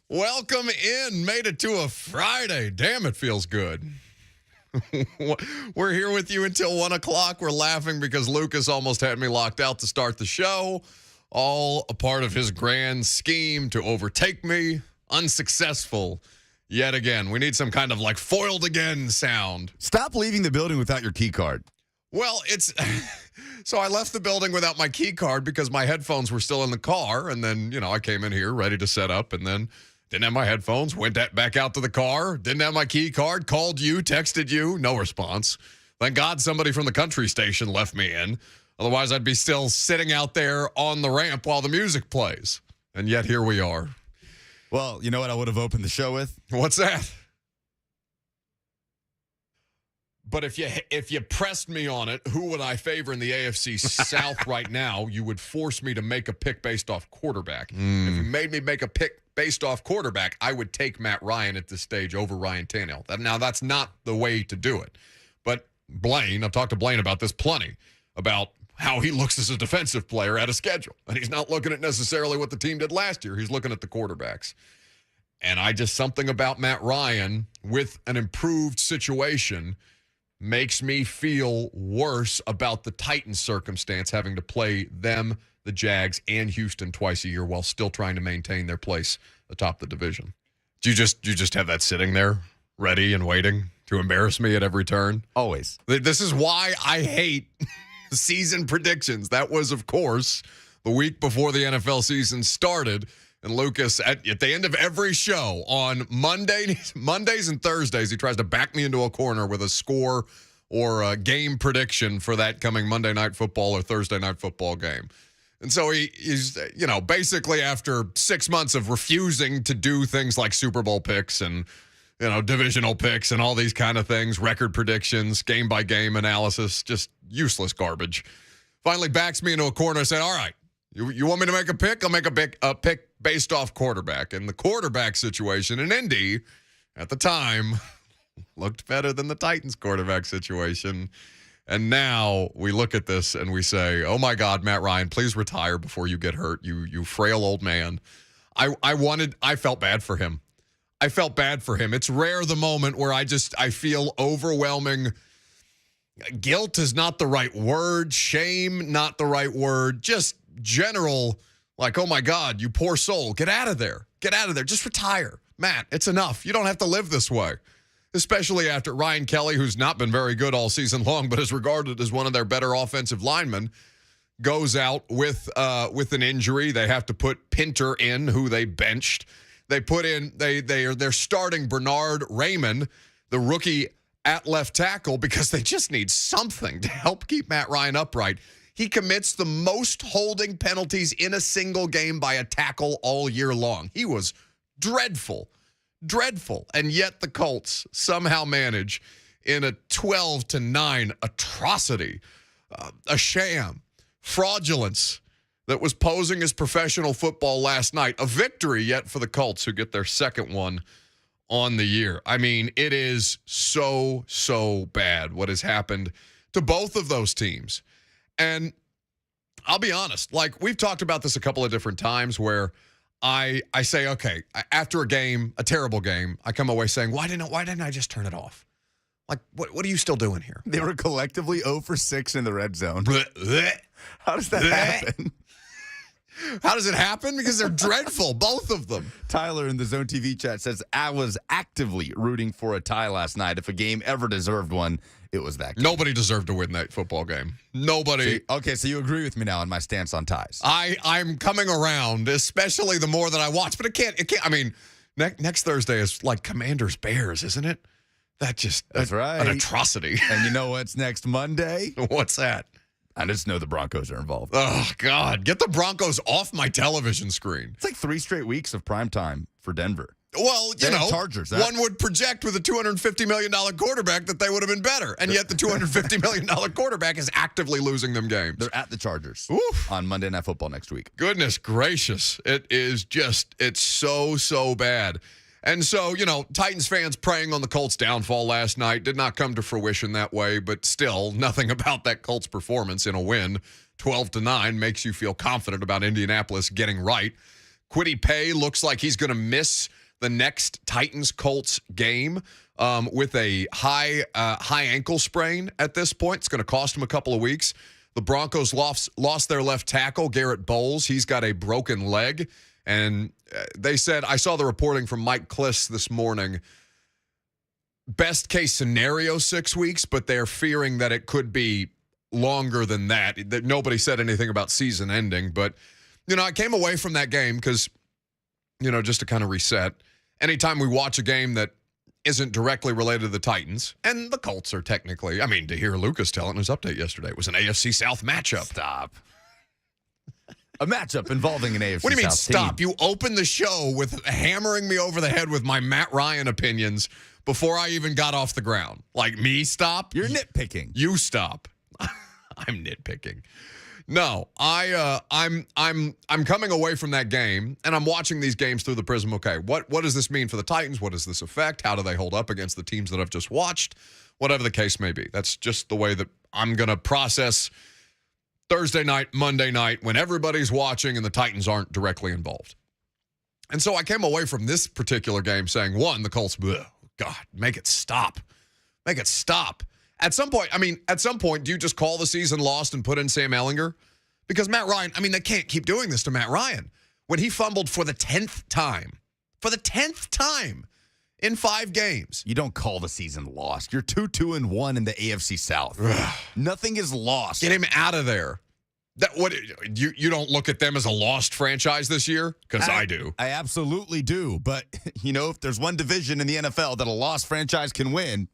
Welcome in. Made it to a Friday. Damn, it feels good. We're here with you until 1 o'clock. We're laughing because Lucas almost had me locked out to start the show. All a part of his grand scheme to overtake me. Unsuccessful yet again. We need some kind of like foiled again sound. Stop leaving the building without your key card. Well, it's so I left the building without my key card because my headphones were still in the car. And then, I came in here ready to set up and then didn't have my headphones, went back out to the car, didn't have my key card, called you, texted you, no response. Thank God somebody from the country station left me in. Otherwise, I'd be still sitting out there on the ramp while the music plays. And yet here we are. Well, you know what I would have opened the show with? What's that? But if you pressed me on it, who would I favor in the AFC South right now? You would force me to make a pick based off quarterback. If you made me make a pick based off quarterback, I would take Matt Ryan at this stage over Ryan Tannehill. Now, that's not the way to do it. But Blaine, I've talked to Blaine about this plenty, about how he looks as a defensive player at a schedule. And he's not looking at necessarily what the team did last year. He's looking at the quarterbacks. And something about Matt Ryan with an improved situation makes me feel worse about the Titans' circumstance, having to play them, the Jags, and Houston twice a year while still trying to maintain their place atop the division. Do you just have that sitting there, ready and waiting to embarrass me at every turn? Always. This is why I hate season predictions. That was, of course, the week before the NFL season started. And Lucas, at the end of every show on Mondays and Thursdays, he tries to back me into a corner with a score or a game prediction for that coming Monday Night Football or Thursday Night Football game. And so he's, basically after 6 months of refusing to do things like Super Bowl picks and, divisional picks and all these kind of things, record predictions, game-by-game analysis, just useless garbage, finally backs me into a corner and said, all right, you want me to make a pick? I'll make a pick based off quarterback. And the quarterback situation in Indy at the time looked better than the Titans quarterback situation. And now we look at this and we say, oh, my God, Matt Ryan, please retire before you get hurt, you frail old man. I felt bad for him. I felt bad for him. It's rare the moment where I feel overwhelming. Guilt is not the right word. Shame, not the right word. Just general, like, oh, my God, you poor soul. Get out of there. Get out of there. Just retire. Matt, it's enough. You don't have to live this way. Especially after Ryan Kelly, who's not been very good all season long, but is regarded as one of their better offensive linemen, goes out with an injury. They have to put Pinter in, who they benched. They put in, they're starting Bernard Raymond, the rookie at left tackle, because they just need something to help keep Matt Ryan upright. He commits the most holding penalties in a single game by a tackle all year long. He was dreadful. And yet the Colts somehow manage in a 12-9 atrocity, a sham, fraudulence that was posing as professional football last night. A victory yet for the Colts, who get their second one on the year. I mean, it is so bad what has happened to both of those teams. And I'll be honest, like we've talked about this a couple of different times where I say, okay, after a game, a terrible game, I come away saying, why didn't I just turn it off? Like, what are you still doing here? They were collectively 0 for 6 in the red zone. How does that happen? How does it happen? Because they're dreadful, both of them. Tyler in the Zone TV chat says, I was actively rooting for a tie last night. If a game ever deserved one, it was that game. Nobody deserved to win that football game. Nobody. Okay, so you agree with me now on my stance on ties. I'm coming around, especially the more that I watch. But it can't. I mean, next Thursday is like Commanders Bears, isn't it? That's right. An atrocity. And you know what's next Monday? What's that? I just know the Broncos are involved. Oh, God. Get the Broncos off my television screen. It's like 3 straight weeks of primetime for Denver. Well, Chargers, one would project with a $250 million quarterback that they would have been better. And yet the $250 million quarterback is actively losing them games. They're at the Chargers Oof. on Monday Night Football next week. Goodness gracious. It's so bad. And so, Titans fans preying on the Colts' downfall last night did not come to fruition that way, but still, nothing about that Colts performance in a win, 12-9, makes you feel confident about Indianapolis getting right Kwity Paye looks like he's going to miss the next Titans-Colts game with a high ankle sprain at this point. It's going to cost him a couple of weeks. The Broncos lost their left tackle, Garrett Bowles. He's got a broken leg. And they said, I saw the reporting from Mike Kliss this morning, best case scenario 6 weeks, but they're fearing that it could be longer than that. That nobody said anything about season ending. But, I came away from that game because, just to kind of reset, anytime we watch a game that isn't directly related to the Titans, and the Colts are technically, to hear Lucas tell it in his update yesterday, it was an AFC South matchup. Stop. A matchup involving an AFC South What do you mean, stop? team. You opened the show with hammering me over the head with my Matt Ryan opinions before I even got off the ground. Like, me stop? You're nitpicking. You stop. I'm nitpicking. No, I'm coming away from that game, and I'm watching these games through the prism. Okay, what does this mean for the Titans? What does this affect? How do they hold up against the teams that I've just watched? Whatever the case may be. That's just the way that I'm going to process Thursday night, Monday night, when everybody's watching and the Titans aren't directly involved. And so I came away from this particular game saying, one, the Colts, God, make it stop. Make it stop. At some point, do you just call the season lost and put in Sam Ehlinger? Because Matt Ryan, they can't keep doing this to Matt Ryan. When he fumbled for the 10th time in 5 games. You don't call the season lost. You're 2-2-1 in the AFC South. Nothing is lost. Get him out of there. You don't look at them as a lost franchise this year? Because I do. I absolutely do. But, if there's one division in the NFL that a lost franchise can win,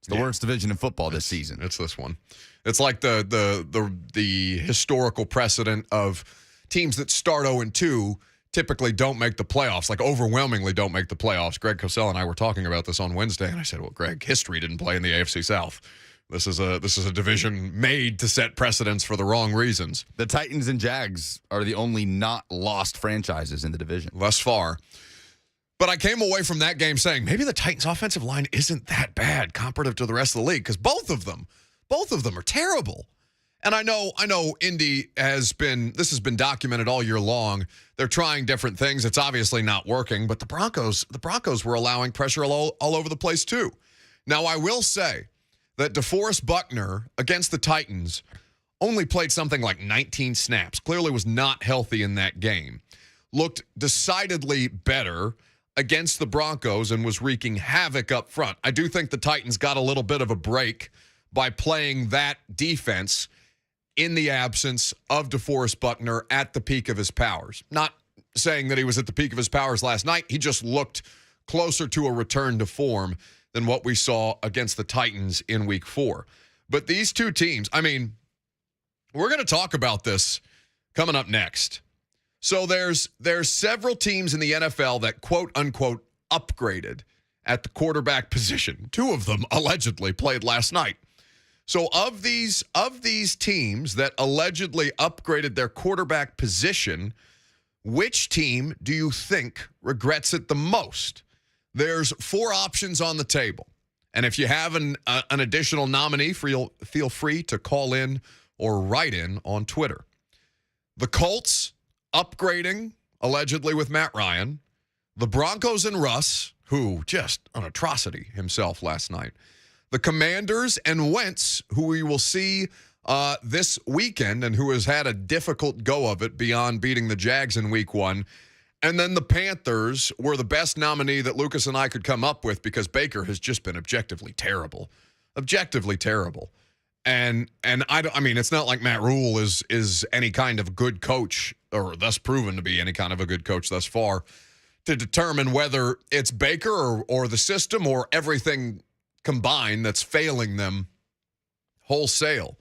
it's the worst division in football this season. It's this one. It's like the historical precedent of teams that start 0-2 typically don't make the playoffs, like overwhelmingly don't make the playoffs. Greg Cosell and I were talking about this on Wednesday, and I said, well, Greg, history didn't play in the AFC South. This is a division made to set precedents for the wrong reasons. The Titans and Jags are the only not lost franchises in the division. Thus far. But I came away from that game saying maybe the Titans' offensive line isn't that bad comparative to the rest of the league, because both of them are terrible. And I know Indy has been documented all year long. They're trying different things. It's obviously not working, but the Broncos were allowing pressure all over the place too. Now, I will say that DeForest Buckner against the Titans only played something like 19 snaps. Clearly was not healthy in that game. Looked decidedly better against the Broncos and was wreaking havoc up front. I do think the Titans got a little bit of a break by playing that defense in the absence of DeForest Buckner at the peak of his powers. Not saying that he was at the peak of his powers last night. He just looked closer to a return to form than what we saw against the Titans in Week 4. But these two teams, we're going to talk about this coming up next. So there's several teams in the NFL that, quote unquote, upgraded at the quarterback position. 2 of them allegedly played last night. So of these teams that allegedly upgraded their quarterback position, which team do you think regrets it the most? There's 4 options on the table. And if you have an additional nominee, feel free to call in or write in on Twitter. The Colts upgrading, allegedly, with Matt Ryan. The Broncos and Russ, who just an atrocity himself last night. The Commanders and Wentz, who we will see this weekend and who has had a difficult go of it beyond beating the Jags in Week 1. And then the Panthers were the best nominee that Lucas and I could come up with because Baker has just been objectively terrible. Objectively terrible. And it's not like Matt Rule is any kind of good coach, or thus proven to be any kind of a good coach thus far, to determine whether it's Baker or the system or everything combined that's failing them wholesale.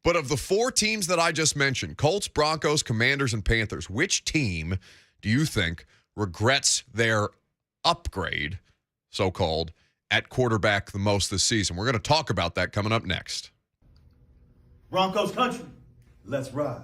But of the 4 teams that I just mentioned, Colts, Broncos, Commanders, and Panthers, which team do you think regrets their upgrade, so-called, at quarterback the most this season? We're going to talk about that coming up next. Broncos country, let's ride.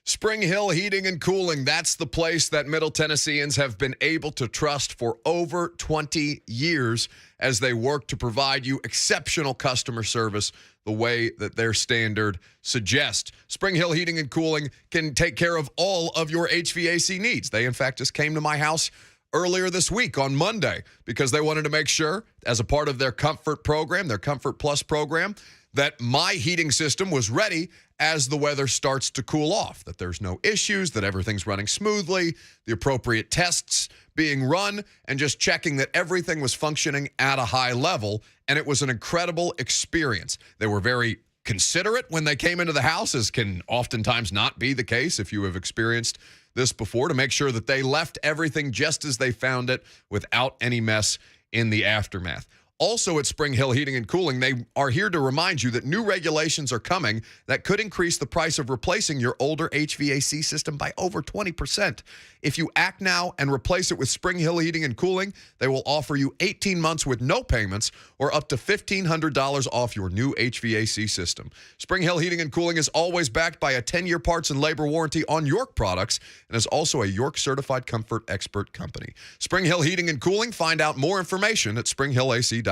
Spring Hill Heating and Cooling, that's the place that Middle Tennesseans have been able to trust for over 20 years as they work to provide you exceptional customer service the way that their standard suggests. Spring Hill Heating and Cooling can take care of all of your HVAC needs. They, in fact, just came to my house earlier this week on Monday because they wanted to make sure, as a part of their Comfort program, their Comfort Plus program, that my heating system was ready as the weather starts to cool off, that there's no issues, that everything's running smoothly, the appropriate tests being run, and just checking that everything was functioning at a high level. And it was an incredible experience. They were very considerate when they came into the house, as can oftentimes not be the case if you have experienced this before, to make sure that they left everything just as they found it without any mess in the aftermath. Also at Spring Hill Heating and Cooling, they are here to remind you that new regulations are coming that could increase the price of replacing your older HVAC system by over 20%. If you act now and replace it with Spring Hill Heating and Cooling, they will offer you 18 months with no payments or up to $1,500 off your new HVAC system. Spring Hill Heating and Cooling is always backed by a 10-year parts and labor warranty on York products and is also a York Certified Comfort Expert company. Spring Hill Heating and Cooling, find out more information at springhillac.com.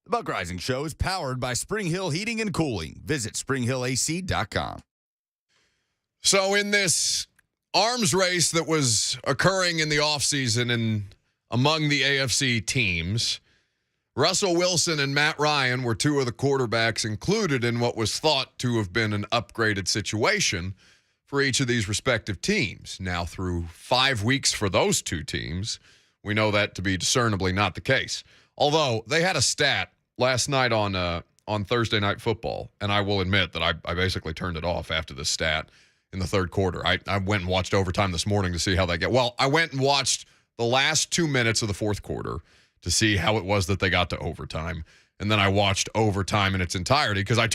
The Buck Rising Show is powered by Spring Hill Heating and Cooling. Visit springhillac.com. So in this arms race that was occurring in the offseason and among the AFC teams, Russell Wilson and Matt Ryan were two of the quarterbacks included in what was thought to have been an upgraded situation for each of these respective teams. Now, through 5 weeks for those two teams, we know that to be discernibly not the case. Although they had a stat last night on Thursday Night Football, and I will admit that I basically turned it off after the stat in the third quarter. I went and watched overtime this morning to see how they get. Well, I went and watched the last 2 minutes of the fourth quarter to see how it was that they got to overtime. And then I watched overtime in its entirety because I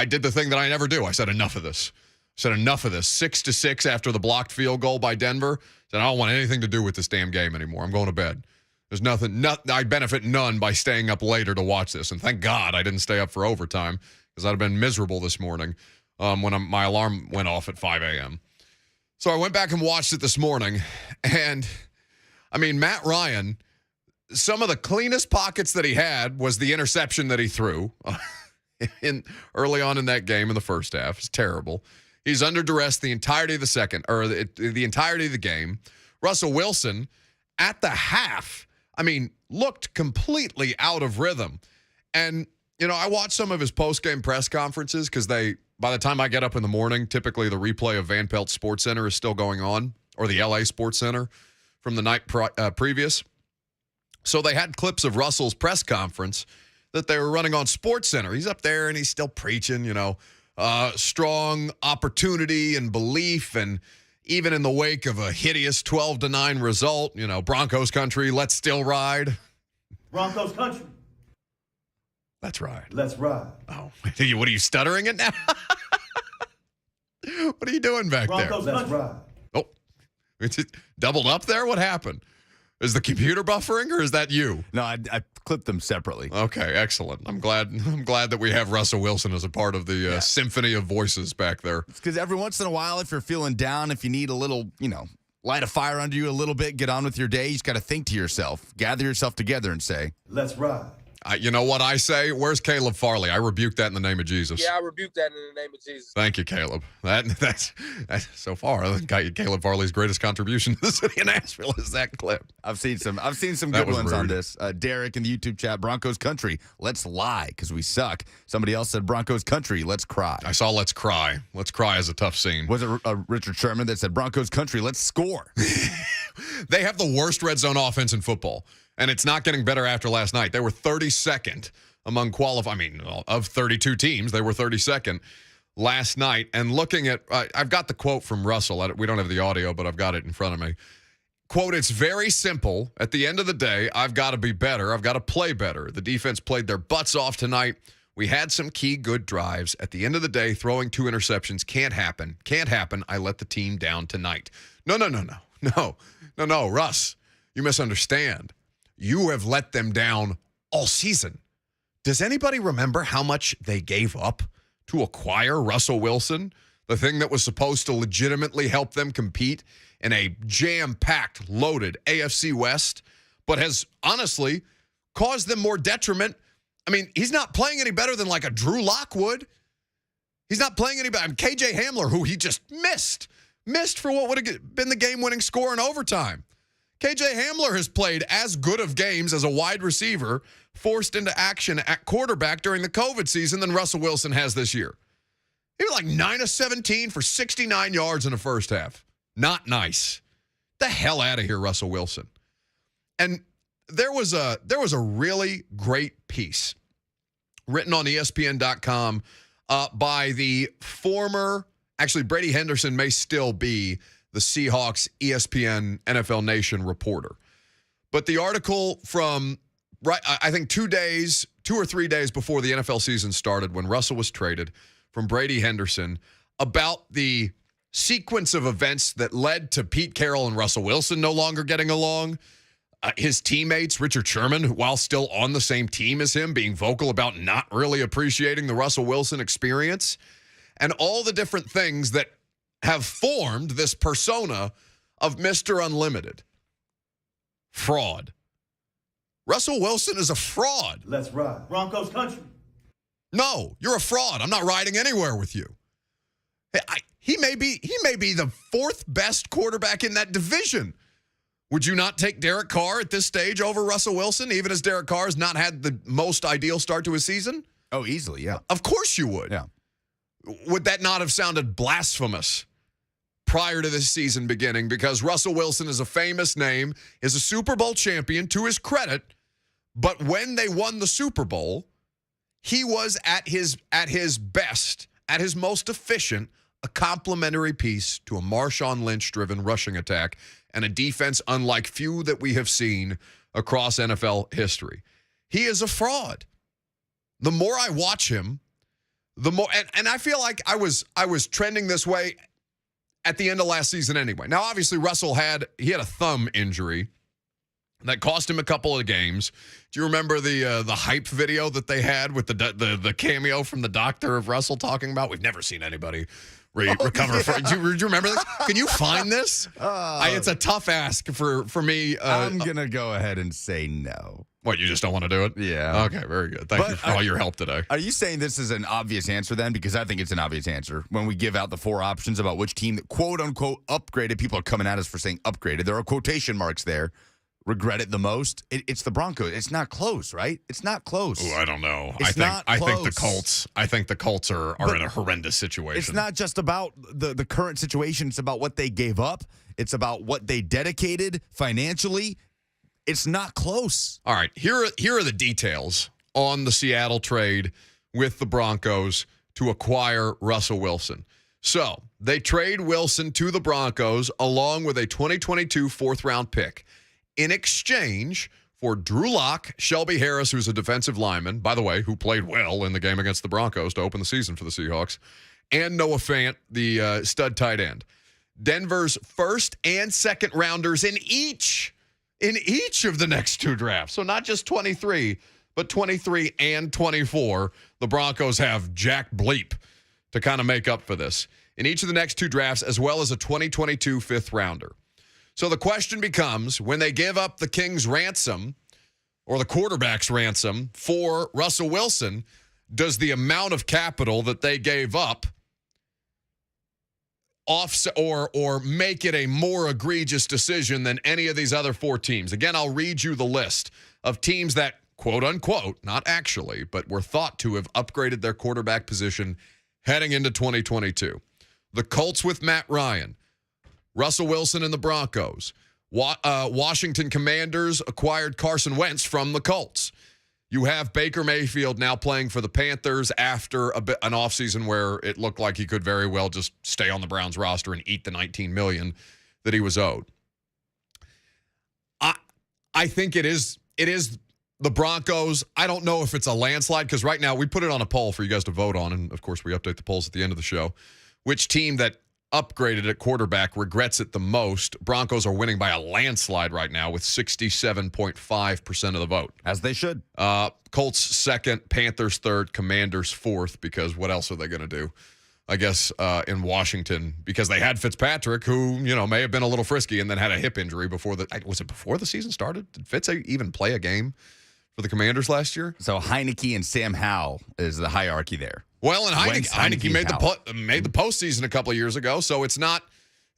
did the thing that I never do. I said, enough of this. 6-6 after the blocked field goal by Denver. Said, I don't want anything to do with this damn game anymore. I'm going to bed. There's nothing, I benefit none by staying up later to watch this. And thank God I didn't stay up for overtime because I'd have been miserable this morning when my alarm went off at 5 a.m. So I went back and watched it this morning. And, I mean, Matt Ryan, some of the cleanest pockets that he had was the interception that he threw early on in that game in the first half. It's terrible. He's under duress the entirety of the second, or the entirety of the game. Russell Wilson, at the half, I mean, looked completely out of rhythm. And, you know, I watched some of his post-game press conferences because by the time I get up in the morning, typically the replay of Van Pelt Sports Center is still going on, or the LA Sports Center from the night previous. So they had clips of Russell's press conference that they were running on Sports Center. He's up there and he's still preaching, you know, strong opportunity and belief, and even in the wake of a hideous 12-9 result, you know, Broncos country, let's still ride. Broncos country. That's right. Let's ride. Oh, what are you stuttering it now? What are you doing back Broncos there? let's ride. Oh, it's doubled up there? What happened? Is the computer buffering or is that you? No, I clipped them separately. Okay, excellent. I'm glad that we have Russell Wilson as a part of the symphony of voices back there. It's because every once in a while, if you're feeling down, if you need a little, you know, light a fire under you a little bit, get on with your day, you just got to think to yourself, gather yourself together and say, let's ride. You know what I say? Where's Caleb Farley? I rebuke that in the name of Jesus. Yeah, I rebuke that in the name of Jesus. Thank you, Caleb. That's so far. I think Caleb Farley's greatest contribution to the city of Nashville is that clip. I've seen some good ones on this. Derek in the YouTube chat, Broncos country, let's lie because we suck. Somebody else said Broncos country, let's cry. I saw let's cry. Let's cry is a tough scene. Was it Richard Sherman that said Broncos country, let's score? They have the worst red zone offense in football. And it's not getting better after last night. They were 32nd among of 32 teams, they were 32nd last night. And looking at, I've got the quote from Russell. We don't have the audio, but I've got it in front of me. Quote, it's very simple. At the end of the day, I've got to be better. I've got to play better. The defense played their butts off tonight. We had some key good drives. At the end of the day, throwing 2 interceptions can't happen. Can't happen. I let the team down tonight. No, Russ, you misunderstand. You have let them down all season. Does anybody remember how much they gave up to acquire Russell Wilson? The thing that was supposed to legitimately help them compete in a jam-packed, loaded AFC West, but has honestly caused them more detriment. I mean, he's not playing any better than like a Drew Lockwood. He's not playing any better. KJ Hamler, who he just missed for what would have been the game-winning score in overtime. KJ Hamler has played as good of games as a wide receiver forced into action at quarterback during the COVID season than Russell Wilson has this year. He was like 9 of 17 for 69 yards in the first half. Not nice. The hell out of here, Russell Wilson. And there was a really great piece written on ESPN.com by the former, actually Brady Henderson may still be the Seahawks ESPN NFL Nation reporter. But the article from, I think 2 or 3 days before the NFL season started when Russell was traded from Brady Henderson about the sequence of events that led to Pete Carroll and Russell Wilson no longer getting along. His teammates, Richard Sherman, while still on the same team as him, being vocal about not really appreciating the Russell Wilson experience, and all the different things that have formed this persona of Mr. Unlimited. Fraud. Russell Wilson is a fraud. Let's ride. Broncos country. No, you're a fraud. I'm not riding anywhere with you. Hey, he may be the fourth best quarterback in that division. Would you not take Derek Carr at this stage over Russell Wilson, even as Derek Carr has not had the most ideal start to his season? Oh, easily, yeah. Of course you would. Yeah. Would that not have sounded blasphemous prior to this season beginning? Because Russell Wilson is a famous name, is a Super Bowl champion, to his credit. But when they won the Super Bowl, he was at his best, at his most efficient, a complementary piece to a Marshawn Lynch-driven rushing attack and a defense unlike few that we have seen across NFL history. He is a fraud. The more I watch him, the more, and I feel like I was trending this way at the end of last season anyway. Now, obviously, Russell had a thumb injury that cost him a couple of games. Do you remember the hype video that they had with the cameo from the doctor of Russell talking about? We've never seen anybody recover from. Do you remember this? Can you find this? It's a tough ask for me. I'm gonna go ahead and say no. What, you just don't want to do it? Yeah. Okay, very good. Thank you for all your help today. Are you saying this is an obvious answer then? Because I think it's an obvious answer. When we give out the four options about which team that quote-unquote upgraded, people are coming at us for saying upgraded. There are quotation marks there. Regret it the most. It's the Broncos. It's not close, right? It's not close. Oh, I don't know. It's not close. I think the Colts are in a horrendous situation. It's not just about the current situation. It's about what they gave up. It's about what they dedicated financially. It's not close. All right, here are the details on the Seattle trade with the Broncos to acquire Russell Wilson. So they trade Wilson to the Broncos along with a 2022 fourth-round pick in exchange for Drew Lock, Shelby Harris, who's a defensive lineman, by the way, who played well in the game against the Broncos to open the season for the Seahawks, and Noah Fant, the stud tight end. Denver's first and second rounders in each of the next two drafts. So not just 23, but 23 and 24. The Broncos have Jack Bleep to kind of make up for this in each of the next two drafts, as well as a 2022 fifth rounder. So the question becomes, when they give up the King's ransom or the quarterback's ransom for Russell Wilson, does the amount of capital that they gave up offset or make it a more egregious decision than any of these other four teams? Again, I'll read you the list of teams that, quote unquote, not actually, but were thought to have upgraded their quarterback position heading into 2022. The Colts with Matt Ryan, Russell Wilson and the Broncos. Washington Commanders acquired Carson Wentz from the Colts. You have Baker Mayfield now playing for the Panthers after an offseason where it looked like he could very well just stay on the Browns roster and eat the $19 million that he was owed. I think it is the Broncos. I don't know if it's a landslide because right now we put it on a poll for you guys to vote on, and of course we update the polls at the end of the show. Which team that upgraded at quarterback regrets it the most? Broncos are winning by a landslide right now with 67.5% of the vote. As they should. Colts second, Panthers third, Commanders fourth, because what else are they going to do? I guess in Washington, because they had Fitzpatrick, who, may have been a little frisky and then had a hip injury before was it before the season started? Did Fitz even play a game for the Commanders last year? So Heineke and Sam Howell is the hierarchy there. Well, and Heineke made the postseason a couple of years ago, so it's not,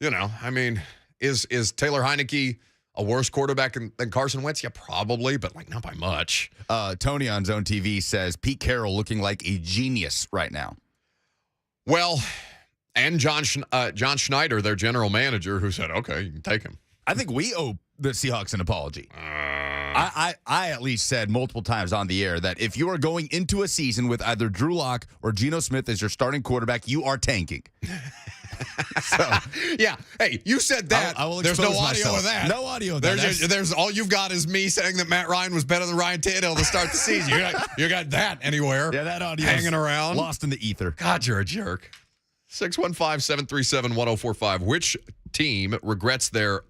is Taylor Heineke a worse quarterback than Carson Wentz? Yeah, probably, but not by much. Tony on Zone TV says Pete Carroll looking like a genius right now. Well, and John Schneider, their general manager, who said, okay, you can take him. I think we owe the Seahawks an apology. I at least said multiple times on the air that if you are going into a season with either Drew Lock or Geno Smith as your starting quarterback, you are tanking. Yeah. Hey, you said that. I will There's no audio myself. of that. No audio of that. There's all you've got is me saying that Matt Ryan was better than Ryan Tannehill to start the season. You got that anywhere. Yeah, that audio hanging around. Lost in the ether. God, you're a jerk. 615-737-1045. Which team regrets their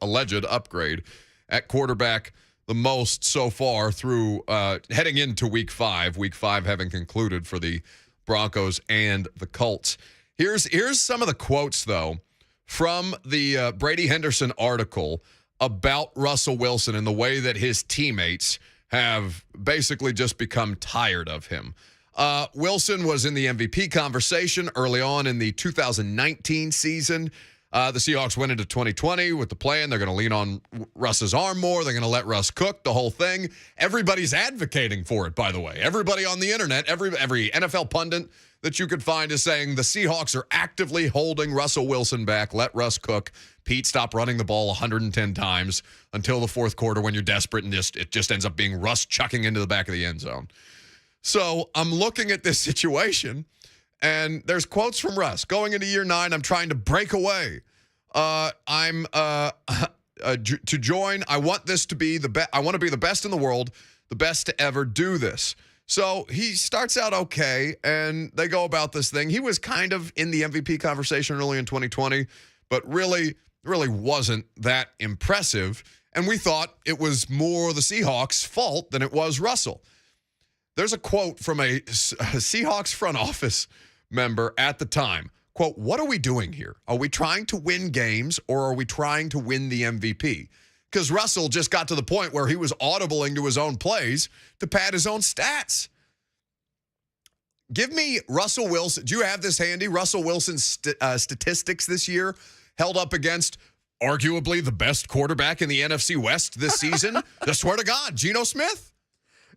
alleged upgrade at quarterback the most so far through heading into week 5 having concluded for the Broncos and the Colts? Here's some of the quotes, though, from the Brady Henderson article about Russell Wilson and the way that his teammates have basically just become tired of him. Wilson was in the MVP conversation early on in the 2019 season. The Seahawks went into 2020 with the plan. They're going to lean on Russ's arm more. They're going to let Russ cook the whole thing. Everybody's advocating for it, by the way. Everybody on the internet, every NFL pundit that you could find is saying the Seahawks are actively holding Russell Wilson back. Let Russ cook. Pete, stop running the ball 110 times until the fourth quarter when you're desperate and it just ends up being Russ chucking into the back of the end zone. So I'm looking at this situation, and there's quotes from Russ. Going into year 9, I'm trying to break away. To join, I want this to be I want to be the best in the world, the best to ever do this. So he starts out okay, and they go about this thing. He was kind of in the MVP conversation early in 2020, but really wasn't that impressive. And we thought it was more the Seahawks' fault than it was Russell. There's a quote from a Seahawks front office member at the time. Quote, "What are we doing here? Are we trying to win games or are we trying to win the MVP?" Because Russell just got to the point where he was audibling to his own plays to pad his own stats. Give me Russell Wilson. Do you have this handy? Russell Wilson's statistics this year held up against arguably the best quarterback in the NFC West this season. I swear to God, Geno Smith.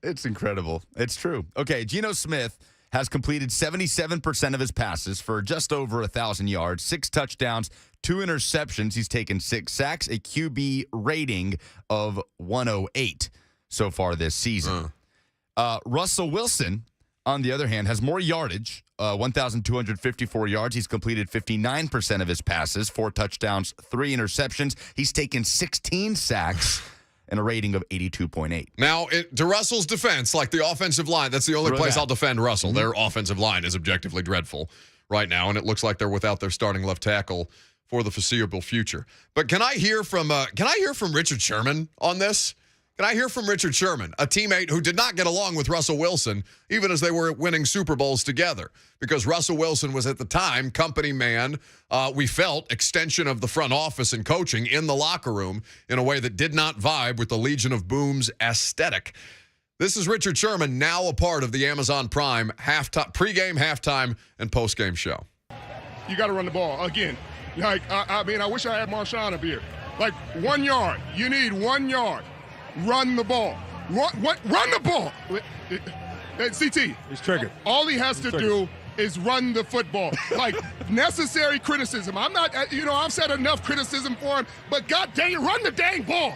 It's incredible. It's true. Okay, Geno Smith has completed 77% of his passes for just over 1,000 yards, 6 touchdowns, 2 interceptions. He's taken 6 sacks, a QB rating of 108 so far this season. Russell Wilson, on the other hand, has more yardage, 1,254 yards. He's completed 59% of his passes, 4 touchdowns, 3 interceptions. He's taken 16 sacks and a rating of 82.8. Now, to Russell's defense, like the offensive line, that's the only place I'll defend Russell. Mm-hmm. Their offensive line is objectively dreadful right now, and it looks like they're without their starting left tackle for the foreseeable future. But can I hear from Richard Sherman on this? Can I hear from Richard Sherman, a teammate who did not get along with Russell Wilson, even as they were winning Super Bowls together? Because Russell Wilson was at the time company man, we felt, extension of the front office and coaching in the locker room in a way that did not vibe with the Legion of Boom's aesthetic. This is Richard Sherman, now a part of the Amazon Prime pregame, halftime, and postgame show. You got to run the ball. Again, like, I wish I had Marshawn up here. Like, 1 yard. You need 1 yard. Run the ball. Run the ball. CT. He's triggered. All he has to do is run the football. Like, necessary criticism. I'm not, I've said enough criticism for him, but God dang it, run the dang ball.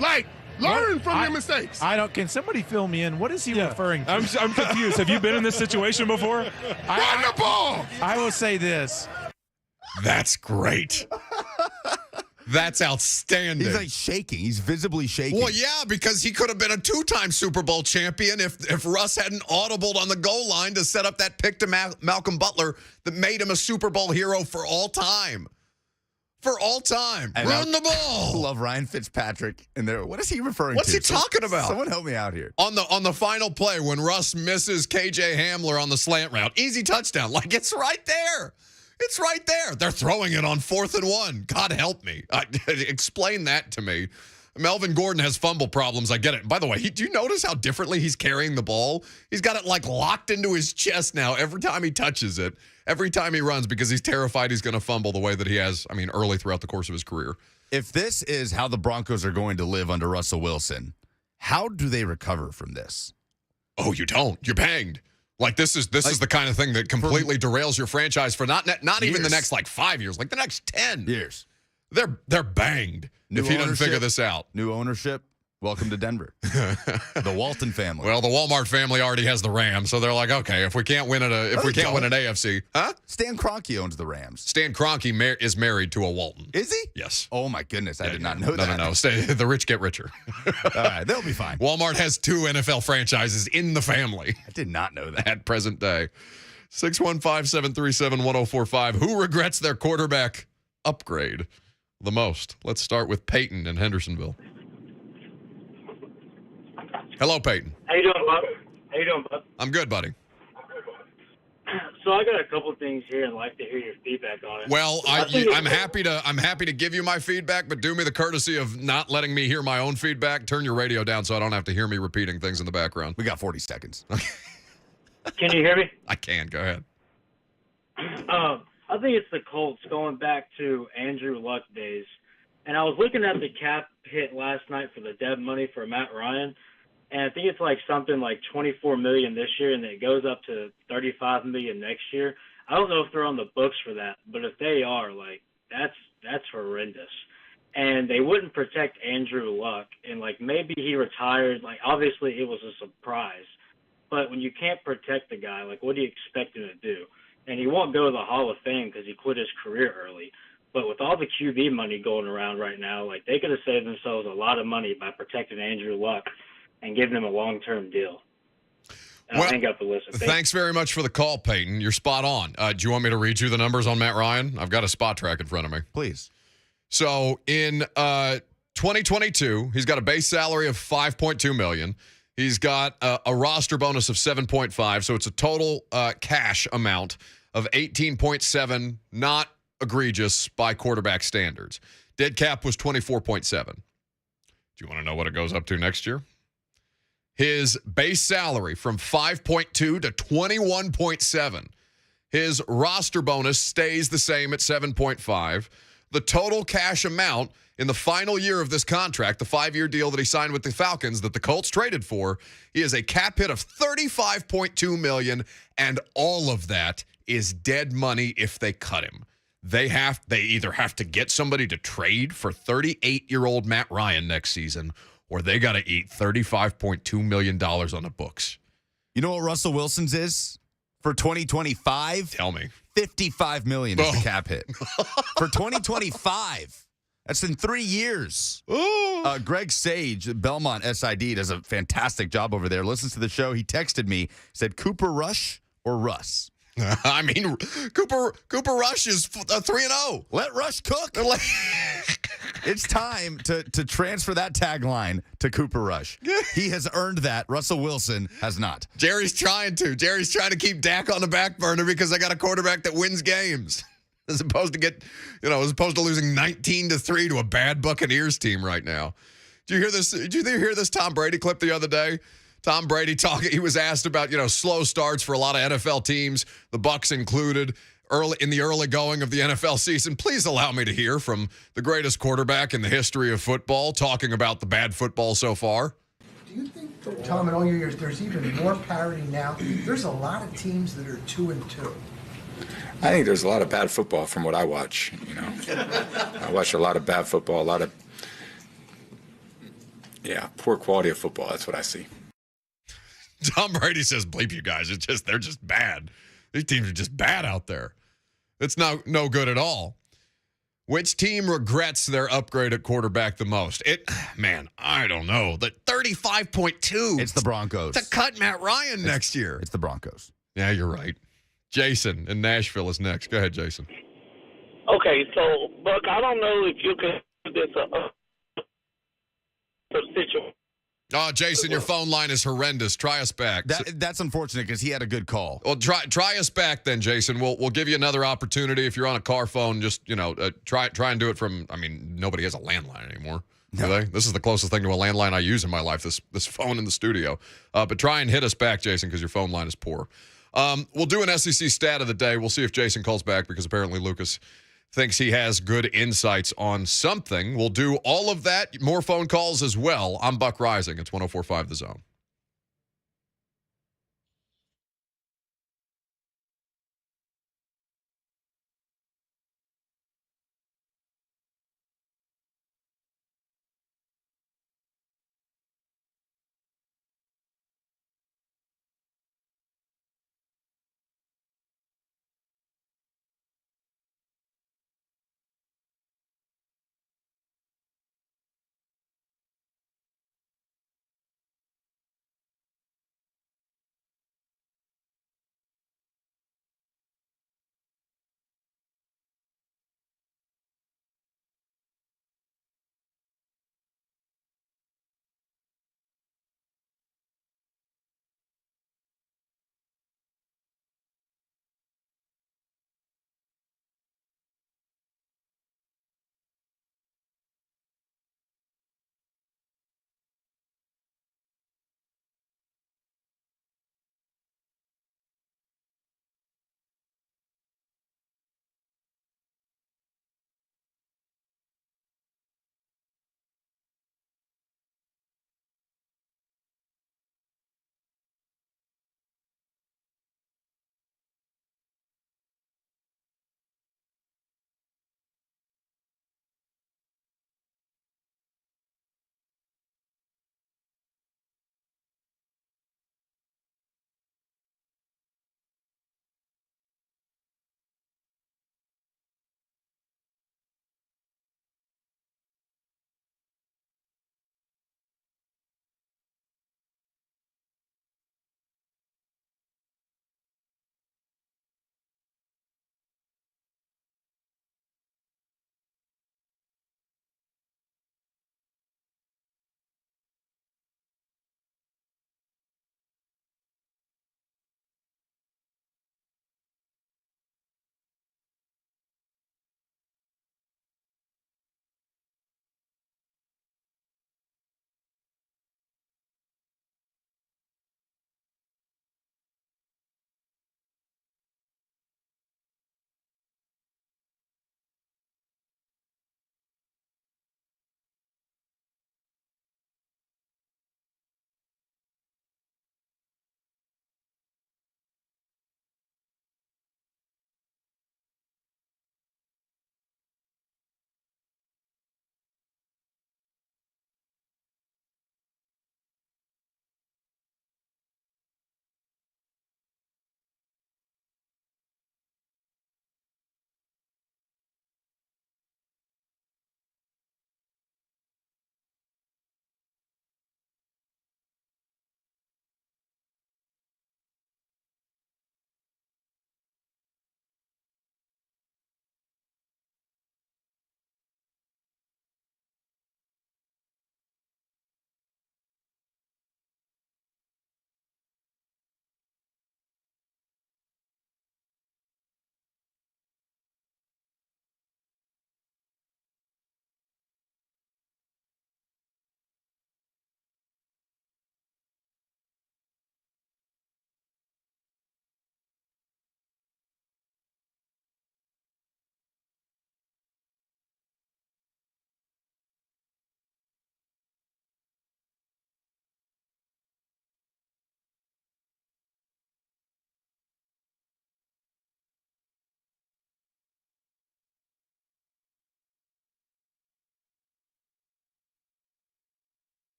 Like, learn from your mistakes. Can somebody fill me in? What is he referring to? I'm confused. Have you been in this situation before? Run the ball. I will say this. That's great. That's outstanding. He's like shaking. He's visibly shaking. Well, yeah, because he could have been a 2-time Super Bowl champion if Russ hadn't audibled on the goal line to set up that pick to Malcolm Butler that made him a Super Bowl hero for all time. For all time. And run the ball. I love Ryan Fitzpatrick in there. What is he referring What's to? What's he talking about? Someone help me out here. On the final play when Russ misses KJ Hamler on the slant route. Easy touchdown. Like, it's right there. It's right there. They're throwing it on 4th and 1. God help me. Explain that to me. Melvin Gordon has fumble problems. I get it. By the way, do you notice how differently he's carrying the ball? He's got it like locked into his chest now every time he touches it, every time he runs, because he's terrified he's going to fumble the way that he has, early throughout the course of his career. If this is how the Broncos are going to live under Russell Wilson, how do they recover from this? Oh, you don't. You're banged. Like, this is the kind of thing that completely derails your franchise for not even the next 5 years, like the next 10 years. They're banged if he doesn't figure this out. New ownership. Welcome to Denver. The Walton family. Well, the Walmart family already has the Rams, so they're like, okay, if we can't win win an AFC, huh? Stan Kroenke owns the Rams. Stan Kroenke is married to a Walton. Is he? Yes. Oh my goodness, I did not know that. No. The rich get richer. All right, they'll be fine. Walmart has 2 NFL franchises in the family. I did not know that. At present day. 615-737-1045. Who regrets their quarterback upgrade the most? Let's start with Peyton in Hendersonville. Hello, Peyton. How you doing, bud? I'm good, buddy. So I got a couple things here and I'd like to hear your feedback on it. Well, I think I'm happy to give you my feedback, but do me the courtesy of not letting me hear my own feedback. Turn your radio down so I don't have to hear me repeating things in the background. We got 40 seconds. Can you hear me? I can. Go ahead. I think it's the Colts going back to Andrew Luck days. And I was looking at the cap hit last night for the dead money for Matt Ryan. And I think it's like something like $24 million this year, and it goes up to $35 million next year. I don't know if they're on the books for that, but if they are, like that's horrendous. And they wouldn't protect Andrew Luck, and like maybe he retired. Like obviously it was a surprise, but when you can't protect the guy, like what do you expect him to do? And he won't go to the Hall of Fame because he quit his career early. But with all the QB money going around right now, like they could have saved themselves a lot of money by protecting Andrew Luck and giving him a long-term deal. And I'll hang up the listen. Thanks very much for the call, Peyton. You're spot on. Do you want me to read you the numbers on Matt Ryan? I've got a spot track in front of me. Please. So in 2022, he's got a base salary of $5.2 million. He's got a roster bonus of 7.5, so it's a total cash amount of 18.7, not egregious by quarterback standards. Dead cap was 24.7. Do you want to know what it goes up to next year? His base salary from 5.2 to 21.7. His roster bonus stays the same at 7.5. The total cash amount in the final year of this contract, the 5-year deal that he signed with the Falcons that the Colts traded for, he has a cap hit of $35.2 million, and all of that is dead money if they cut him. They either have to get somebody to trade for 38-year-old Matt Ryan next season, or they got to eat $35.2 million on the books. You know what Russell Wilson's is for 2025? Tell me. $55 million is the cap hit. For 2025. That's in 3 years. Greg Sage, Belmont SID, does a fantastic job over there. Listens to the show. He texted me, said, Cooper Rush or Russ? I mean, Cooper Rush is 3-0. Let Rush cook. It's time to transfer that tagline to Cooper Rush. He has earned that. Russell Wilson has not. Jerry's trying to keep Dak on the back burner because I got a quarterback that wins games. As opposed to losing 19-3 to a bad Buccaneers team right now. Did you hear this Tom Brady clip the other day? Tom Brady talking, he was asked about, slow starts for a lot of NFL teams, the Bucs included, early going of the NFL season. Please allow me to hear from the greatest quarterback in the history of football talking about the bad football so far. Do you think, Tom, in all your years, there's even more parity now? There's a lot of teams that are 2-2. I think there's a lot of bad football from what I watch, I watch a lot of bad football, a lot of, poor quality of football. That's what I see. Tom Brady says, bleep you guys. They're just bad. These teams are just bad out there. It's no good at all. Which team regrets their upgrade at quarterback the most? I don't know. The 35.2. It's the Broncos. To cut Matt Ryan next year. It's the Broncos. Yeah, you're right. Jason in Nashville is next. Go ahead, Jason. Okay, so, Buck, I don't know if you can do this situation. Oh, Jason, your phone line is horrendous. Try us back. That's unfortunate because he had a good call. Well, try us back then, Jason. We'll give you another opportunity. If you're on a car phone, just try and do it from. I mean, nobody has a landline anymore. Do they? This is the closest thing to a landline I use in my life. This phone in the studio. But try and hit us back, Jason, because your phone line is poor. We'll do an SEC stat of the day. We'll see if Jason calls back because apparently Lucas thinks he has good insights on something. We'll do all of that, more phone calls as well. I'm Buck Rising. It's 104.5 The Zone.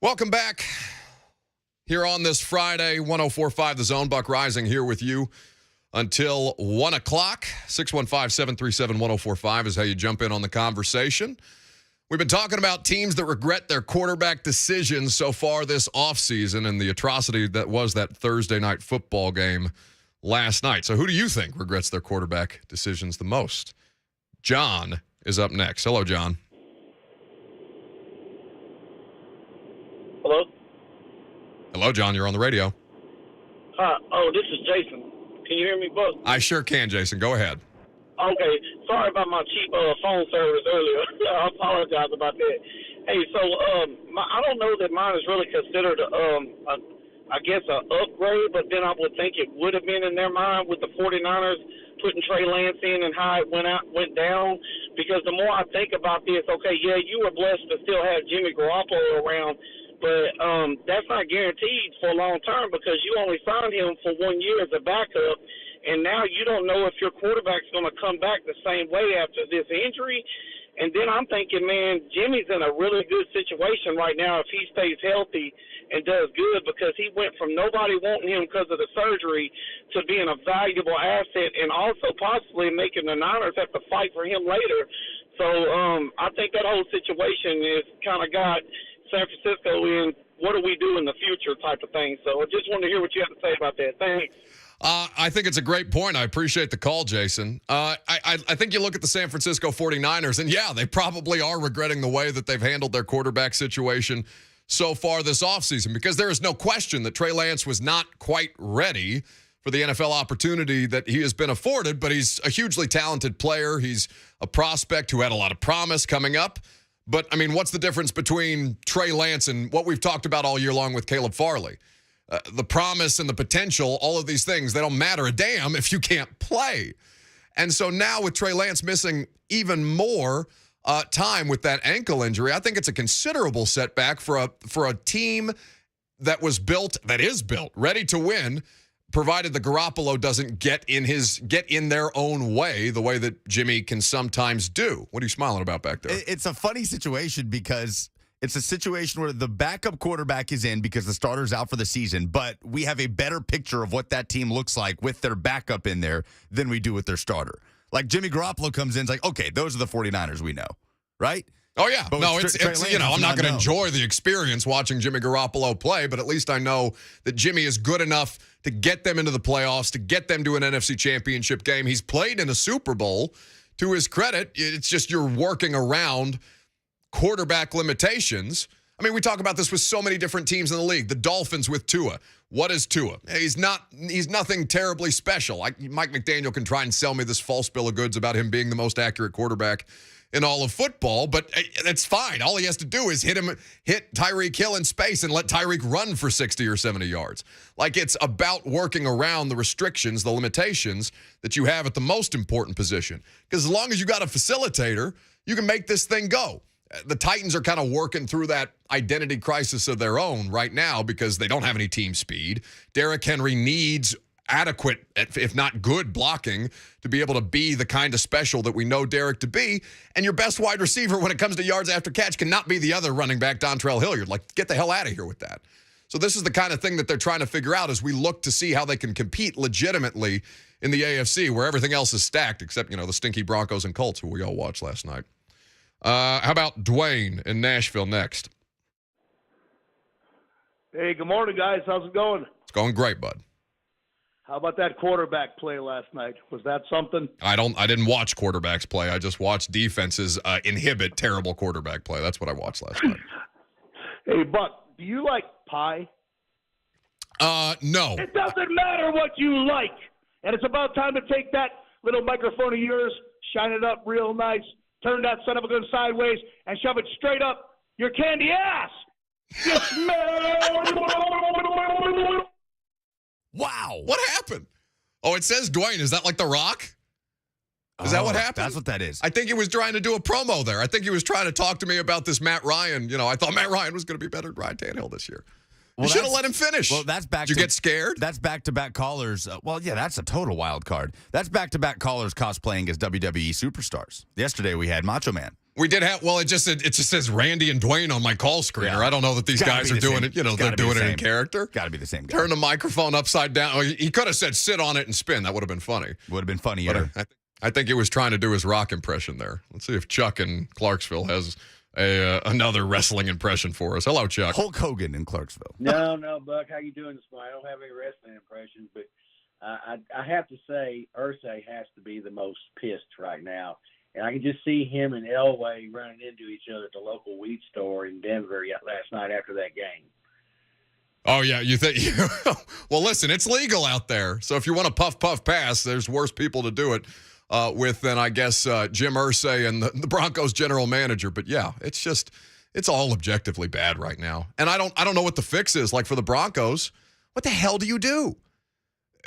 Welcome back here on this Friday, 104.5 The Zone. Buck Rising here with you until 1 o'clock. 615-737-1045 is how you jump in on the conversation. We've been talking about teams that regret their quarterback decisions so far this offseason and the atrocity that was that Thursday night football game last night. So who do you think regrets their quarterback decisions the most? John is up next. Hello, John. Hello? Hello, John. You're on the radio. Hi. Oh, this is Jason. Can you hear me, Buck? I sure can, Jason. Go ahead. Okay. Sorry about my cheap phone service earlier. I apologize about that. Hey, so I don't know that mine is really considered, I guess, an upgrade, but then I would think it would have been in their mind with the 49ers putting Trey Lance in and how it went down. Because the more I think about this, okay, yeah, you were blessed to still have Jimmy Garoppolo around, but that's not guaranteed for long term because you only signed him for 1 year as a backup, and now you don't know if your quarterback's going to come back the same way after this injury. And then I'm thinking, man, Jimmy's in a really good situation right now if he stays healthy and does good because he went from nobody wanting him because of the surgery to being a valuable asset and also possibly making the Niners have to fight for him later. So I think that whole situation is kind of got San Francisco in what do we do in the future type of thing. So I just wanted to hear what you have to say about that. Thanks. I think it's a great point. I appreciate the call, Jason. I think you look at the San Francisco 49ers, and yeah, they probably are regretting the way that they've handled their quarterback situation so far this offseason because there is no question that Trey Lance was not quite ready for the NFL opportunity that he has been afforded, but he's a hugely talented player. He's a prospect who had a lot of promise coming up. But, I mean, what's the difference between Trey Lance and what we've talked about all year long with Caleb Farley? The promise and the potential, all of these things, they don't matter a damn if you can't play. And so now with Trey Lance missing even more time with that ankle injury, I think it's a considerable setback for a team that is built, ready to win, provided the Garoppolo doesn't get in their own way, the way that Jimmy can sometimes do. What are you smiling about back there? It's a funny situation because it's a situation where the backup quarterback is in because the starter's out for the season, but we have a better picture of what that team looks like with their backup in there than we do with their starter. Like Jimmy Garoppolo comes in, it's like, okay, those are the 49ers we know, right? Oh, yeah. But no, it's I'm not going to enjoy the experience watching Jimmy Garoppolo play, but at least I know that Jimmy is good enough to get them into the playoffs, to get them to an NFC championship game. He's played in a Super Bowl. To his credit, it's just you're working around quarterback limitations. I mean, we talk about this with so many different teams in the league. The Dolphins with Tua. What is Tua? He's nothing terribly special. Mike McDaniel can try and sell me this false bill of goods about him being the most accurate quarterback in all of football, but that's fine. All he has to do is hit Tyreek Hill in space and let Tyreek run for 60 or 70 yards. Like, it's about working around the restrictions, the limitations that you have at the most important position. Because as long as you got a facilitator, you can make this thing go. The Titans are kind of working through that identity crisis of their own right now because they don't have any team speed. Derrick Henry needs adequate, if not good, blocking to be able to be the kind of special that we know Derrick to be. And your best wide receiver when it comes to yards after catch cannot be the other running back, Dontrell Hilliard. Like, get the hell out of here with that. So this is the kind of thing that they're trying to figure out as we look to see how they can compete legitimately in the AFC where everything else is stacked except, the stinky Broncos and Colts who we all watched last night. How about Dwayne in Nashville next? Hey, good morning, guys. How's it going? It's going great, bud. How about that quarterback play last night? Was that something? I didn't watch quarterbacks play. I just watched defenses inhibit terrible quarterback play. That's what I watched last night. Hey, Buck, do you like pie? No. It doesn't matter what you like. And it's about time to take that little microphone of yours, shine it up real nice, turn that son of a gun sideways, and shove it straight up your candy ass. Wow. What happened? Oh, it says Dwayne. Is that like The Rock? Is that what happened? That's what that is. I think he was trying to do a promo there. I think he was trying to talk to me about this Matt Ryan. I thought Matt Ryan was going to be better than Ryan Tannehill this year. You should have let him finish. Well, that's back. Did you get scared? That's back-to-back callers. Yeah, that's a total wild card. That's back-to-back callers cosplaying as WWE superstars. Yesterday we had Macho Man. We did have, well, it just says Randy and Dwayne on my call screener. Yeah. I don't know that these guys are doing it. They're doing it in character. Got to be the same guy. Turn the microphone upside down. Oh, he could have said sit on it and spin. That would have been funny. Would have been funnier. But I think he was trying to do his rock impression there. Let's see if Chuck in Clarksville has another wrestling impression for us. Hello, Chuck. Hulk Hogan in Clarksville. No, Buck. How you doing this morning? I don't have any wrestling impressions, but I have to say Irsay has to be the most pissed right now. And I can just see him and Elway running into each other at the local weed store in Denver last night after that game. Oh, yeah. You think? Well, listen, it's legal out there. So if you want to puff, pass, there's worse people to do it with than, I guess, Jim Irsay and the Broncos general manager. But, yeah, it's all objectively bad right now. And I don't know what the fix is. Like for the Broncos, what the hell do you do?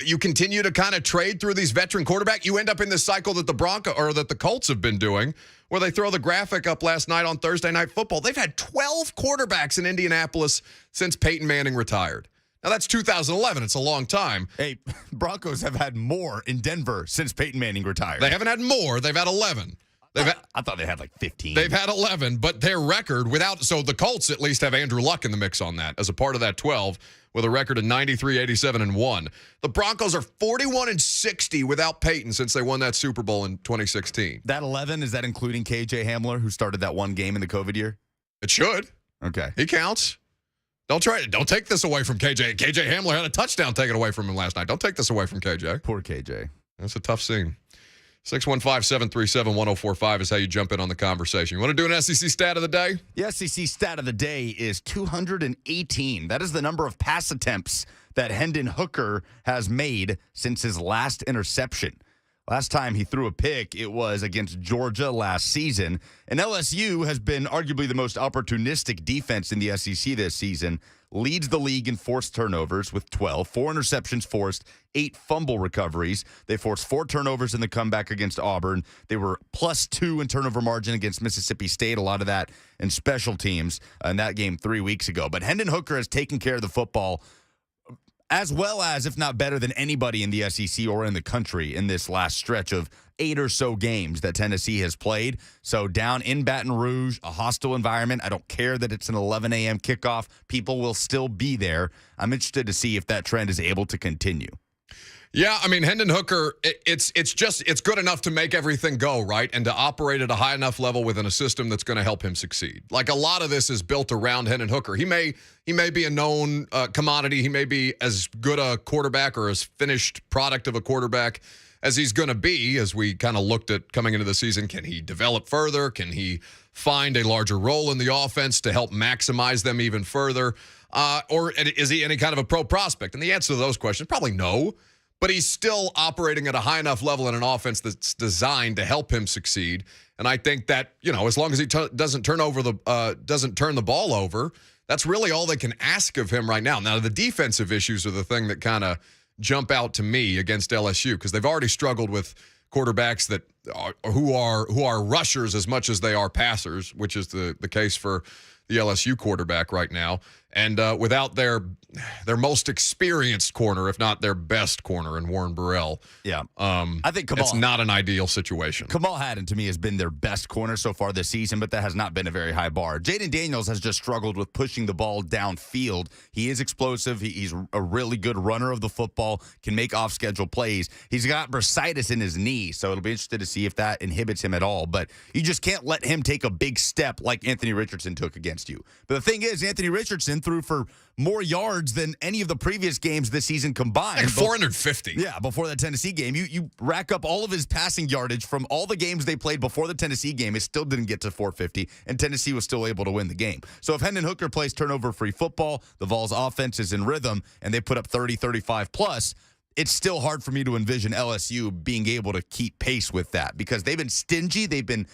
You continue to kind of trade through these veteran quarterbacks. You end up in this cycle that the Colts have been doing, where they throw the graphic up last night on Thursday Night Football. They've had 12 quarterbacks in Indianapolis since Peyton Manning retired. Now, that's 2011. It's a long time. Hey, Broncos have had more in Denver since Peyton Manning retired. They haven't had more. They've had 11. I thought they had like 15. They've had 11, but their record so the Colts at least have Andrew Luck in the mix on that as a part of that 12 with a record of 93, 87, and 1. The Broncos are 41 and 60 without Peyton since they won that Super Bowl in 2016. That 11, is that including KJ Hamler, who started that one game in the COVID year? It should. Okay. He counts. Don't take this away from KJ. KJ Hamler had a touchdown taken away from him last night. Don't take this away from KJ. Poor KJ. That's a tough scene. 615-737-1045 is how you jump in on the conversation. You want to do an SEC stat of the day? The SEC stat of the day is 218. That is the number of pass attempts that Hendon Hooker has made since his last interception. Last time he threw a pick, it was against Georgia last season. And LSU has been arguably the most opportunistic defense in the SEC this season. Leads the league in forced turnovers with 12, 4 interceptions forced, 8 fumble recoveries. They forced 4 turnovers in the comeback against Auburn. They were +2 in turnover margin against Mississippi State, a lot of that in special teams in that game 3 weeks ago. But Hendon Hooker has taken care of the football as well as, if not better than anybody in the SEC or in the country in this last stretch of 8 or so games that Tennessee has played. So down in Baton Rouge, a hostile environment. I don't care that it's an 11 a.m. kickoff. People will still be there. I'm interested to see if that trend is able to continue. Yeah, I mean, Hendon Hooker, it's good enough to make everything go, right? And to operate at a high enough level within a system that's going to help him succeed. Like a lot of this is built around Hendon Hooker. He may be a known commodity. He may be as good a quarterback or as finished product of a quarterback as he's going to be, as we kind of looked at coming into the season. Can he develop further? Can he find a larger role in the offense to help maximize them even further? Or is he any kind of a pro prospect? And the answer to those questions, probably no. But he's still operating at a high enough level in an offense that's designed to help him succeed. And I think that, as long as he doesn't turn the ball over, that's really all they can ask of him right now. Now, the defensive issues are the thing that kind of jump out to me against LSU, because they've already struggled with quarterbacks that who are rushers as much as they are passers, which is the case for the LSU quarterback right now. And without their most experienced corner, if not their best corner, in Warren Burrell. Yeah. I think Kamal, it's not an ideal situation. Kamal Haddon, to me, has been their best corner so far this season, but that has not been a very high bar. Jaden Daniels has just struggled with pushing the ball downfield. He is explosive. He's a really good runner of the football, can make off-schedule plays. He's got bursitis in his knee, so it'll be interesting to see if that inhibits him at all. But you just can't let him take a big step like Anthony Richardson took against you. But the thing is, Anthony Richardson threw for more yards than any of the previous games this season combined. Like 450. Yeah, before that Tennessee game. You rack up all of his passing yardage from all the games they played before the Tennessee game. It still didn't get to 450, and Tennessee was still able to win the game. So if Hendon Hooker plays turnover-free football, the Vols' offense is in rhythm, and they put up 30, 35 plus, it's still hard for me to envision LSU being able to keep pace with that, because they've been stingy. They've been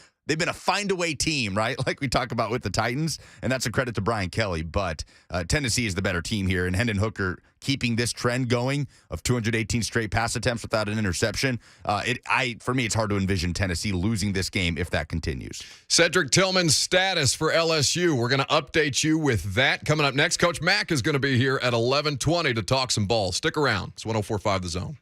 a find-a-way team, right? Like we talk about with the Titans, and that's a credit to Brian Kelly. But Tennessee is the better team here, and Hendon Hooker keeping this trend going of 218 straight pass attempts without an interception. For me, it's hard to envision Tennessee losing this game if that continues. Cedric Tillman's status for LSU. We're going to update you with that coming up next. Coach Mack is going to be here at 11:20 to talk some ball. Stick around. It's 104.5 The Zone.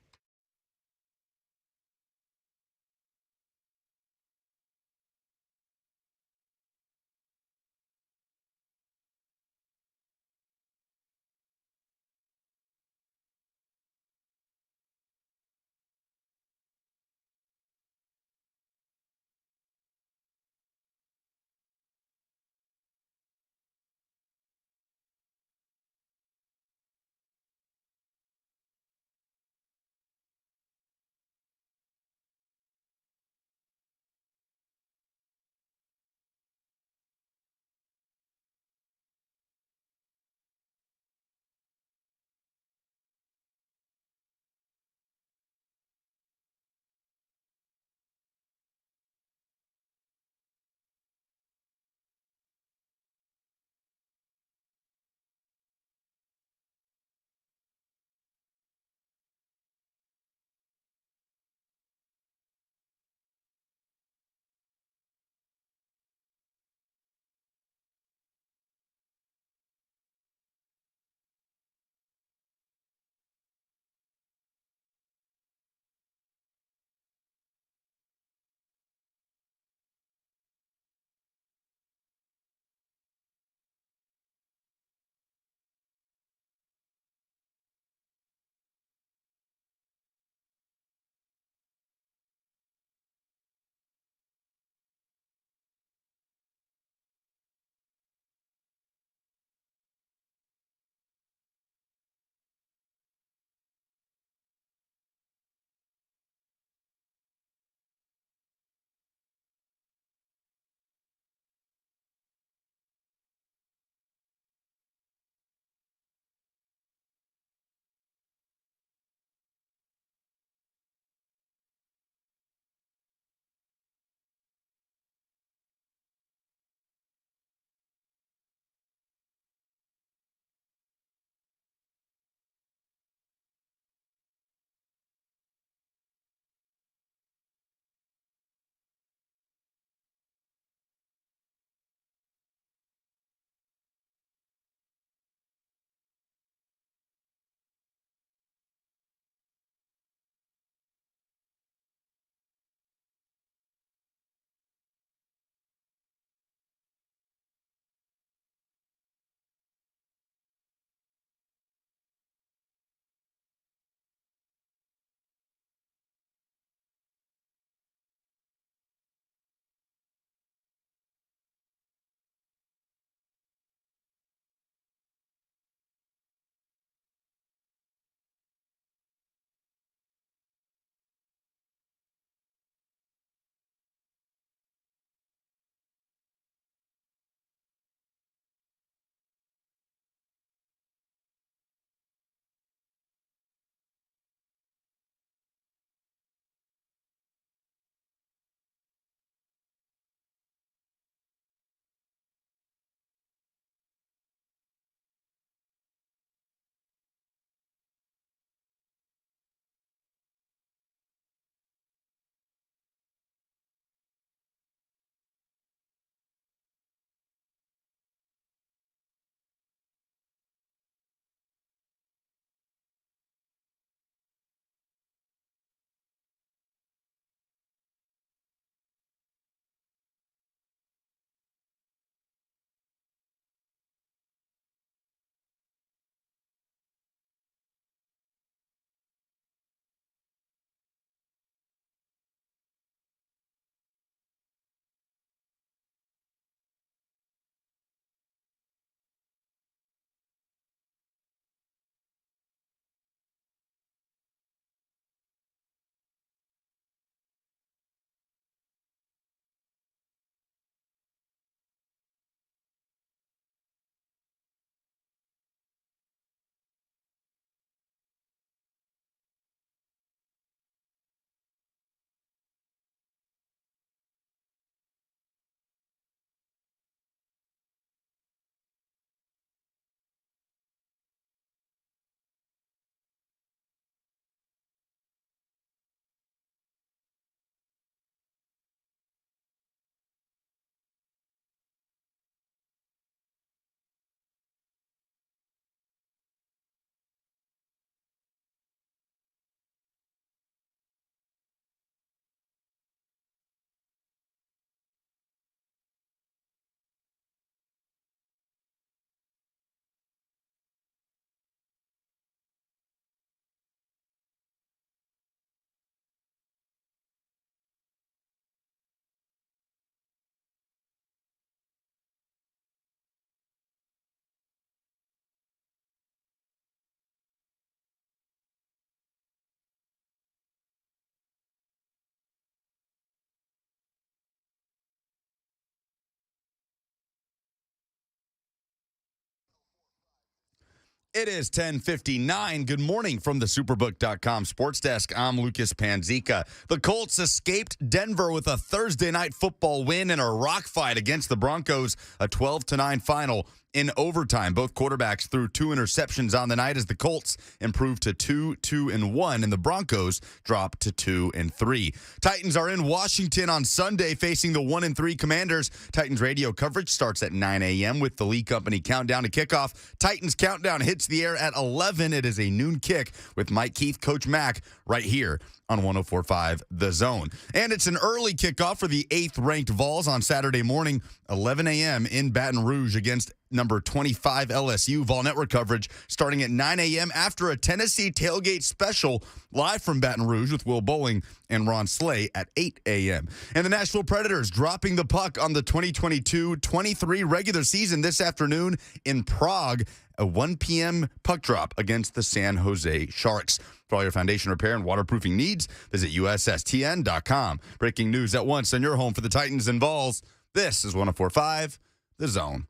It is 10:59. Good morning from the Superbook.com Sports Desk. I'm Lucas Panzica. The Colts escaped Denver with a Thursday night football win in a rock fight against the Broncos, a 12-9 final in overtime. Both quarterbacks threw 2 interceptions on the night as the Colts improved to 2-1, and the Broncos dropped to 2-3. Titans are in Washington on Sunday facing the 1-3 Commanders. Titans radio coverage starts at 9 a.m. with the Lee Company countdown to kickoff. Titans countdown hits the air at 11. It is a noon kick with Mike Keith, Coach Mack, right here on 104.5 The Zone. And it's an early kickoff for the 8th-ranked Vols on Saturday morning, 11 a.m. in Baton Rouge against number 25 LSU. Vol Network coverage starting at 9 a.m. after a Tennessee tailgate special live from Baton Rouge with Will Bowling and Ron Slay at 8 a.m. And the Nashville Predators dropping the puck on the 2022-23 regular season this afternoon in Prague, a 1 p.m. puck drop against the San Jose Sharks. For all your foundation repair and waterproofing needs, visit USSTN.com. Breaking news at once on your home for the Titans and Vols. This is 104.5 The Zone.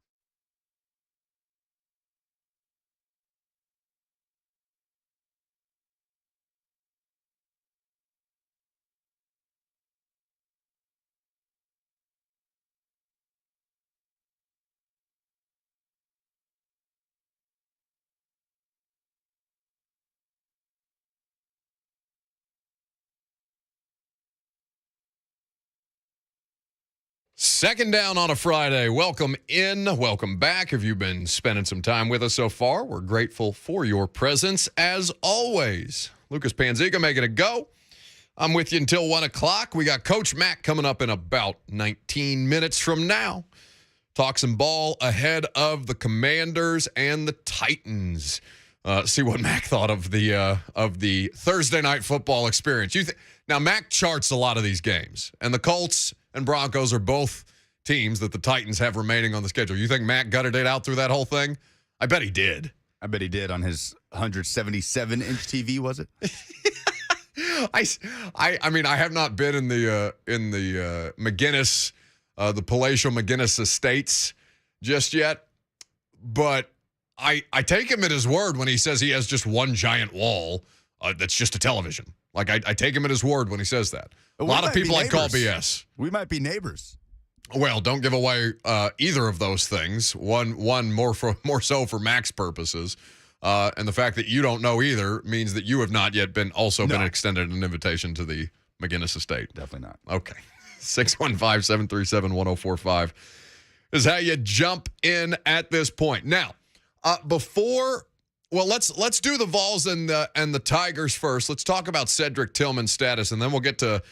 Second down on a Friday. Welcome in. Welcome back. If you've been spending some time with us so far, we're grateful for your presence as always. Lucas Panzica making it go. I'm with you until 1 o'clock. We got Coach Mack coming up in about 19 minutes from now. Talk some ball ahead of the Commanders and the Titans. See what Mack thought of the Thursday night football experience. Now, Mack charts a lot of these games, and the Colts and Broncos are both teams that the Titans have remaining on the schedule. You think Mack gutted it out through that whole thing? I bet he did. I bet he did on his 177-inch TV, was it? I mean, I have not been in the McGinnis, the palatial McGinnis estates just yet, but I take him at his word when he says he has just one giant wall that's just a television. Like, I take him at his word when he says that. A lot of people I call BS. We might be neighbors. Well, don't give away either of those things. One more so for Mack's purposes. And the fact that you don't know either means that you have not yet been extended an invitation to the McGinnis estate. Definitely not. Okay. 615-737-1045 is how you jump in at this point. Now, let's do the Vols and the Tigers first. Let's talk about Cedric Tillman's status, and then we'll get to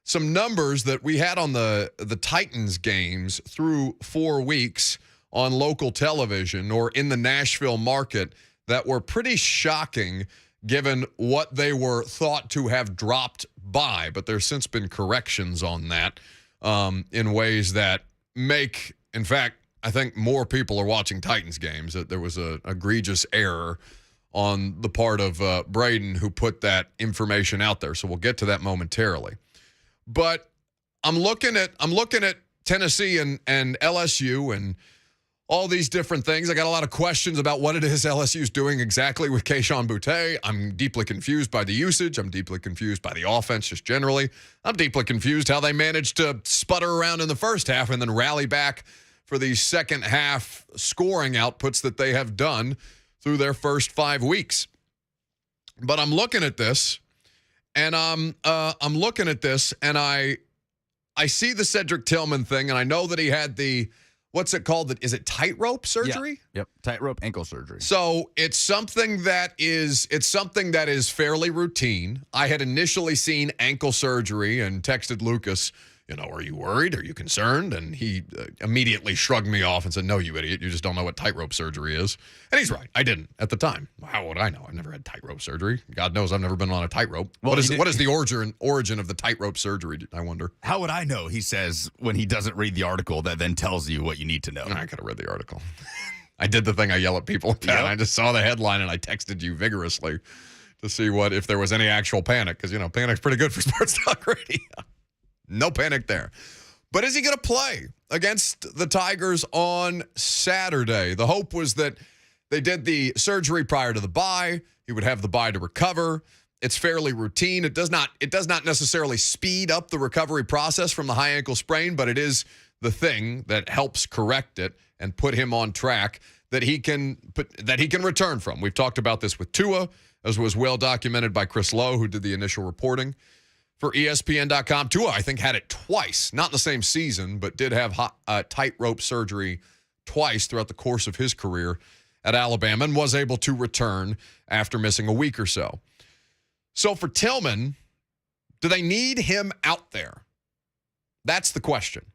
some numbers that we had on the Titans games through 4 weeks on local television or in the Nashville market that were pretty shocking given what they were thought to have dropped by. But there's since been corrections on that in ways that make, in fact, I think more people are watching Titans games. That there was an egregious error on the part of Braden who put that information out there. So we'll get to that momentarily. But I'm looking at Tennessee and LSU and all these different things. I got a lot of questions about what it is LSU's doing exactly with Kayshon Boutte. I'm deeply confused by the usage. I'm deeply confused by the offense just generally. I'm deeply confused how they managed to sputter around in the first half and then rally back for the second half scoring outputs that they have done through their first 5 weeks. But I'm looking at this, and I see the Cedric Tillman thing, and I know that he had the, what's it called? Is it tightrope surgery? Yeah. Yep, tightrope ankle surgery. So it's something that is fairly routine. I had initially seen ankle surgery and texted Lucas, are you worried? Are you concerned? And he immediately shrugged me off and said, no, you idiot. You just don't know what tightrope surgery is. And he's right. I didn't at the time. How would I know? I've never had tightrope surgery. God knows I've never been on a tightrope. Well, what is the origin of the tightrope surgery, I wonder? How would I know, he says, when he doesn't read the article that then tells you what you need to know? I could have read the article. I did the thing I yell at people about. Yep. I just saw the headline and I texted you vigorously to see if there was any actual panic. Because, panic's pretty good for sports talk radio. No panic there. But is he going to play against the Tigers on Saturday? The hope was that They did the surgery prior to the bye. He would have the bye to recover. It's fairly routine. It does not necessarily speed up the recovery process from the high ankle sprain, but it is the thing that helps correct it and put him on track that he can return from. We've talked about this with Tua, as was well documented by Chris Lowe, who did the initial reporting for ESPN.com. Tua, I think, had it twice, not in the same season, but did have tightrope surgery twice throughout the course of his career at Alabama and was able to return after missing a week or so. So for Tillman, do they need him out there? That's the question.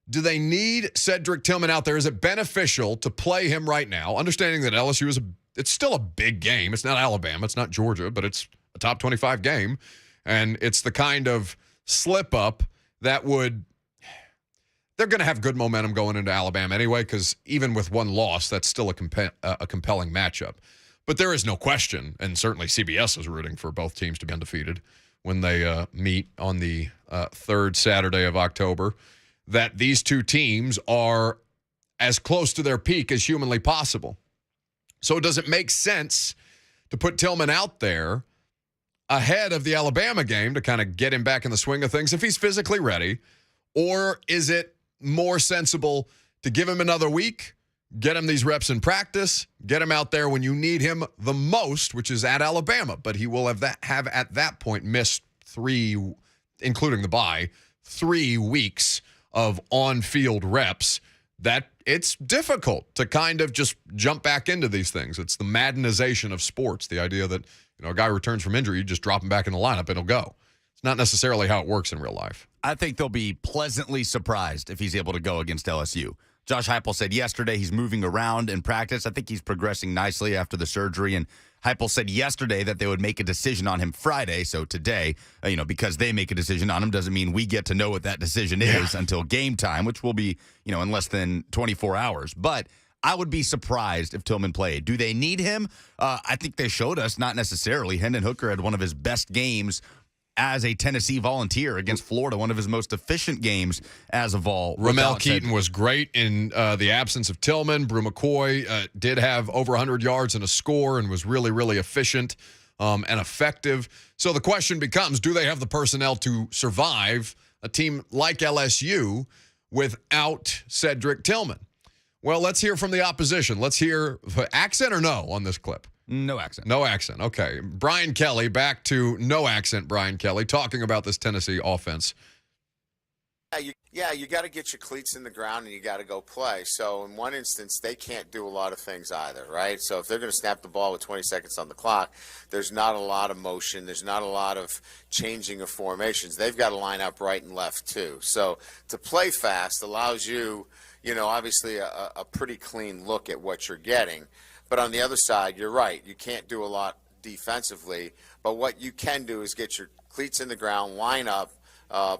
Do they need Cedric Tillman out there? Is it beneficial to play him right now, understanding that LSU it's still a big game. It's not Alabama. It's not Georgia, but it's a top 25 game. And it's the kind of slip up that they're going to have good momentum going into Alabama anyway, because even with one loss, that's still a compelling matchup. But there is no question, and certainly CBS is rooting for both teams to be undefeated when they meet on the third Saturday of October, that these two teams are as close to their peak as humanly possible. So does it make sense to put Tillman out there ahead of the Alabama game to kind of get him back in the swing of things if he's physically ready? Or is it more sensible to give him another week, get him these reps in practice, get him out there when you need him the most, which is at Alabama? But he will have at that point missed 3, including the bye, 3 weeks of on-field reps. That it's difficult to kind of just jump back into these things. It's the Maddenization of sports, the idea that a guy returns from injury, you just drop him back in the lineup and he'll go. It's not necessarily how it works in real life. I think they'll be pleasantly surprised if he's able to go against LSU. Josh Heupel said yesterday he's moving around in practice. I think he's progressing nicely after the surgery. And Heupel said yesterday that they would make a decision on him Friday. So today, because they make a decision on him doesn't mean we get to know what that decision is until game time, which will be, in less than 24 hours. But I would be surprised if Tillman played. Do they need him? I think they showed us, not necessarily. Hendon Hooker had one of his best games as a Tennessee Volunteer against Florida, one of his most efficient games as a Vol. Ramel Keaton was great in the absence of Tillman. Brew McCoy did have over 100 yards and a score and was really, really efficient and effective. So the question becomes, do they have the personnel to survive a team like LSU without Cedric Tillman? Well, let's hear from the opposition. Let's hear accent or no on this clip. No accent. No accent. Okay. Brian Kelly, back to no accent Brian Kelly, talking about this Tennessee offense. You got to get your cleats in the ground and you got to go play. So in one instance, they can't do a lot of things either, right? So if they're going to snap the ball with 20 seconds on the clock, there's not a lot of motion. There's not a lot of changing of formations. They've got to line up right and left too. So to play fast allows you, obviously a pretty clean look at what you're getting. But on the other side, you're right. You can't do a lot defensively. But what you can do is get your cleats in the ground, line up,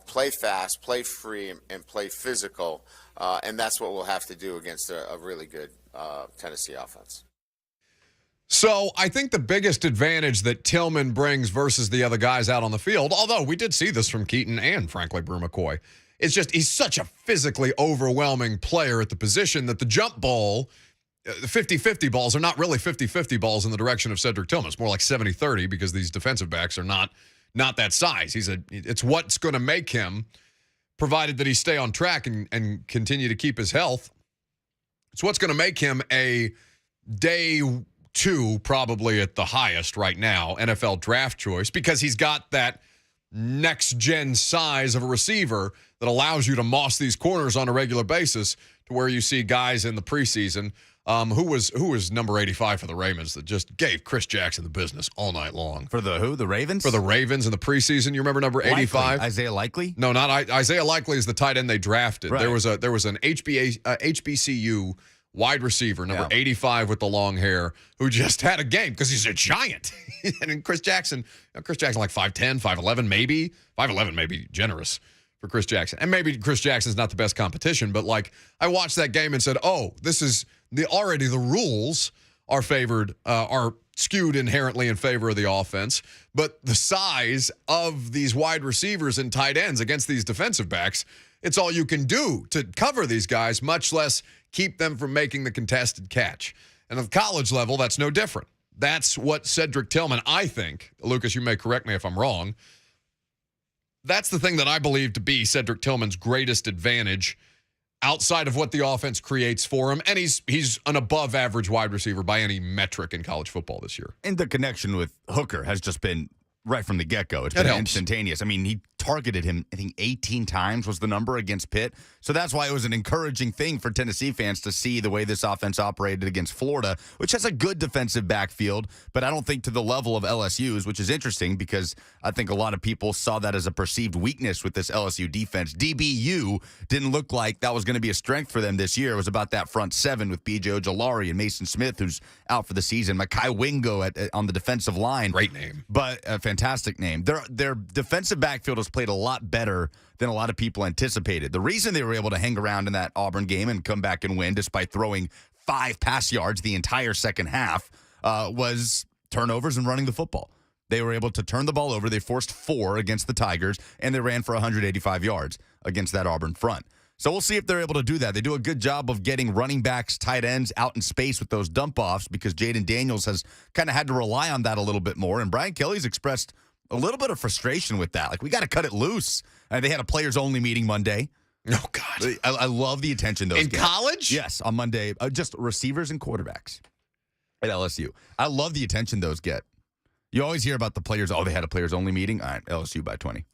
play fast, play free, and play physical. And that's what we'll have to do against a really good Tennessee offense. So I think the biggest advantage that Tillman brings versus the other guys out on the field, although we did see this from Keaton and, frankly, Brew McCoy, it's just he's such a physically overwhelming player at the position that the jump ball, the 50-50 balls are not really 50-50 balls in the direction of Cedric Tillman. It's more like 70-30 because these defensive backs are not that size. It's what's going to make him, provided that he stay on track and continue to keep his health, it's what's going to make him a day 2, probably at the highest right now, NFL draft choice, because he's got that next-gen size of a receiver that allows you to moss these corners on a regular basis to where you see guys in the preseason. Who was number 85 for the Ravens that just gave Chris Jackson the business all night long? For the who? The Ravens? For the Ravens in the preseason. You remember number 85? Isaiah Likely? No, not Isaiah Likely is the tight end they drafted. Right. There was an HBCU wide receiver, number 85 with the long hair, who just had a game because he's a giant. And Chris Jackson like 5'10", 5'11", maybe. 5'11", maybe generous for Chris Jackson. And maybe Chris Jackson's not the best competition, but I watched that game and said, this is already the rules are skewed inherently in favor of the offense, but the size of these wide receivers and tight ends against these defensive backs, it's all you can do to cover these guys, much less keep them from making the contested catch. And at the college level, that's no different. That's what Cedric Tillman, I think, Lucas, you may correct me if I'm wrong, that's the thing that I believe to be Cedric Tillman's greatest advantage outside of what the offense creates for him. And he's an above-average wide receiver by any metric in college football this year. And the connection with Hooker has just been right from the get-go. It's been instantaneous. I mean, he targeted him, I think 18 times was the number against Pitt. So that's why it was an encouraging thing for Tennessee fans to see the way this offense operated against Florida, which has a good defensive backfield, but I don't think to the level of LSU's, which is interesting because I think a lot of people saw that as a perceived weakness with this LSU defense. DBU didn't look like that was going to be a strength for them this year. It was about that front seven with B.J. Ojolari and Mason Smith, who's out for the season. Makai Wingo on the defensive line. Great name. But a fantastic name. Their defensive backfield has played a lot better than a lot of people anticipated. The reason they were able to hang around in that Auburn game and come back and win despite throwing 5 pass yards the entire second half was turnovers and running the football. They were able to turn the ball over. They forced 4 against the Tigers, and they ran for 185 yards against that Auburn front. So we'll see if they're able to do that. They do a good job of getting running backs, tight ends out in space with those dump-offs because Jaden Daniels has kind of had to rely on that a little bit more, and Brian Kelly's expressed a little bit of frustration with that. Like, we got to cut it loose. They had a players-only meeting Monday. Oh, God. I love the attention those get. In college? Yes, on Monday. Just receivers and quarterbacks at LSU. I love the attention those get. You always hear about the players, they had a players-only meeting. All right, LSU by 20.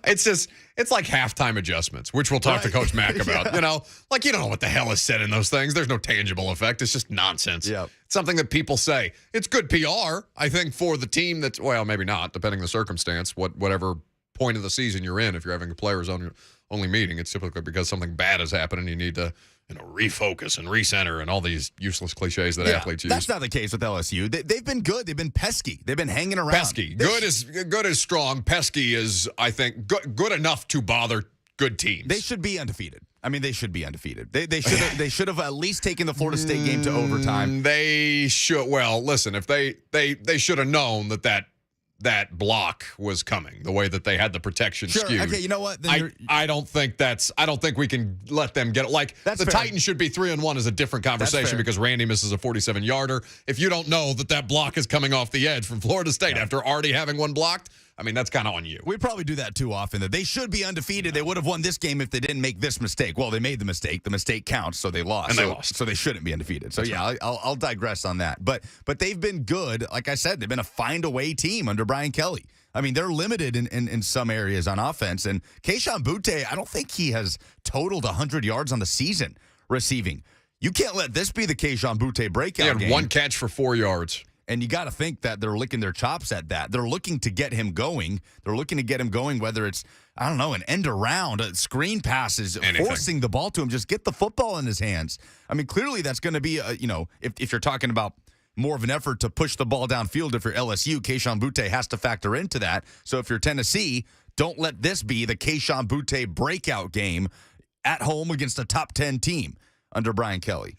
It's like halftime adjustments, which we'll talk to Coach Mack about. Yeah. You know you don't know what the hell is said in those things. There's no tangible effect. It's just nonsense. Yeah. It's something that people say. It's good PR, I think, for the team that's, well, maybe not, depending on the circumstance, whatever point of the season you're in. If you're having a players only meeting, it's typically because something bad has happened and you need to refocus and recenter and all these useless cliches that athletes use. That's not the case with LSU. They've been good. They've been pesky. They've been hanging around. Pesky. Good is strong. Pesky is, I think, good enough to bother good teams. They should be undefeated. I mean, they should be undefeated. They should have at least taken the Florida State game to overtime. They should. Well, listen, if they should have known that block was coming, the way that they had the protection skewed. Okay, you know what? I don't think we can let them get it. Like, the fair. Titans should be 3-1 is a different conversation because Randy misses a 47-yarder. If you don't know that block is coming off the edge from Florida State after already having one blocked, I mean, that's kind of on you. We probably do that too often. That they should be undefeated. They would have won this game if they didn't make this mistake. Well, they made the mistake. The mistake counts, so they lost. And they lost. So they shouldn't be undefeated. So that's right. I'll digress on that. But they've been good. Like I said, they've been a find-a-way team under Brian Kelly. I mean, they're limited in some areas on offense. And Kayshon Boutte, I don't think he has totaled 100 yards on the season receiving. You can't let this be the Kayshon Boutte breakout game. He had one catch for 4 yards. And you got to think that they're licking their chops at that. They're looking to get him going. They're looking to get him going, whether it's, I don't know, an end around, screen passes, forcing the ball to him. Just get the football in his hands. I mean, clearly that's going to be, if you're talking about more of an effort to push the ball downfield, if you're LSU, Kayshon Boutte has to factor into that. So if you're Tennessee, don't let this be the Kayshon Boutte breakout game at home against a top 10 team under Brian Kelly.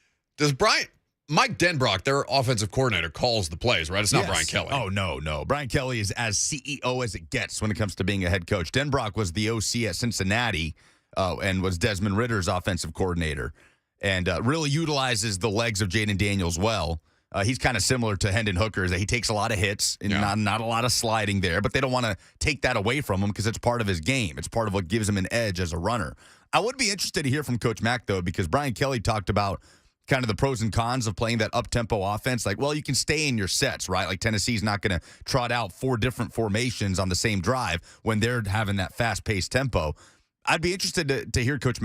Mike Denbrock, their offensive coordinator, calls the plays, right? It's not Brian Kelly. Oh, no. Brian Kelly is as CEO as it gets when it comes to being a head coach. Denbrock was the OC at Cincinnati and was Desmond Ritter's offensive coordinator and really utilizes the legs of Jaden Daniels well. He's kind of similar to Hendon Hooker, that he takes a lot of hits and not a lot of sliding there, but they don't want to take that away from him because it's part of his game. It's part of what gives him an edge as a runner. I would be interested to hear from Coach Mack, though, because Brian Kelly talked about kind of the pros and cons of playing that up-tempo offense. Like, well, you can stay in your sets, right? Like, Tennessee's not going to trot out 4 different formations on the same drive when they're having that fast-paced tempo. I'd be interested to hear Coach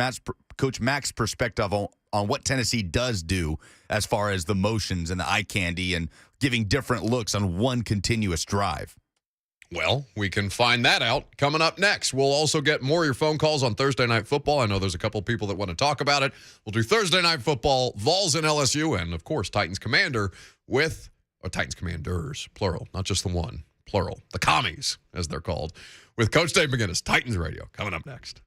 Mack's perspective on what Tennessee does do as far as the motions and the eye candy and giving different looks on one continuous drive. Well, we can find that out coming up next. We'll also get more of your phone calls on Thursday Night Football. I know there's a couple of people that want to talk about it. We'll do Thursday Night Football, Vols and LSU, and, of course, Titans Commanders, plural, not just the one, plural, the commies, as they're called, with Coach Dave McGinnis, Titans Radio, coming up next.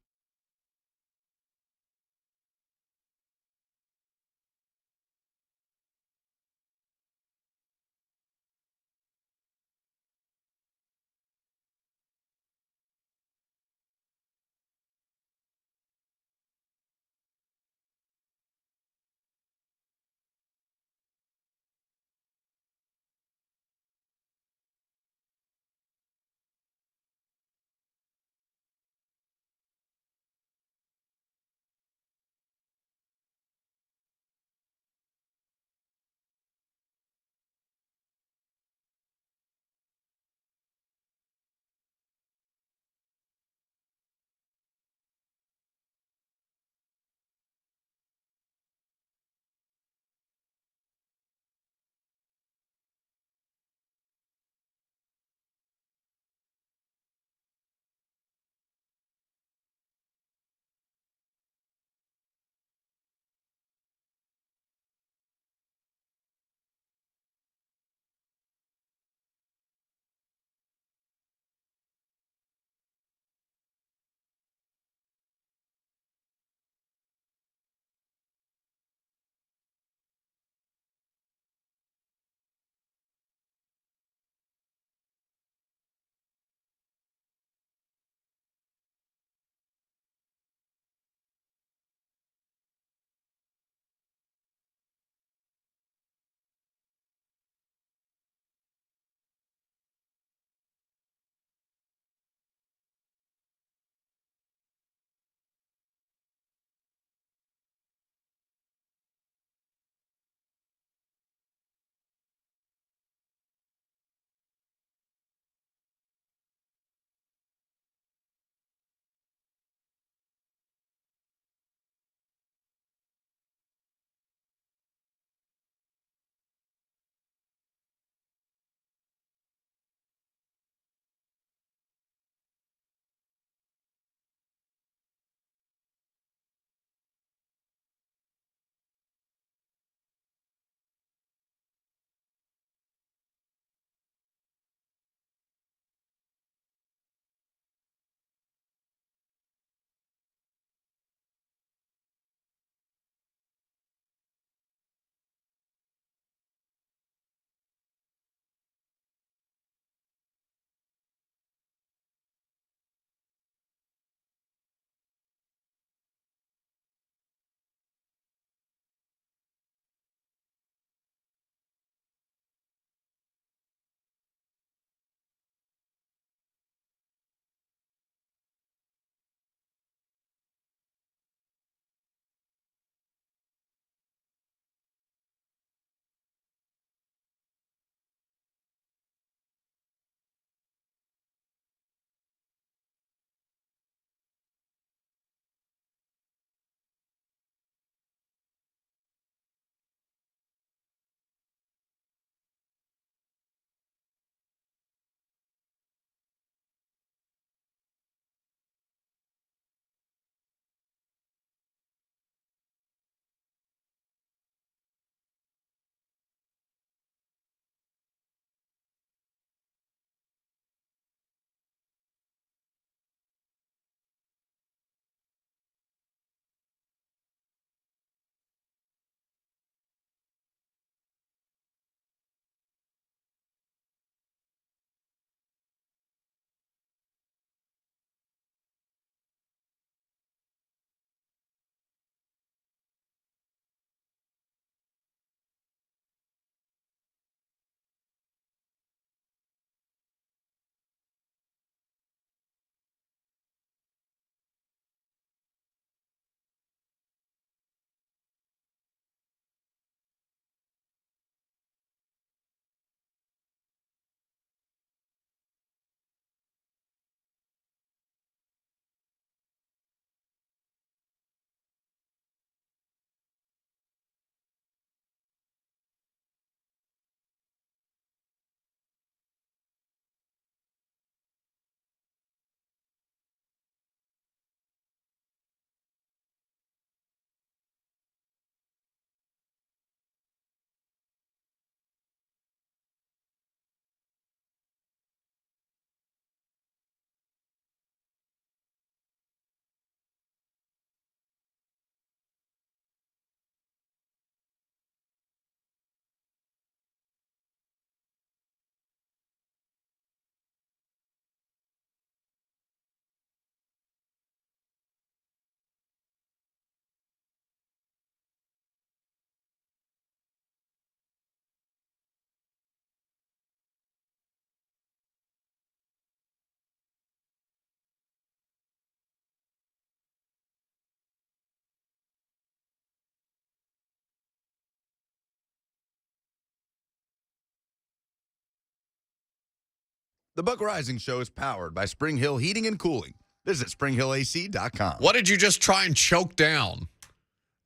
The Buck Rising Show is powered by Spring Hill Heating and Cooling. Visit springhillac.com. What did you just try and choke down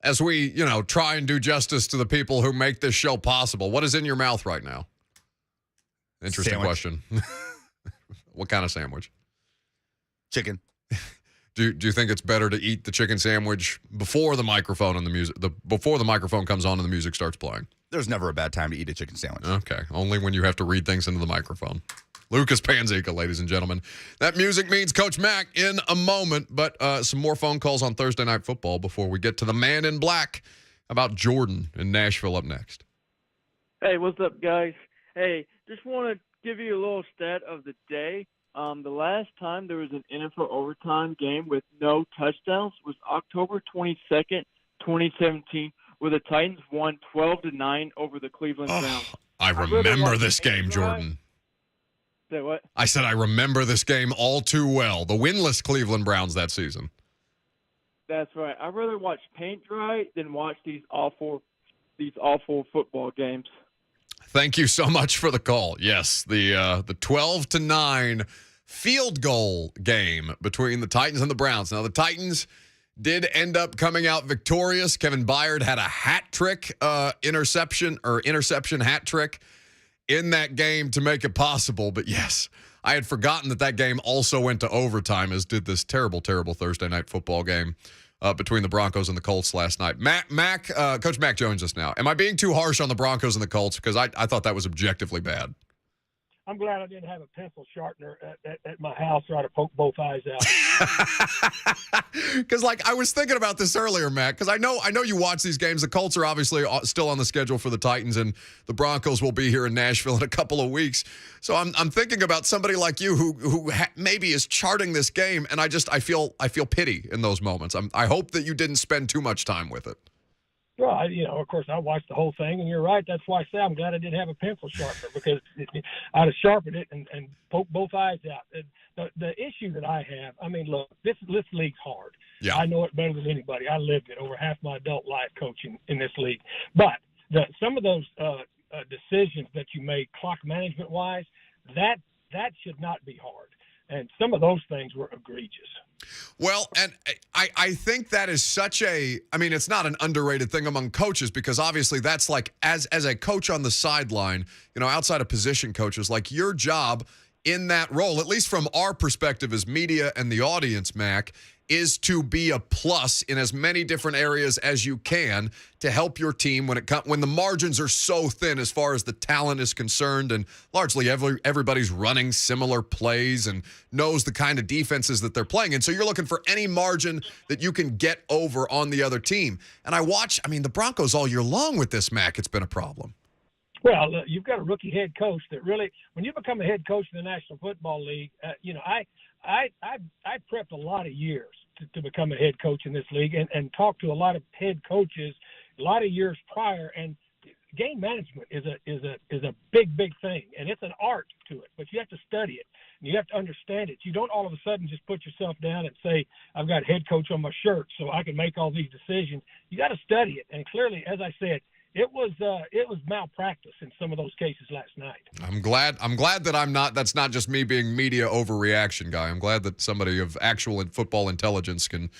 as we, try and do justice to the people who make this show possible? What is in your mouth right now? Interesting Sandwich. question. What kind of sandwich? Chicken. Do you think it's better to eat the chicken sandwich before the microphone and the music, before the microphone comes on and the music starts playing? There's never a bad time to eat a chicken sandwich. Okay, only when you have to read things into the microphone. Lucas Panzica, ladies and gentlemen. That music means Coach Mack in a moment, but some more phone calls on Thursday Night Football before we get to the man in black about Jordan in Nashville up next. Hey, what's up, guys? Hey, just want to give you a little stat of the day. The last time there was an NFL overtime game with no touchdowns was October 22nd, 2017, where the Titans won 12-9 over the Cleveland Browns. I remember this game, Jordan. Say what? I said I remember this game all too well. The winless Cleveland Browns that season. That's right. I'd rather watch paint dry than watch these awful football games. Thank you so much for the call. Yes, the 12-9 field goal game between the Titans and the Browns. Now, the Titans did end up coming out victorious. Kevin Byard had a hat trick interception hat trick in that game to make it possible. But yes, I had forgotten that game also went to overtime, as did this terrible, terrible Thursday night football game between the Broncos and the Colts last night. Coach Mac joins us now. Am I being too harsh on the Broncos and the Colts? Because I thought that was objectively bad. I'm glad I didn't have a pencil sharpener at my house trying to poke both eyes out. Because, I was thinking about this earlier, Matt, because I know you watch these games. The Colts are obviously still on the schedule for the Titans, and the Broncos will be here in Nashville in a couple of weeks. So I'm thinking about somebody like you who maybe is charting this game, and I feel pity in those moments. I hope that you didn't spend too much time with it. Well, of course, I watched the whole thing, and you're right. That's why I say I'm glad I didn't have a pencil sharpener, because I'd have sharpened it and poked both eyes out. The issue that I have, look, this league's hard. Yeah. I know it better than anybody. I lived it over half my adult life coaching in this league. But some of those decisions that you make clock management-wise, that should not be hard. And some of those things were egregious. Well, and I think that is such it's not an underrated thing among coaches, because obviously that's as a coach on the sideline, outside of position coaches, your job in that role, at least from our perspective as media and the audience, Mac, is to be a plus in as many different areas as you can to help your team when the margins are so thin as far as the talent is concerned, and largely everybody's running similar plays and knows the kind of defenses that they're playing. And so you're looking for any margin that you can get over on the other team. And the Broncos all year long with this, Mac, it's been a problem. Well, you've got a rookie head coach that really, when you become a head coach in the National Football League, I prepped a lot of years to become a head coach in this league, and talked to a lot of head coaches a lot of years prior. And game management is a big thing, and it's an art to it. But you have to study it, and you have to understand it. You don't all of a sudden just put yourself down and say, "I've got head coach on my shirt, so I can make all these decisions." You got to study it, and clearly, as I said, it was malpractice in some of those cases last night. I'm glad that that's not just me being media overreaction guy. I'm glad that somebody of actual football intelligence can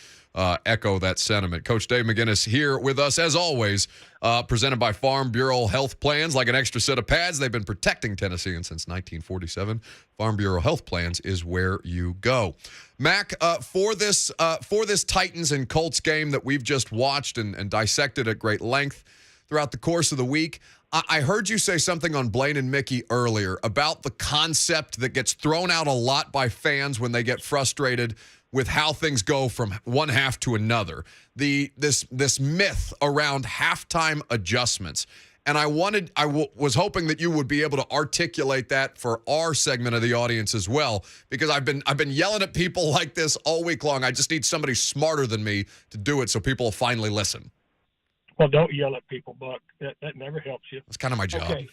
echo that sentiment. Coach Dave McGinnis here with us, as always, presented by Farm Bureau Health Plans. Like an extra set of pads, they've been protecting Tennesseans since 1947. Farm Bureau Health Plans is where you go. Mac, for this Titans and Colts game that we've just watched and dissected at great length throughout the course of the week, I heard you say something on Blaine and Mickey earlier about the concept that gets thrown out a lot by fans when they get frustrated with how things go from one half to another. This myth around halftime adjustments. And I was hoping that you would be able to articulate that for our segment of the audience as well, because I've been yelling at people like this all week long. I just need somebody smarter than me to do it so people will finally listen. Well, don't yell at people, Buck. That never helps you. That's kind of my job. Okay,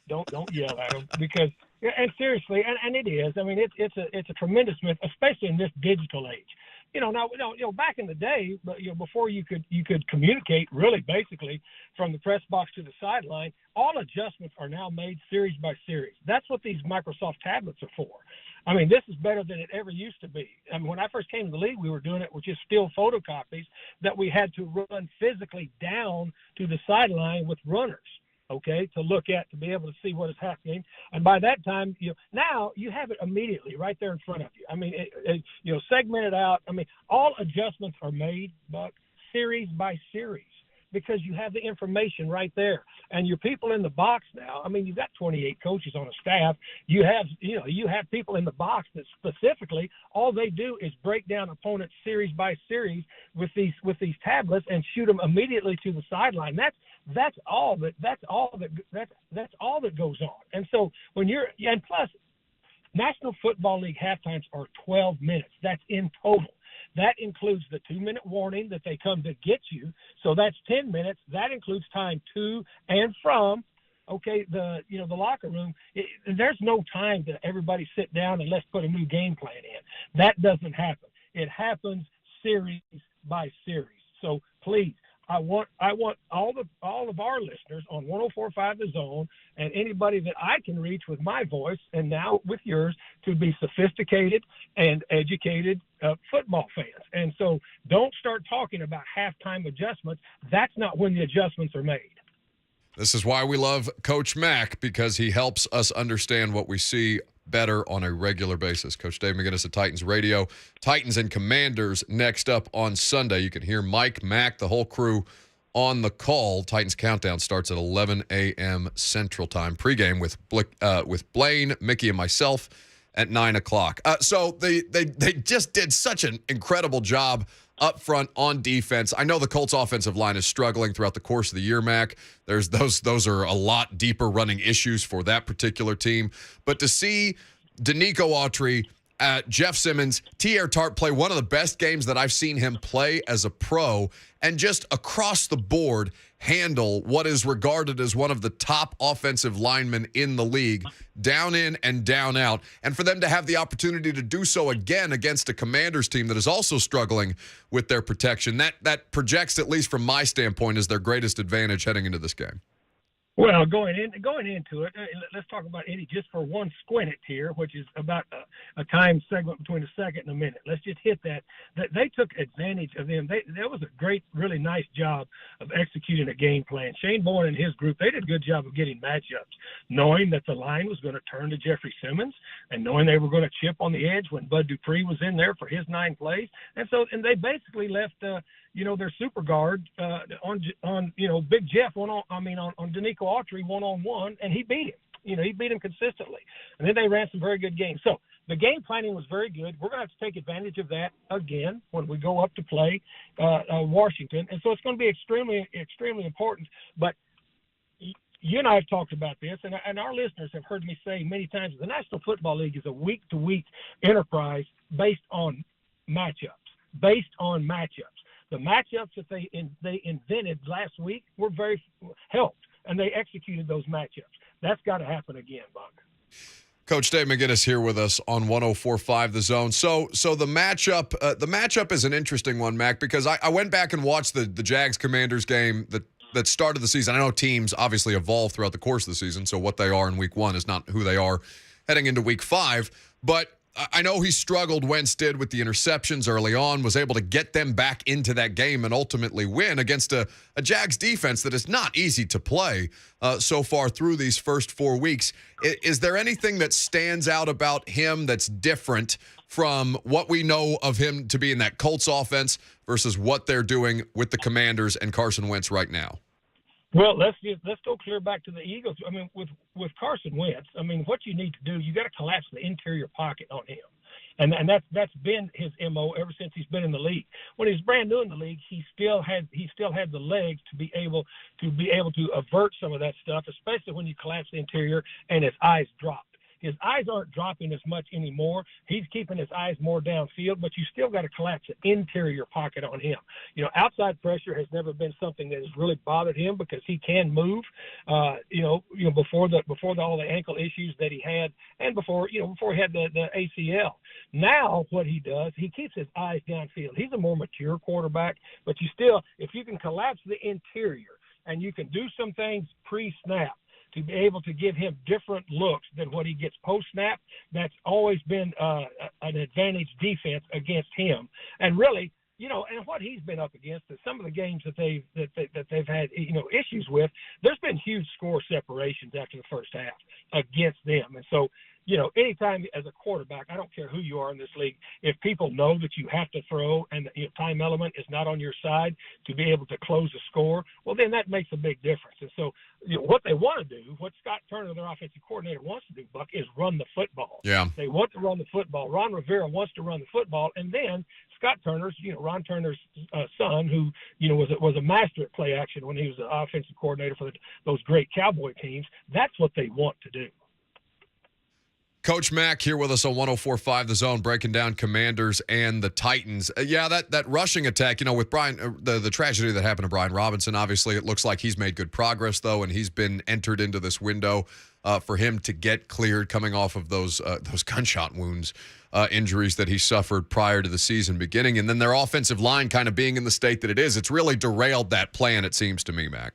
don't yell at them, because, and seriously, and it is. It's a tremendous myth, especially in this digital age. back in the day, but before you could communicate really basically from the press box to the sideline, all adjustments are now made series by series. That's what these Microsoft tablets are for. I mean, this is better than it ever used to be. I mean, when I first came to the league, we were doing it with just still photocopies that we had to run physically down to the sideline with runners, okay, to look at, to be able to see what is happening. And by that time, now you have it immediately right there in front of you. I mean, segmented out. I mean, all adjustments are made, Buck, series by series, because you have the information right there. And your people in the box now, I mean, you've got 28 coaches on a staff. You have people in the box that specifically all they do is break down opponents series by series with these tablets and shoot them immediately to the sideline. That's all that goes on. And so and plus National Football League halftimes are 12 minutes. That's in total. That includes the 2-minute warning that they come to get you. So that's 10 minutes. That includes time to and from, okay, the locker room. There's no time to everybody sit down and let's put a new game plan in. That doesn't happen. It happens series by series. So please, I want all of our listeners on 104.5 The Zone and anybody that I can reach with my voice and now with yours to be sophisticated and educated football fans. And so don't start talking about halftime adjustments. That's not when the adjustments are made. This is why we love Coach Mack, because he helps us understand what we see better on a regular basis. Coach Dave McGinnis of Titans Radio. Titans and Commanders next up on Sunday. You can hear Mike, Mack, the whole crew on the call. Titans Countdown starts at 11 a.m. Central Time. Pregame with Blaine, Mickey, and myself at 9 o'clock. So they just did such an incredible job up front on defense. I know the Colts offensive line is struggling throughout the course of the year, Mac. There's those are a lot deeper running issues for that particular team. But to see Danico Autry, Jeff Simmons, T.R. Tart play one of the best games that I've seen him play as a pro, and just across the board handle what is regarded as one of the top offensive linemen in the league, down in and down out. And for them to have the opportunity to do so again against a Commanders team that is also struggling with their protection, that projects, at least from my standpoint, as their greatest advantage heading into this game. Well, going into it, let's talk about Eddie just for one squint here, which is about a time segment between a second and a minute. Let's just hit that. They took advantage of them. That was a great, really nice job of executing a game plan. Shane Bowen and his group, they did a good job of getting matchups, knowing that the line was going to turn to Jeffrey Simmons and knowing they were going to chip on the edge when Bud Dupree was in there for his 9 plays. And they basically left their super guard on Big Jeff on Danico Autry one-on-one, and he beat him. He beat him consistently. And then they ran some very good games. So the game planning was very good. We're going to have to take advantage of that again when we go up to play Washington. And so it's going to be extremely, extremely important. But you and I have talked about this, and our listeners have heard me say many times, the National Football League is a week-to-week enterprise based on matchups. The matchups that they invented last week were very helped, and they executed those matchups. That's got to happen again, Buck. Coach Dave McGinnis here with us on 104.5 The Zone. So the matchup is an interesting one, Mac, because I went back and watched the Jags-Commanders game that started the season. I know teams obviously evolve throughout the course of the season, so what they are in week 1 is not who they are heading into week 5. But I know he struggled, Wentz did, with the interceptions early on, was able to get them back into that game and ultimately win against a Jags defense that is not easy to play so far through these first 4 weeks. Is there anything that stands out about him that's different from what we know of him to be in that Colts offense versus what they're doing with the Commanders and Carson Wentz right now? Well, let's go clear back to the Eagles. I mean, with Carson Wentz, I mean, what you need to do, you got to collapse the interior pocket on him, and that's been his MO ever since he's been in the league. When he was brand new in the league, he still had the legs to be able to avert some of that stuff, especially when you collapse the interior and his eyes dropped. his eyes aren't dropping as much anymore. He's keeping his eyes more downfield, but you still got to collapse the interior pocket on him. Outside pressure has never been something that has really bothered him because he can move. Before all the ankle issues that he had, and before he had the ACL. Now what he does, he keeps his eyes downfield. He's a more mature quarterback, but if you can collapse the interior and you can do some things pre-snap to be able to give him different looks than what he gets post-snap, that's always been an advantage defense against him. And really, and what he's been up against is some of the games that they've had, issues with. There's been huge score separations after the first half against them, and so. Anytime as a quarterback, I don't care who you are in this league, if people know that you have to throw and the time element is not on your side to be able to close the score, well, then that makes a big difference. And so what they want to do, what Scott Turner, their offensive coordinator, wants to do, Buck, is run the football. Yeah. They want to run the football. Ron Rivera wants to run the football. And then Scott Turner's, Ron Turner's son, who, was a master at play action when he was the offensive coordinator for those great Cowboy teams, that's what they want to do. Coach Mack here with us on 104.5 The Zone, breaking down Commanders and the Titans. That rushing attack, with Brian, the tragedy that happened to Brian Robinson, obviously it looks like he's made good progress, though, and he's been entered into this window for him to get cleared coming off of those gunshot wounds, injuries that he suffered prior to the season beginning. And then their offensive line kind of being in the state that it is, it's really derailed that plan, it seems to me, Mac.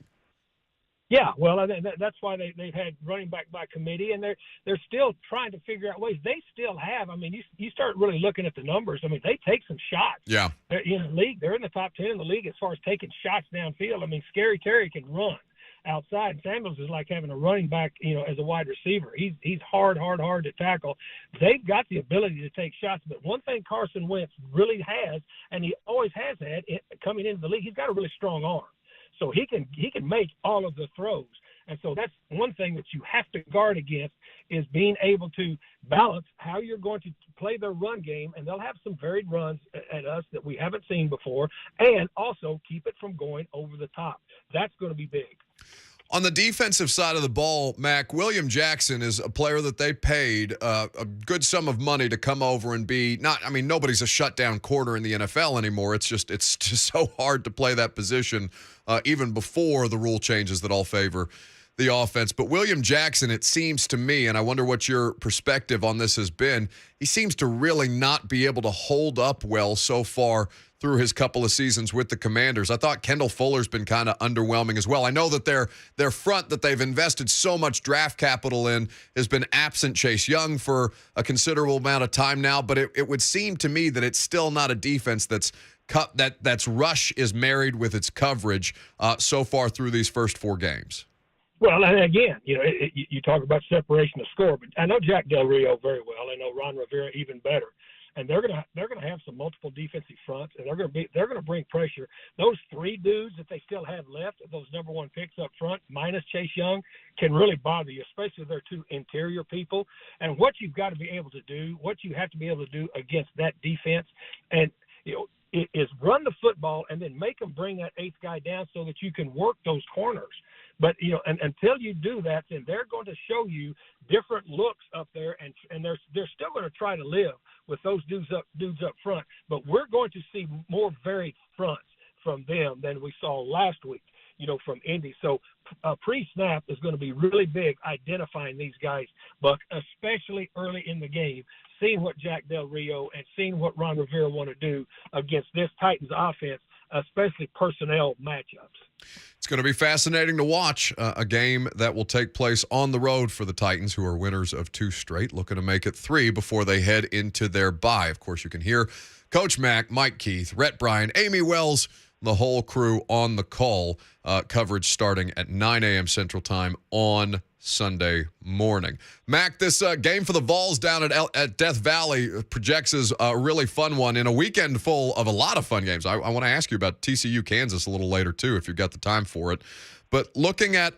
Yeah, well, that's why they've had running back by committee, and they're still trying to figure out ways. They still have. I mean, you start really looking at the numbers. I mean, they take some shots. Yeah. In the league, they're in the top 10 in the league as far as taking shots downfield. I mean, Scary Terry can run outside. Samuels is like having a running back, as a wide receiver. He's hard to tackle. They've got the ability to take shots, but one thing Carson Wentz really has, and he always has had coming into the league, he's got a really strong arm. So he can make all of the throws. And so that's one thing that you have to guard against is being able to balance how you're going to play their run game, and they'll have some varied runs at us that we haven't seen before, and also keep it from going over the top. That's going to be big. On the defensive side of the ball, Mac, William Jackson is a player that they paid a good sum of money to come over and be nobody's a shutdown corner in the NFL anymore. It's just so hard to play that position even before the rule changes that all favor the offense. But William Jackson, it seems to me, and I wonder what your perspective on this has been, he seems to really not be able to hold up well so far through his couple of seasons with the Commanders. I thought Kendall Fuller's been kind of underwhelming as well. I know that their front that they've invested so much draft capital in has been absent Chase Young for a considerable amount of time now, but it would seem to me that it's still not a defense that's rush is married with its coverage so far through these first 4 games. Well, and again, you talk about separation of score, but I know Jack Del Rio very well. I know Ron Rivera even better. And they're gonna have some multiple defensive fronts, and they're gonna bring pressure. Those 3 dudes that they still have left, those number 1 picks up front, minus Chase Young, can really bother you, especially if they're 2 interior people. And what you've got to be able to do, what you have to be able to do against that defense, and is run the football and then make them bring that 8th guy down so that you can work those corners. But, and until you do that, then they're going to show you different looks up there, and they're still going to try to live with those dudes up front. But we're going to see more varied fronts from them than we saw last week, from Indy. So pre-snap is going to be really big identifying these guys, Buck, especially early in the game, seeing what Jack Del Rio and seeing what Ron Rivera want to do against this Titans offense, especially personnel matchups. It's going to be fascinating to watch a game that will take place on the road for the Titans, who are winners of 2 straight, looking to make it 3 before they head into their bye. Of course, you can hear Coach Mack, Mike Keith, Rhett Bryan, Amy Wells, the whole crew on the call. Coverage starting at 9 a.m. Central Time on Sunday morning. Mac, this game for the Vols down at Death Valley projects as a really fun one in a weekend full of a lot of fun games. I want to ask you about TCU Kansas a little later too, if you've got the time for it. But looking at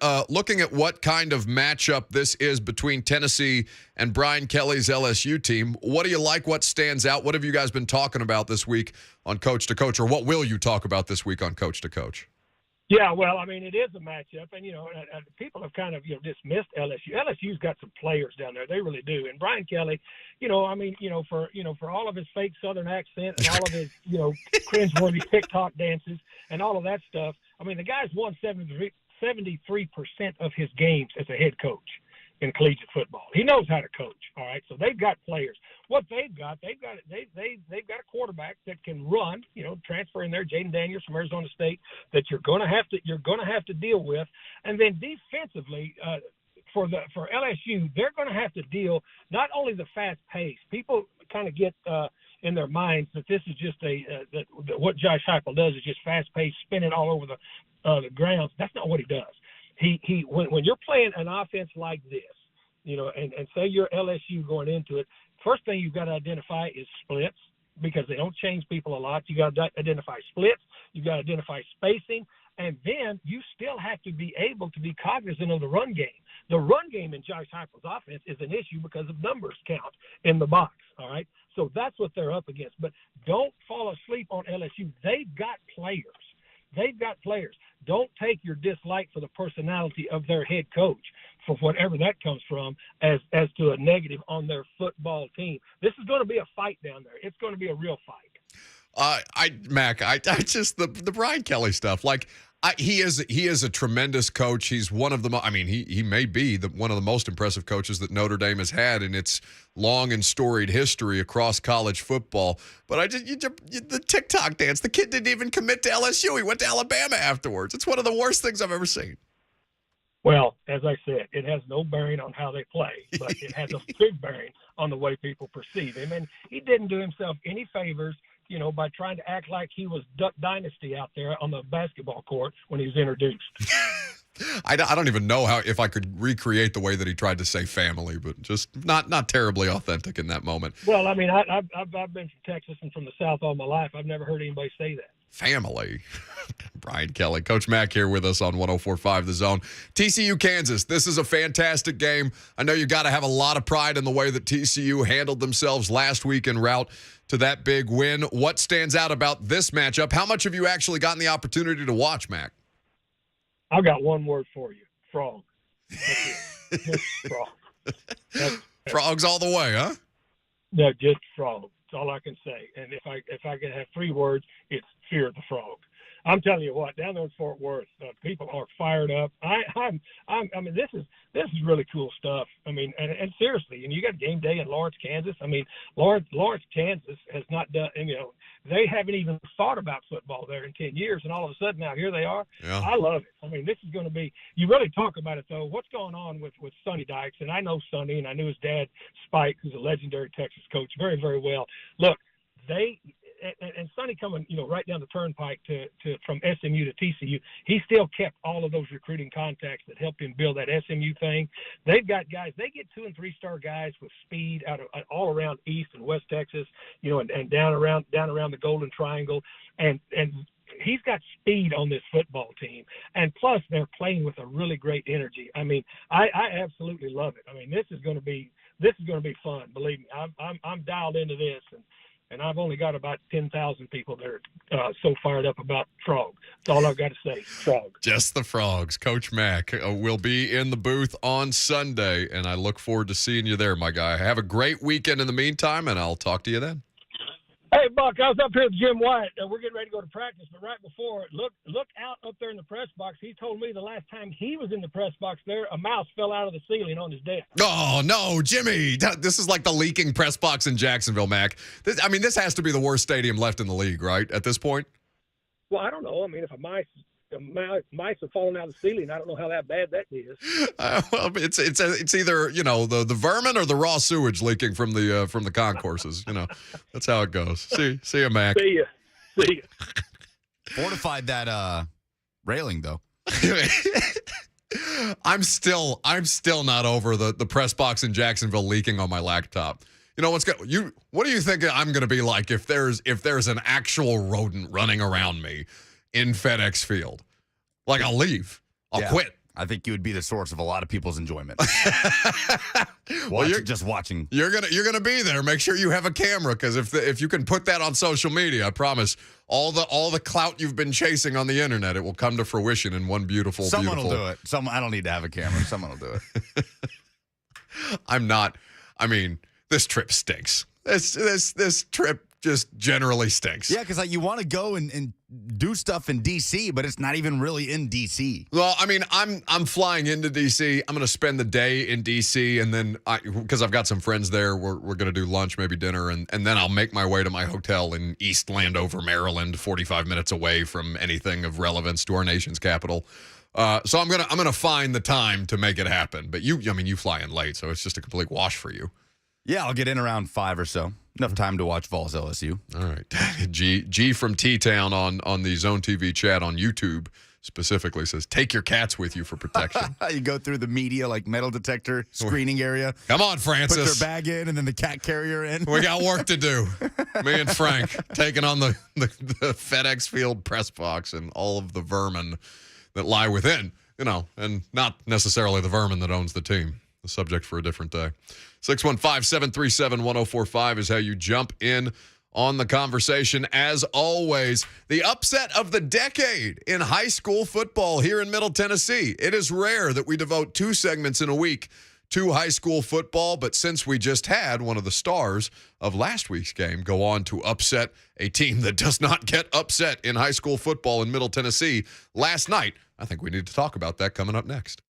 what kind of matchup this is between Tennessee and Brian Kelly's LSU team, what do you like? What stands out? What have you guys been talking about this week on Coach to Coach, or what will you talk about this week on Coach to Coach? Yeah, well, I mean, it is a matchup, and people have kind of dismissed LSU. LSU's got some players down there; they really do. And Brian Kelly, for all of his fake Southern accent and all of his cringeworthy TikTok dances and all of that stuff, I mean, the guy's won 73% of his games as a head coach in collegiate football. He knows how to coach. All right, so they've got players. What they've got a quarterback that can run. Transfer in there, Jaden Daniels from Arizona State, that you're going to have to deal with, and then defensively. For LSU, they're going to have to deal not only the fast pace. People kind of get in their minds that this is just that what Josh Heupel does is just fast pace, spin it all over the grounds. That's not what he does. When you're playing an offense like this, and say you're LSU going into it, first thing you've got to identify is splits, because they don't change people a lot. You got to identify splits. You got to identify spacing. And then you still have to be able to be cognizant of the run game. The run game in Josh Heupel's offense is an issue because of numbers count in the box, all right? So that's what they're up against. But don't fall asleep on LSU. They've got players. Don't take your dislike for the personality of their head coach, for whatever that comes from, as to a negative on their football team. This is going to be a fight down there. It's going to be a real fight. Mac, the Brian Kelly stuff, he is a tremendous coach. He's one of the he may be one of the most impressive coaches that Notre Dame has had in its long and storied history across college football. But the TikTok dance, the kid didn't even commit to LSU. He went to Alabama afterwards. It's one of the worst things I've ever seen. Well, as I said, it has no bearing on how they play, but it has a big bearing on the way people perceive him. And he didn't do himself any favors, by trying to act like he was Duck Dynasty out there on the basketball court when he was introduced. I don't even know if I could recreate the way that he tried to say family, but just not terribly authentic in that moment. Well, I mean, I've been from Texas and from the South all my life. I've never heard anybody say that. Family. Brian Kelly. Coach Mack here with us on 104.5 The Zone. TCU, Kansas. This is a fantastic game. I know you got to have a lot of pride in the way that TCU handled themselves last week en route to that big win. What stands out about this matchup? How much have you actually gotten the opportunity to watch, Mac? I've got one word for you. Frog. That's it. Just frog. Frogs all the way, huh? No, just frog. That's all I can say. And if I could have three words, it's fear the frog. I'm telling you what, down there in Fort Worth, people are fired up. I mean, this is really cool stuff. I mean, and seriously, and you got game day in Lawrence, Kansas. I mean, Lawrence, Kansas has not done. They haven't even thought about football there in 10 years, and all of a sudden now here they are. Yeah. I love it. I mean, this is going to be. You really talk about it though. What's going on with Sonny Dykes? And I know Sonny, and I knew his dad, Spike, who's a legendary Texas coach, very, very well. Look, and Sonny coming, right down the turnpike from SMU to TCU, he still kept all of those recruiting contacts that helped him build that SMU thing. They've got guys. They get 2- and 3-star guys with speed out of all around East and West Texas, and down around the Golden Triangle, and he's got speed on this football team, and plus they're playing with a really great energy. I mean, I absolutely love it. I mean, this is going to be fun. Believe me, I'm dialed into this, and I've only got about 10,000 people that are so fired up about frog. That's all I've got to say, frog. Just the frogs. Coach Mack will be in the booth on Sunday, and I look forward to seeing you there, my guy. Have a great weekend in the meantime, and I'll talk to you then. Hey, Buck, I was up here with Jim White. We're getting ready to go to practice, but right before, look out up there in the press box. He told me the last time he was in the press box there, a mouse fell out of the ceiling on his desk. Oh, no, Jimmy. This is like the leaking press box in Jacksonville, Mac. This has to be the worst stadium left in the league, right, at this point? Well, I don't know. I mean, if a mice have fallen out of the ceiling, I don't know how that bad that is. Well, it's either the vermin or the raw sewage leaking from the concourses. That's how it goes. See you, Mac. See ya. Fortified that railing though. I'm still not over the press box in Jacksonville leaking on my laptop. What do you think I'm going to be like if there's an actual rodent running around me in FedEx Field? Like, I'll leave. I'll quit. I think you would be the source of a lot of people's enjoyment. Just watching. You're gonna be there. Make sure you have a camera, because if you can put that on social media, I promise all the clout you've been chasing on the internet, it will come to fruition in one beautiful. Someone will do it. I don't need to have a camera. Someone will do it. This trip stinks. This trip just generally stinks. Yeah, because you want to go and do stuff in D.C., but it's not even really in D.C. Well, I'm flying into D.C. I'm going to spend the day in D.C. and then because I've got some friends there, we're going to do lunch, maybe dinner, and then I'll make my way to my hotel in East Landover, Maryland, 45 minutes away from anything of relevance to our nation's capital. So I'm gonna find the time to make it happen. But you fly in late, so it's just a complete wash for you. Yeah, I'll get in around 5 or so. Enough time to watch Vols LSU. All right. G from T-Town on the Zone TV chat on YouTube specifically says, take your cats with you for protection. You go through the media, metal detector screening area. Come on, Francis. Put their bag in and then the cat carrier in. We got work to do. Me and Frank taking on the FedEx Field press box and all of the vermin that lie within, and not necessarily the vermin that owns the team. The subject for a different day. 615-737-1045 is how you jump in on the conversation. As always, the upset of the decade in high school football here in Middle Tennessee. It is rare that we devote 2 segments in a week to high school football, but since we just had one of the stars of last week's game go on to upset a team that does not get upset in high school football in Middle Tennessee last night, I think we need to talk about that coming up next.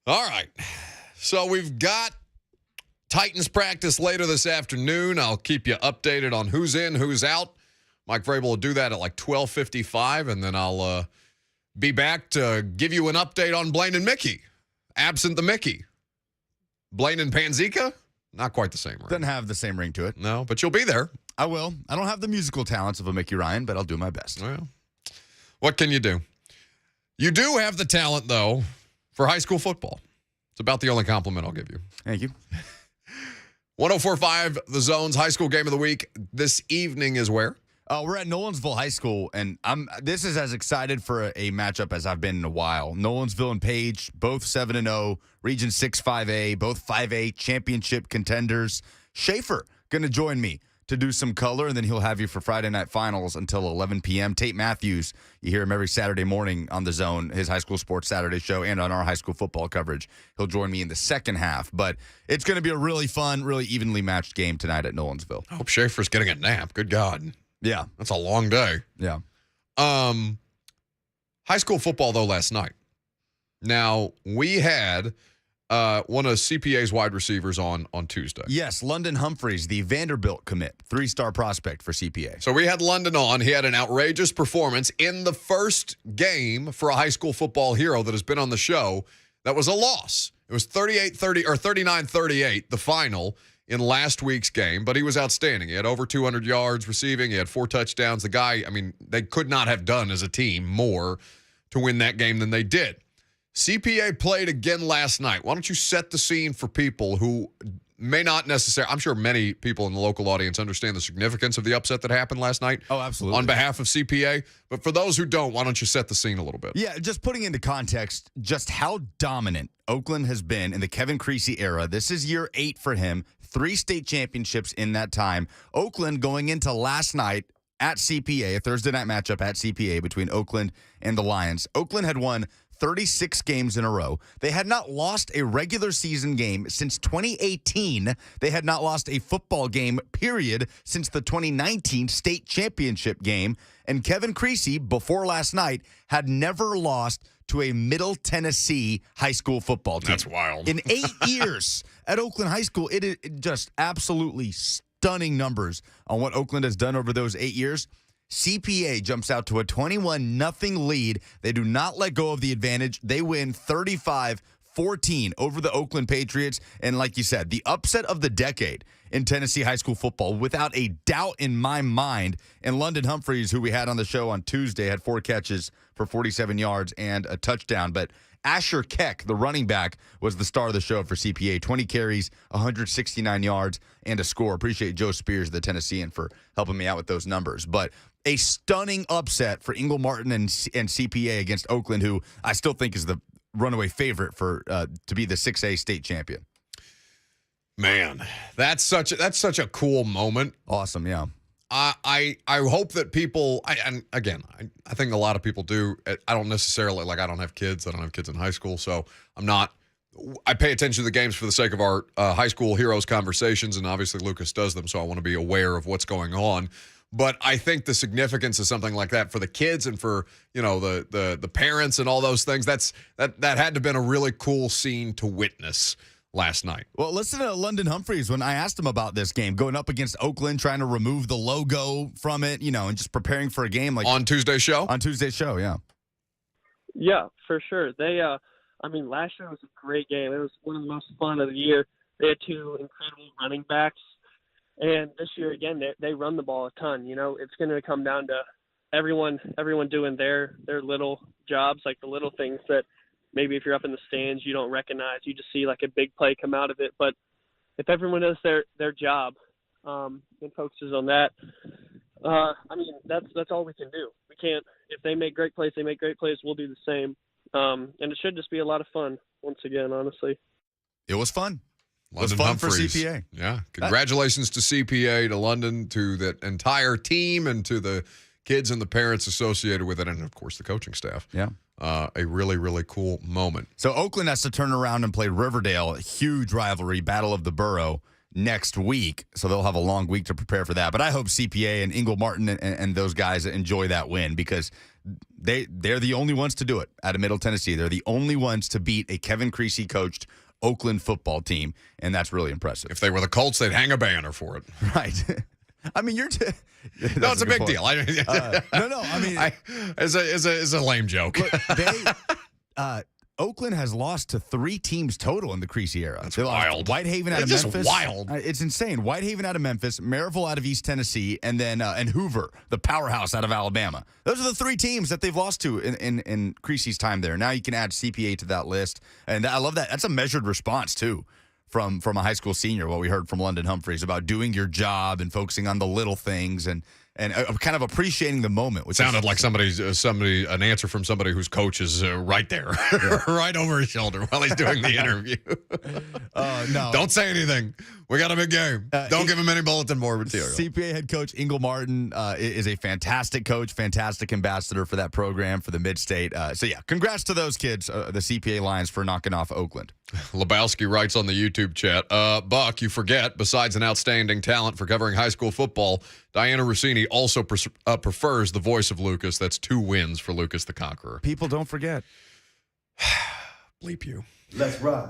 All right. So we've got Titans practice later this afternoon. I'll keep you updated on who's in, who's out. Mike Vrabel will do that at like 12:55, and then I'll be back to give you an update on Blaine and Mickey. Absent the Mickey. Blaine and Panzica? Not quite the same ring. Doesn't have the same ring to it. No, but you'll be there. I will. I don't have the musical talents of a Mickey Ryan, but I'll do my best. Well, what can you do? You do have the talent, though, for high school football. It's about the only compliment I'll give you. Thank you. 104.5 The Zone's high school game of the week this evening is where? We're at Nolensville High School, and this is as excited for a matchup as I've been in a while. Nolensville and Page, both 7-0, Region 6 5A, both 5A championship contenders. Schaefer going to join me to do some color, and then he'll have you for Friday night finals until 11 p.m. Tate Matthews, you hear him every Saturday morning on The Zone, his high school sports Saturday show, and on our high school football coverage. He'll join me in the second half, but it's going to be a really fun, really evenly matched game tonight at Nolensville. I hope Schaefer's getting a nap. Good God. Yeah. That's a long day. Yeah. High school football, though, last night. Now, we had one of CPA's wide receivers on Tuesday. Yes, London Humphreys, the Vanderbilt commit, 3-star prospect for CPA. So we had London on. He had an outrageous performance in the first game for a high school football hero that has been on the show. That was a loss. It was 38-30 or 39-38, the final in last week's game, but he was outstanding. He had over 200 yards receiving. He had 4 touchdowns. The guy, I mean, they could not have done as a team more to win that game than they did. CPA played again last night. Why don't you set the scene for people who may not necessarily, I'm sure many people in the local audience understand the significance of the upset that happened last night. Oh, absolutely. On behalf of CPA. But for those who don't, why don't you set the scene a little bit? Yeah, just putting into context just how dominant Oakland has been in the Kevin Creasy era. This is year 8 for him. 3 state championships in that time. Oakland going into last night at CPA, a Thursday night matchup at CPA between Oakland and the Lions. Oakland had won 36 games in a row. They had not lost a regular season game since 2018. They had not lost a football game, period, since the 2019 state championship game. And Kevin Creasy, before last night, had never lost to a Middle Tennessee high school football team. That's wild. In 8 years at Oakland High School, it is just absolutely stunning numbers on what Oakland has done over those 8 years. CPA jumps out to a 21-0 lead. They do not let go of the advantage. They win 35-14 over the Oakland Patriots. And like you said, the upset of the decade in Tennessee high school football, without a doubt in my mind. And London Humphreys, who we had on the show on Tuesday, had 4 catches for 47 yards and a touchdown. But Asher Keck, the running back, was the star of the show for CPA. 20 carries, 169 yards, and a score. Appreciate Joe Spears, the Tennessean, for helping me out with those numbers. But a stunning upset for Ingle Martin and CPA against Oakland, who I still think is the runaway favorite for to be the 6A state champion. Man, that's such a cool moment. Awesome, yeah. I hope that people, and again, I think a lot of people do. I don't necessarily, I don't have kids. I don't have kids in high school, so I pay attention to the games for the sake of our high school heroes conversations, and obviously Lucas does them, so I want to be aware of what's going on. But I think the significance of something like that for the kids and for, the parents and all those things, that had to have been a really cool scene to witness last night. Well, listen to London Humphreys when I asked him about this game, going up against Oakland, trying to remove the logo from it, and just preparing for a game like on Tuesday's show. On Tuesday's show, yeah. Yeah, for sure. They, last year was a great game. It was one of the most fun of the year. They had 2 incredible running backs, and this year again, they run the ball a ton. It's going to come down to everyone doing their little jobs, like the little things that maybe if you're up in the stands, you don't recognize. You just see like a big play come out of it. But if everyone does their job and focuses on that, that's all we can do. We can't. If they make great plays, they make great plays. We'll do the same. And it should just be a lot of fun. Once again, honestly, it was fun. It was fun for CPA. Yeah, congratulations to CPA, to London, to the entire team, and to the kids and the parents associated with it, and of course the coaching staff. Yeah. A really, really cool moment. So Oakland has to turn around and play Riverdale, a huge rivalry, Battle of the Borough, next week. So they'll have a long week to prepare for that. But I hope CPA and Ingle Martin and those guys enjoy that win, because they're the only ones to do it out of Middle Tennessee. They're the only ones to beat a Kevin Creasy coached Oakland football team, and that's really impressive. If they were the Colts, they'd hang a banner for it. Right. I mean, no, it's a big point. deal. No. I mean, it's a lame joke. Look, Oakland has lost to 3 teams total in the Creasy era. That's they wild. Whitehaven out of It's Memphis. just wild. It's insane. Whitehaven out of Memphis, Maryville out of East Tennessee, and then and Hoover, the powerhouse out of Alabama. Those are the 3 teams that they've lost to in Creasy's time there. Now you can add CPA to that list, and I love that. That's a measured response too. From a high school senior, what we heard from London Humphreys about doing your job and focusing on the little things and kind of appreciating the moment. Which sounded like an answer from somebody whose coach is right there, right over his shoulder while he's doing the interview. No, don't say anything. We got a big game. Don't give him any bulletin board material. CPA head coach Ingle Martin is a fantastic coach, fantastic ambassador for that program for the Mid-State. So yeah, congrats to those kids, the CPA Lions, for knocking off Oakland. Lebowski writes on the YouTube chat, Buck, you forget, besides an outstanding talent for covering high school football, Diana Rossini also prefers the voice of Lucas. That's 2 wins for Lucas the Conqueror. People don't forget. Bleep you. Let's ride.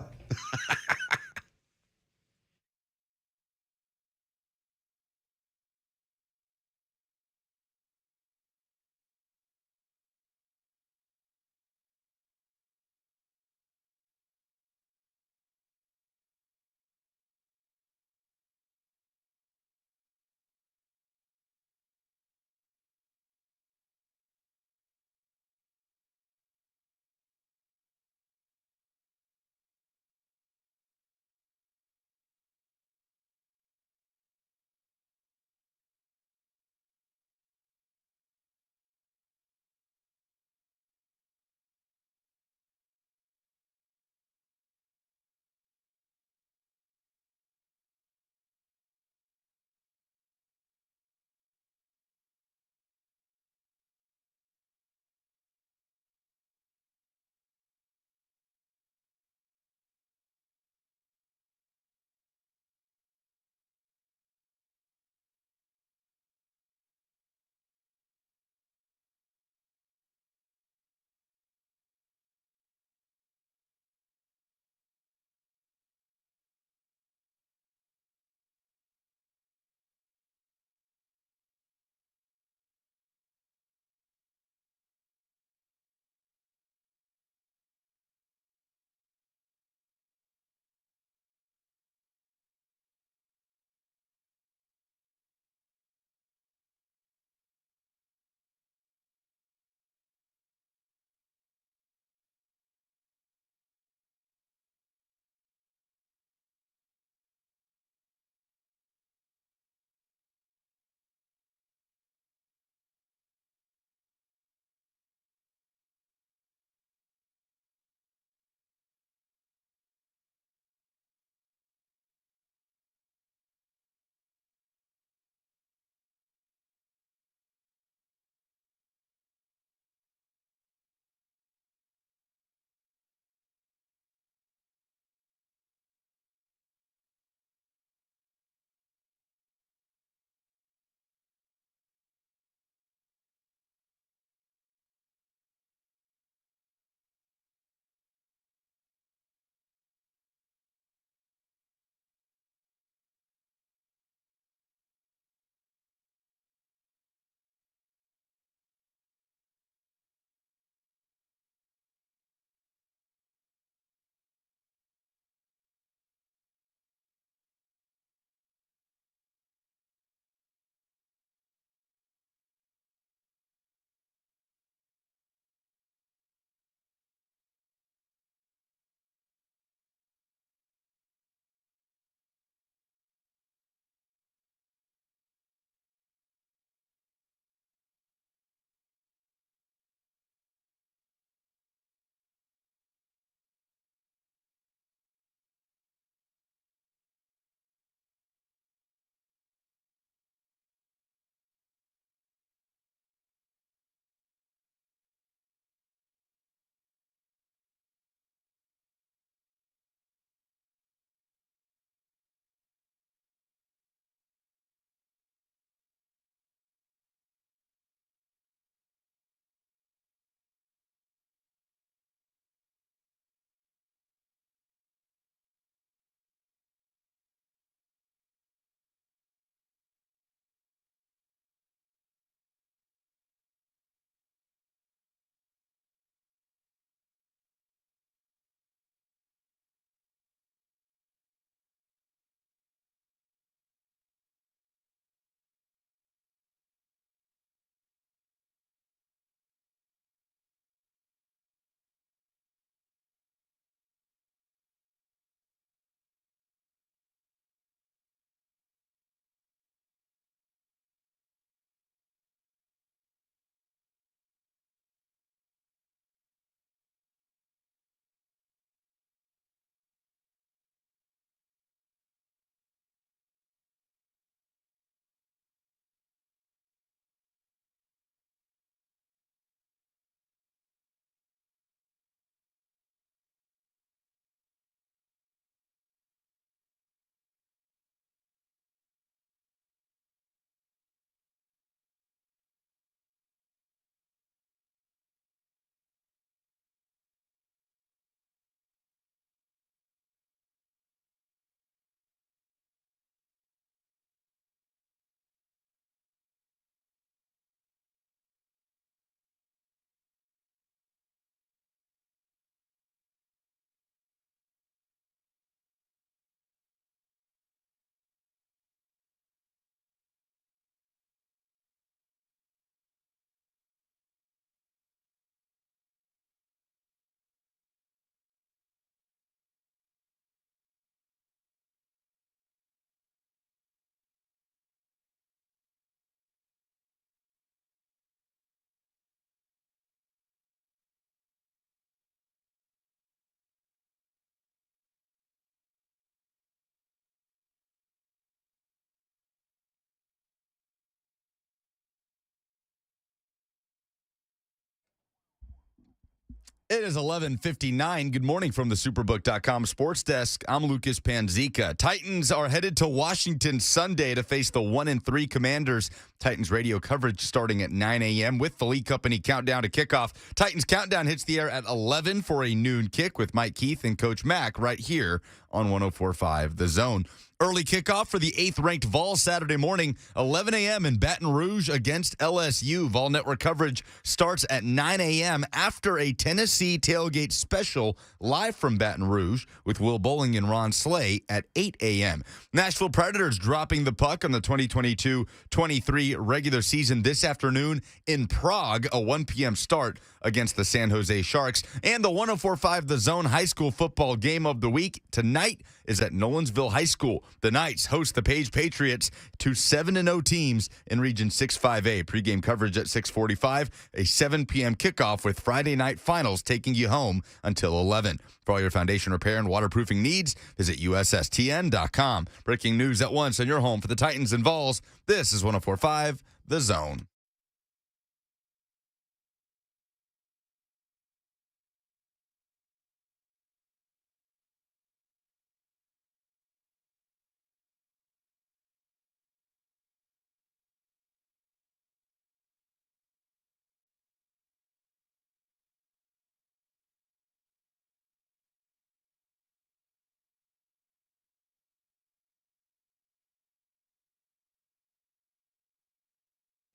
It is 11:59. Good morning from the Superbook.com sports desk. I'm Lucas Panzica. Titans are headed to Washington Sunday to face the 1-3 Commanders. Titans radio coverage starting at 9 a.m. with the Lee Company countdown to kickoff. Titans countdown hits the air at 11 for a noon kick with Mike Keith and Coach Mack right here on 104.5 The Zone. Early kickoff for the 8th-ranked Vols Saturday morning, 11 a.m. in Baton Rouge against LSU. Vol Network coverage starts at 9 a.m. after a Tennessee tailgate special live from Baton Rouge with Will Bowling and Ron Slay at 8 a.m. Nashville Predators dropping the puck on the 2022-23 regular season this afternoon in Prague, a 1 p.m. start against the San Jose Sharks. And the 104.5 The Zone high school football game of the week tonight is at Nolensville High School. The Knights host the Page Patriots, two 7-0 teams in Region 6-5A. Pre-game coverage at 6:45, a 7 p.m. kickoff with Friday night finals taking you home until 11. For all your foundation repair and waterproofing needs, visit USSTN.com. Breaking news at once on your home for the Titans and Vols. This is 104.5 The Zone.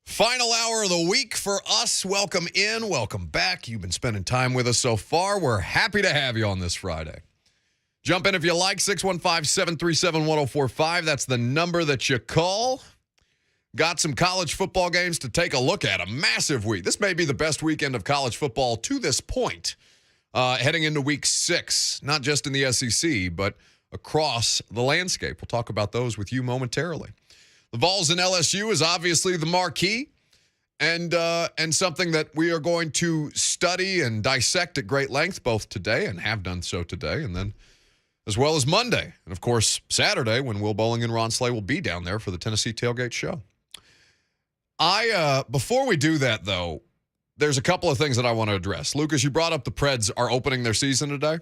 Final hour of the week for us. Welcome in. Welcome back. You've been spending time with us so far. We're happy to have you on this Friday. Jump in if you like, 615-737-1045. That's the number that you call. Got some college football games to take a look at. A massive week. This may be the best weekend of college football to this point. Heading into week 6, not just in the SEC, but across the landscape. We'll talk about those with you momentarily. The Vols and LSU is obviously the marquee and something that we are going to study and dissect at great length both today and have done so today, and then as well as Monday. And, of course, Saturday when Will Bowling and Ron Slay will be down there for the Tennessee Tailgate Show. Before we do that, though, there's a couple of things that I want to address. Lucas, you brought up the Preds are opening their season today.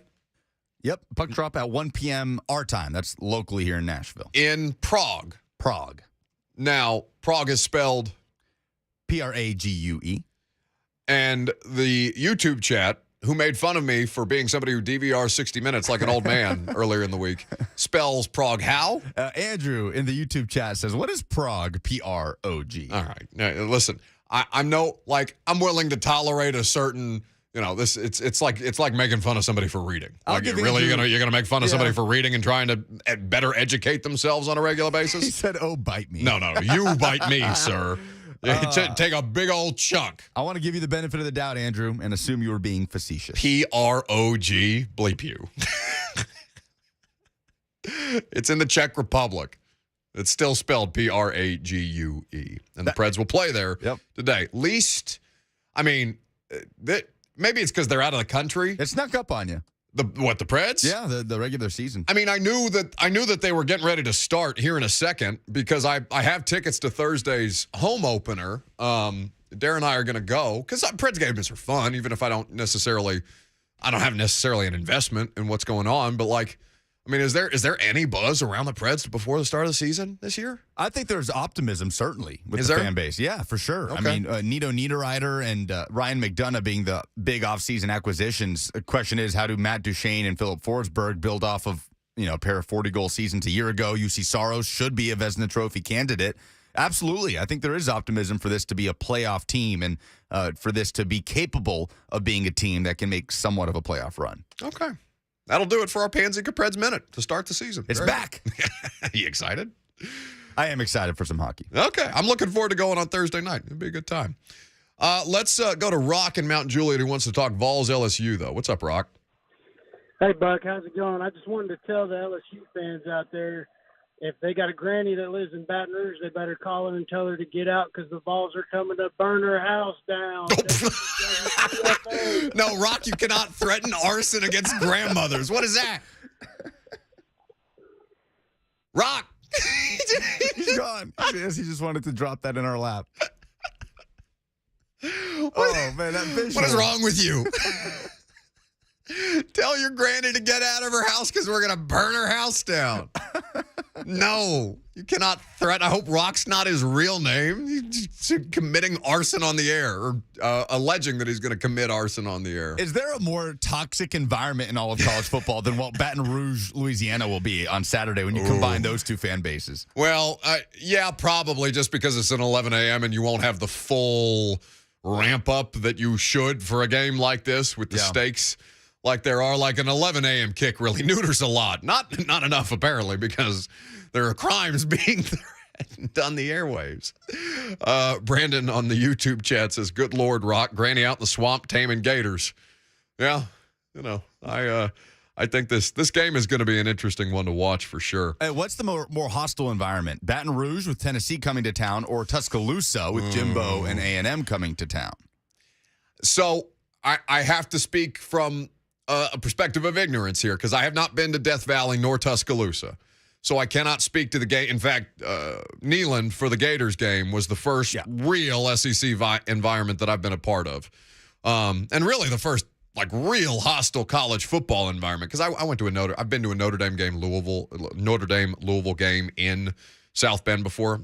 Yep, puck drop at 1 p.m. our time. That's locally here in Nashville. In Prague. Prague. Now, Prague is spelled Prague. And the YouTube chat, who made fun of me for being somebody who DVRs 60 Minutes like an old man earlier in the week, spells Prague how? Andrew in the YouTube chat says, what is Prague? P-R-O-G. All right. Now, listen, I'm willing to tolerate a certain... it's like making fun of somebody for reading. Like, you're gonna make fun of somebody for reading and trying to better educate themselves on a regular basis? He said, "Oh, bite me." No, you bite me, sir. Take a big old chunk. I want to give you the benefit of the doubt, Andrew, and assume you were being facetious. P-R-O-G, bleep you. It's in the Czech Republic. It's still spelled P-R-A-G-U-E, and the Preds will play there today. Maybe it's because they're out of the country. It snuck up on you. The Preds? Yeah, the regular season. I mean, I knew that they were getting ready to start here in a second because I have tickets to Thursday's home opener. Darren and I are going to go because Preds games are fun, even if I don't have necessarily an investment in what's going on. But is there any buzz around the Preds before the start of the season this year? I think there's optimism, certainly, with the fan base. Yeah, for sure. Okay. Nito Niederreiter and Ryan McDonough being the big offseason acquisitions. The question is, how do Matt Duchene and Philip Forsberg build off of a pair of 40-goal seasons a year ago? UC Saros should be a Vezina Trophy candidate. Absolutely. I think there is optimism for this to be a playoff team and for this to be capable of being a team that can make somewhat of a playoff run. Okay. That'll do it for our Panzica Preds Minute to start the season. It's back. Are you excited? I am excited for some hockey. Okay. I'm looking forward to going on Thursday night. It'll be a good time. Let's go to Rock in Mount Juliet, who wants to talk Vols LSU, though. What's up, Rock? Hey, Buck. How's it going? I just wanted to tell the LSU fans out there, if they got a granny that lives in Baton Rouge, they better call her and tell her to get out because the Vols are coming to burn her house down. No, Rock, you cannot threaten arson against grandmothers. What is that? Rock! He's gone. Yes, he just wanted to drop that in our lap. Oh, man, that visual. What is wrong with you? Tell your granny to get out of her house because we're going to burn her house down. No, you cannot threaten. I hope Rock's not his real name. He's committing arson on the air, or alleging that he's going to commit arson on the air. Is there a more toxic environment in all of college football than what Baton Rouge, Louisiana will be on Saturday when you combine those two fan bases? Well, yeah, probably, just because it's an 11 a.m. and you won't have the full ramp up that you should for a game like this with the stakes like there are. Like an 11 a.m. kick really neuters a lot. Not enough, apparently, because there are crimes being threatened on the airwaves. Brandon on the YouTube chat says, good Lord, Rock, Granny out in the swamp taming gators. Yeah, I think this game is going to be an interesting one to watch for sure. Hey, what's the more hostile environment? Baton Rouge with Tennessee coming to town, or Tuscaloosa with Jimbo and A&M coming to town? So I have to speak from a perspective of ignorance here, because I have not been to Death Valley nor Tuscaloosa. So I cannot speak to the game. In fact, Neyland for the Gators game was the first real SEC environment that I've been a part of. And really the first real hostile college football environment, because I've been to a Notre Dame game, Louisville game in South Bend before.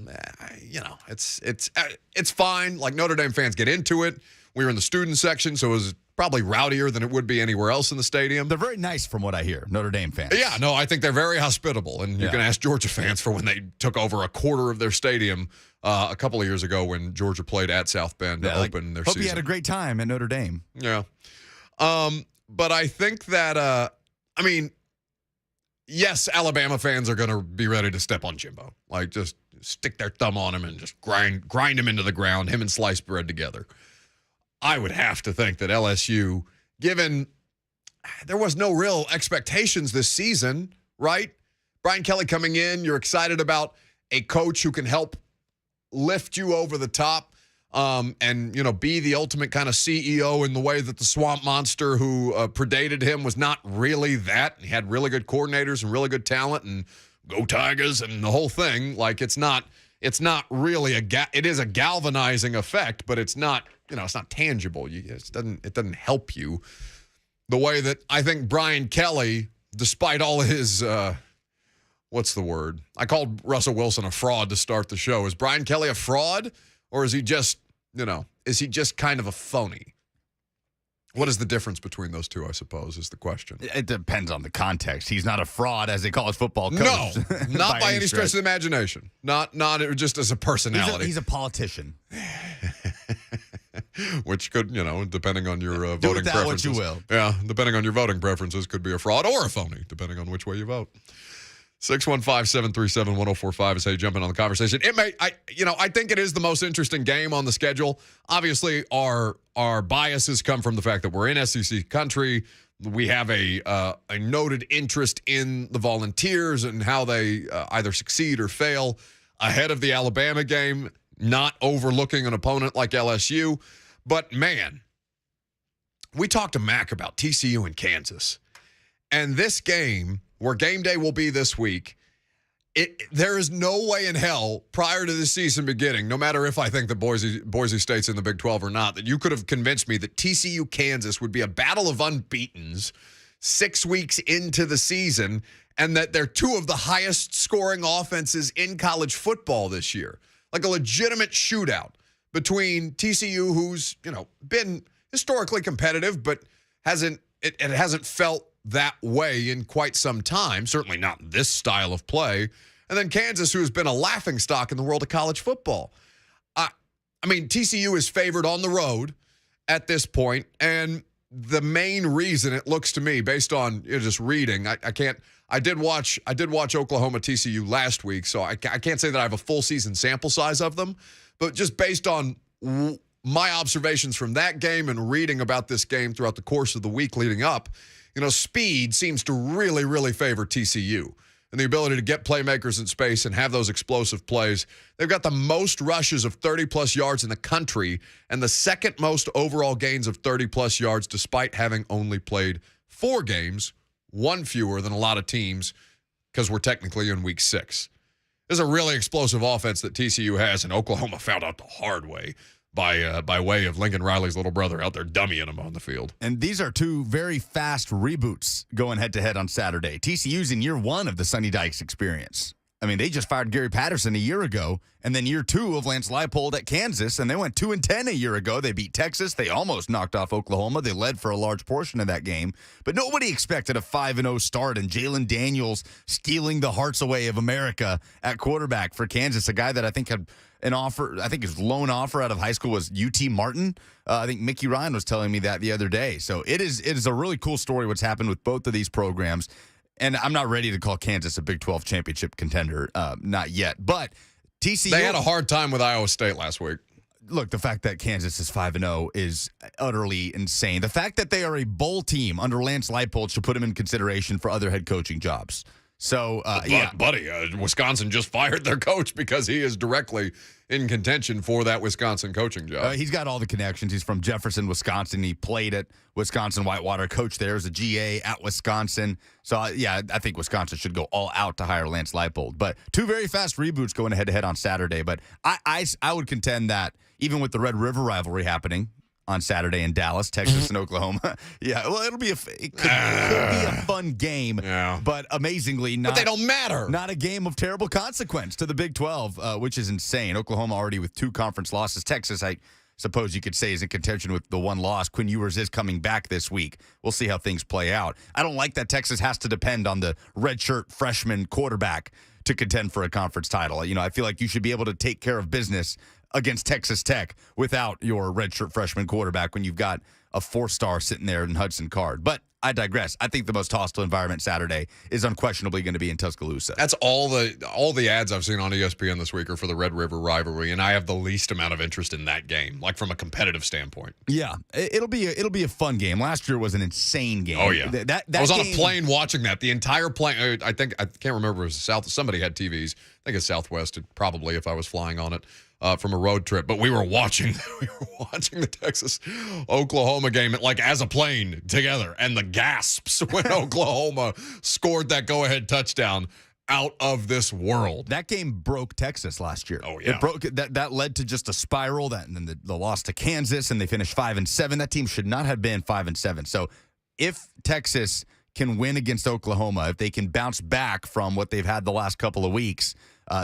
It's fine. Like, Notre Dame fans get into it. We were in the student section, so it was probably rowdier than it would be anywhere else in the stadium. They're very nice from what I hear, Notre Dame fans. Yeah, no, I think they're very hospitable. And you can ask Georgia fans for when they took over a quarter of their stadium a couple of years ago when Georgia played at South Bend to open their season. Hope you had a great time at Notre Dame. Yeah. But I think that, yes, Alabama fans are going to be ready to step on Jimbo. Like, just stick their thumb on him and just grind him into the ground, him and sliced bread together. I would have to think that LSU, given there was no real expectations this season, right? Brian Kelly coming in, you're excited about a coach who can help lift you over the top and, be the ultimate kind of CEO in the way that the Swamp Monster who predated him was not really that. He had really good coordinators and really good talent, and go Tigers and the whole thing. Like, it's not really it is a galvanizing effect, but it's not, it's not tangible. It doesn't help you the way that I think Brian Kelly, despite all his, what's the word? I called Russell Wilson a fraud to start the show. Is Brian Kelly a fraud, or is he just, is he just kind of a phony? What is the difference between those two, I suppose, is the question. It depends on the context. He's not a fraud as a college football coach. No, not by any stretch of the imagination. Not just as a personality. He's a politician. Which could, depending on your voting do with that preferences. what you will. Yeah, depending on your voting preferences, could be a fraud or a phony, depending on which way you vote. 615-737-1045 is how you jump in on the conversation. I think it is the most interesting game on the schedule. Obviously, our biases come from the fact that we're in SEC country. We have a noted interest in the Volunteers and how they either succeed or fail ahead of the Alabama game, not overlooking an opponent like LSU. But, man, we talked to Mac about TCU and Kansas. And this game, where game day will be this week, there is no way in hell prior to the season beginning, no matter if I think that Boise State's in the Big 12 or not, that you could have convinced me that TCU-Kansas would be a battle of unbeatens 6 weeks into the season, and that they're two of the highest scoring offenses in college football this year. Like a legitimate shootout between TCU, who's, been historically competitive, but hasn't felt that way in quite some time, certainly not this style of play. And then Kansas, who has been a laughingstock in the world of college football. TCU is favored on the road at this point, and the main reason it looks to me, based on just reading, I did watch Oklahoma TCU last week, so I can't say that I have a full season sample size of them, but just based on my observations from that game and reading about this game throughout the course of the week leading up, speed seems to really, really favor TCU and the ability to get playmakers in space and have those explosive plays. They've got the most rushes of 30-plus yards in the country and the second most overall gains of 30-plus yards despite having only played 4 games, one fewer than a lot of teams because we're technically in week 6. There's a really explosive offense that TCU has, and Oklahoma found out the hard way by way of Lincoln Riley's little brother out there dummying him on the field. And these are two very fast reboots going head-to-head on Saturday. TCU's in year one of the Sonny Dykes experience. I mean, they just fired Gary Patterson a year ago, and then year two of Lance Leipold at Kansas, and they went 2-10 a year ago. They beat Texas. They almost knocked off Oklahoma. They led for a large portion of that game. But nobody expected a 5-0 start and Jalen Daniels stealing the hearts away of America at quarterback for Kansas, a guy that I think had an offer. I think his loan offer out of high school was UT Martin. I think Mickey Ryan was telling me that the other day. So it is a really cool story what's happened with both of these programs. And I'm not ready to call Kansas a Big 12 championship contender, not yet. But TCU, they had a hard time with Iowa State last week. Look, the fact that Kansas is 5-0 is utterly insane. The fact that they are a bowl team under Lance Leipold should put him in consideration for other head coaching jobs. So, buddy, Wisconsin just fired their coach because he is directly in contention for that Wisconsin coaching job. He's got all the connections. He's from Jefferson, Wisconsin. He played at Wisconsin Whitewater, coached there as a GA at Wisconsin. So, I think Wisconsin should go all out to hire Lance Leipold. But two very fast reboots going head-to-head on Saturday. But I would contend that even with the Red River rivalry happening on Saturday in Dallas, Texas, and Oklahoma. It could be a fun game, but amazingly not. But they don't matter. Not a game of terrible consequence to the Big 12, which is insane. Oklahoma already with 2 conference losses. Texas, I suppose you could say, is in contention with the 1 loss. Quinn Ewers is coming back this week. We'll see how things play out. I don't like that Texas has to depend on the redshirt freshman quarterback to contend for a conference title. I feel like you should be able to take care of business against Texas Tech without your redshirt freshman quarterback when you've got a 4-star sitting there in Hudson Card. But I digress. I think the most hostile environment Saturday is unquestionably going to be in Tuscaloosa. That's all the ads I've seen on ESPN this week are for the Red River rivalry, and I have the least amount of interest in that game, like from a competitive standpoint. Yeah, it'll be a fun game. Last year was an insane game. Oh yeah, that I was on game, a plane watching that. The entire plane. I can't remember if it was South. Somebody had TVs. I think it's Southwest. Probably if I was flying on it. From a road trip, but we were watching the Texas-Oklahoma game like as a plane together, and the gasps when Oklahoma scored that go-ahead touchdown out of this world. That game broke Texas last year. Oh yeah, it broke that led to just a spiral. And then the loss to Kansas, and they finished 5-7. That team should not have been 5-7. So if Texas can win against Oklahoma, if they can bounce back from what they've had the last couple of weeks,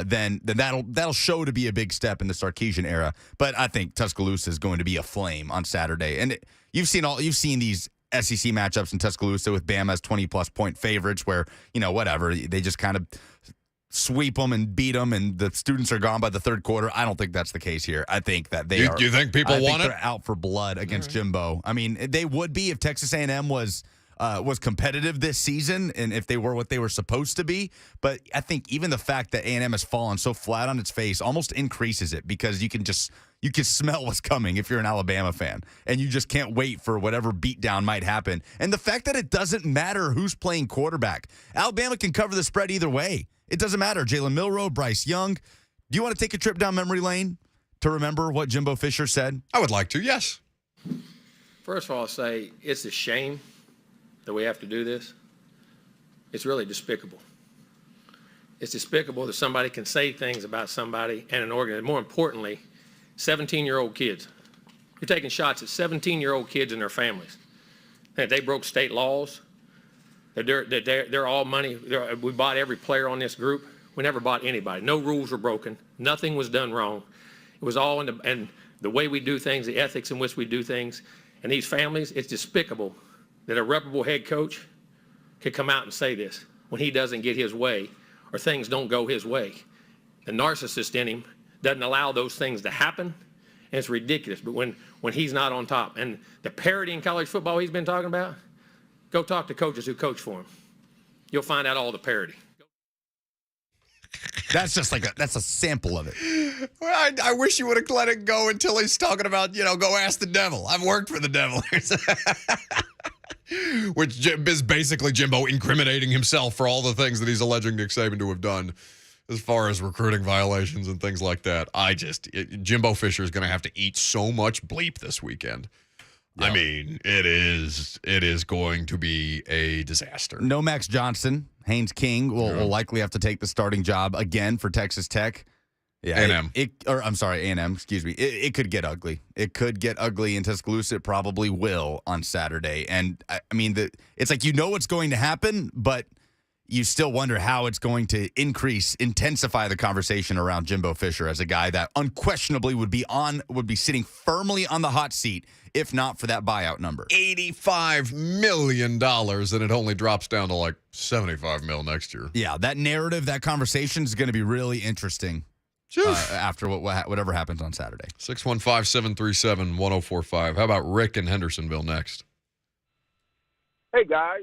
then that'll show to be a big step in the Sarkisian era. But I think Tuscaloosa is going to be aflame on Saturday. And you've seen these SEC matchups in Tuscaloosa with Bama as 20-plus point favorites where, whatever, they just kind of sweep them and beat them, and the students are gone by the third quarter. I don't think that's the case here. I think that they are. Do you think people want it? They're out for blood against Jimbo. I mean, they would be if Texas A&M was competitive this season and if they were what they were supposed to be. But I think even the fact that A&M has fallen so flat on its face almost increases it, because you can smell what's coming if you're an Alabama fan, and you just can't wait for whatever beatdown might happen. And the fact that it doesn't matter who's playing quarterback. Alabama can cover the spread either way. It doesn't matter. Jalen Milroe, Bryce Young. Do you want to take a trip down memory lane to remember what Jimbo Fisher said? I would like to, yes. First of all, I'll say it's a shame that we have to do this. It's really despicable. It's despicable that somebody can say things about somebody and an organization. More importantly, 17-year-old kids. You're taking shots at 17-year-old kids and their families. And they broke state laws. They're all money. We bought every player on this group. We never bought anybody. No rules were broken. Nothing was done wrong. It was all in the way we do things, the ethics in which we do things. And these families, it's despicable that a reputable head coach could come out and say this when he doesn't get his way or things don't go his way. The narcissist in him doesn't allow those things to happen, and it's ridiculous. But when he's not on top, and the parity in college football he's been talking about, go talk to coaches who coach for him. You'll find out all the parity. That's just that's a sample of it. Well, I wish you would have let it go until he's talking about, go ask the devil. I've worked for the devil. Which is basically Jimbo incriminating himself for all the things that he's alleging Nick Saban to have done as far as recruiting violations and things like that. Jimbo Fisher is going to have to eat so much bleep this weekend. Yep. I mean, it is going to be a disaster. No Max Johnson. Haynes King will likely have to take the starting job again for Texas Tech. Yeah, A&M. I'm sorry, A&M, excuse me. It could get ugly. It could get ugly in Tuscaloosa. It probably will on Saturday. And, I mean, it's like you know what's going to happen, but you still wonder how it's going to intensify the conversation around Jimbo Fisher as a guy that unquestionably would be sitting firmly on the hot seat if not for that buyout number. $85 million, and it only drops down to like $75 million next year. Yeah, that narrative, that conversation is going to be really interesting. After whatever happens on Saturday. 615-737-1045. How about Rick in Hendersonville next? Hey, guys.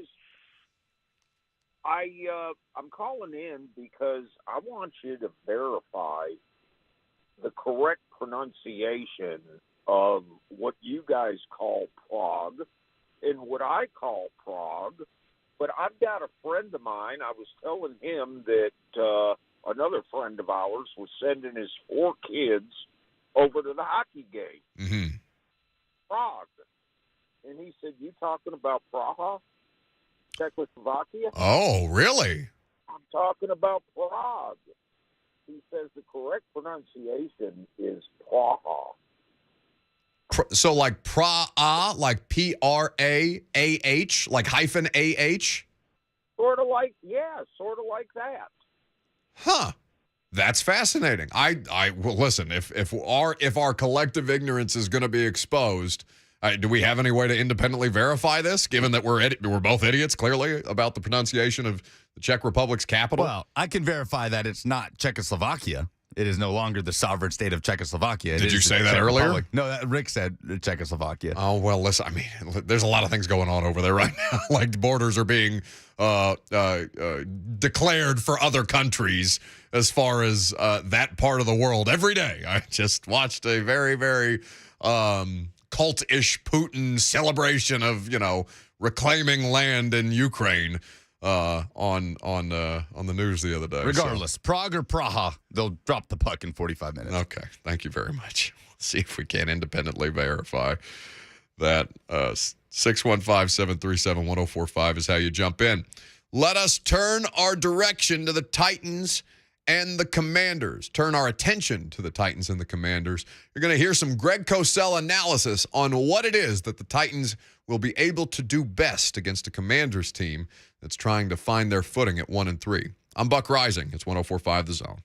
I'm calling in because I want you to verify the correct pronunciation of what you guys call Prague and what I call Prague. But I've got a friend of mine. I was telling him that another friend of ours was sending his 4 kids over to the hockey game. Mm-hmm. Prague. And he said, you talking about Praha? Czechoslovakia? Oh, really? I'm talking about Prague. He says the correct pronunciation is Praha. So like pra-ah, like P-R-A-A-H, like hyphen A-H? Sort of like that. Huh. That's fascinating. Well, listen, if our collective ignorance is going to be exposed, do we have any way to independently verify this, given that we're both idiots, clearly, about the pronunciation of the Czech Republic's capital? Well, I can verify that it's not Czechoslovakia. It is no longer the sovereign state of Czechoslovakia. Did you say that earlier? Republic. No, Rick said Czechoslovakia. Oh, well, listen, I mean, there's a lot of things going on over there right now. Like borders are being declared for other countries as far as that part of the world every day. I just watched a very, very cult-ish Putin celebration of, reclaiming land in Ukraine on the news the other day. Regardless, Prague or Praha, they'll drop the puck in 45 minutes. Okay, thank you very much. Let's see if we can independently verify that. 615-737-1045 is how you jump in. Let us turn our direction to the Titans and the Commanders. Turn our attention to the Titans and the Commanders. You're going to hear some Greg Cosell analysis on what it is that the Titans will be able to do best against a Commanders team that's trying to find their footing at 1-3. I'm Buck Rising. It's 104.5 The Zone.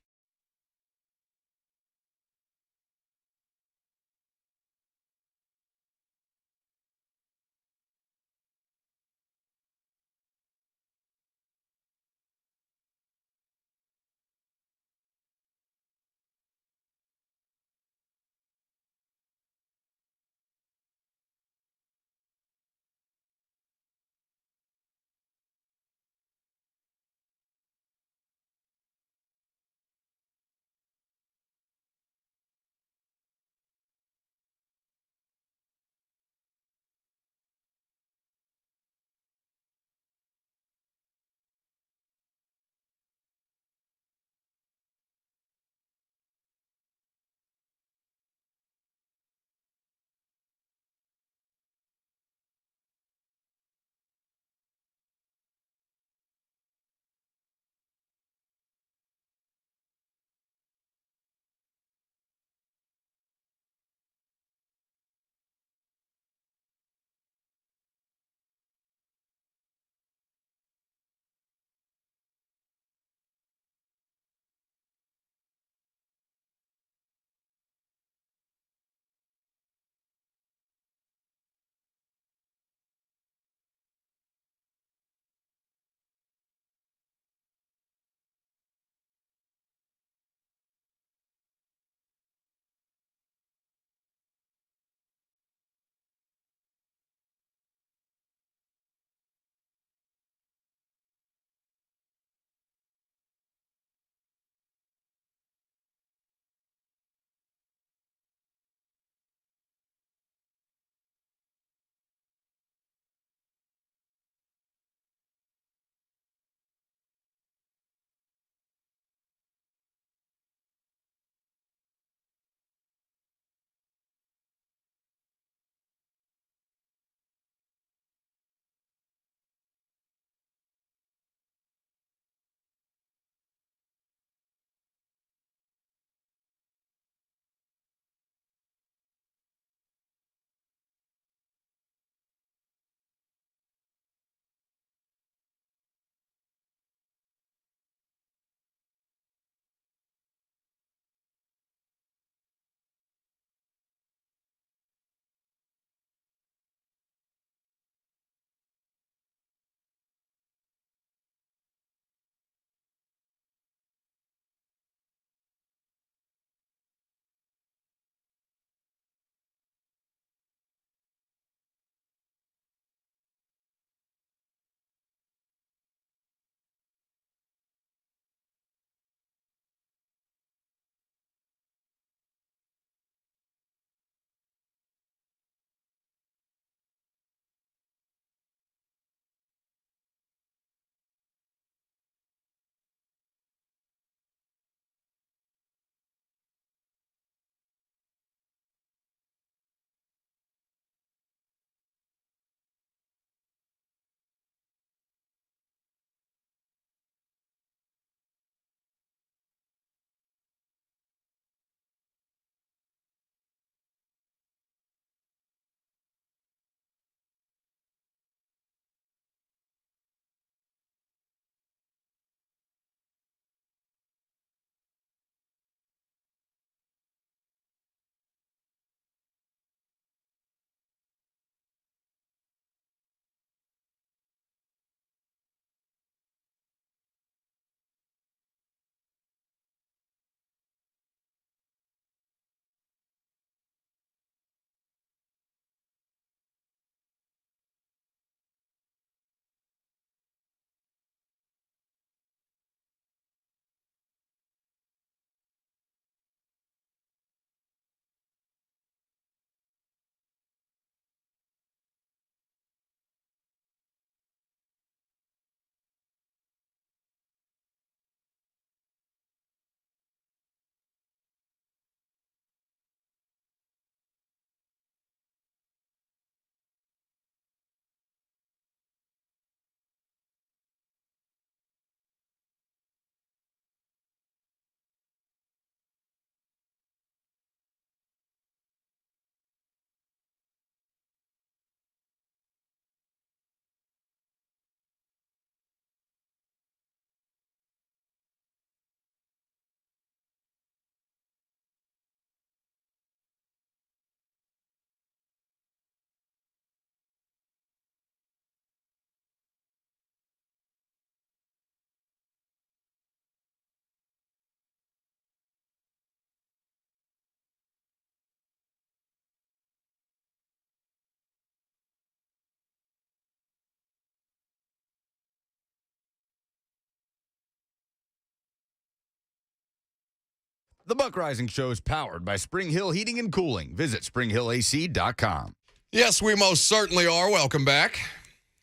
The Buck Rising Show is powered by Spring Hill Heating and Cooling. Visit springhillac.com. Yes, we most certainly are. Welcome back.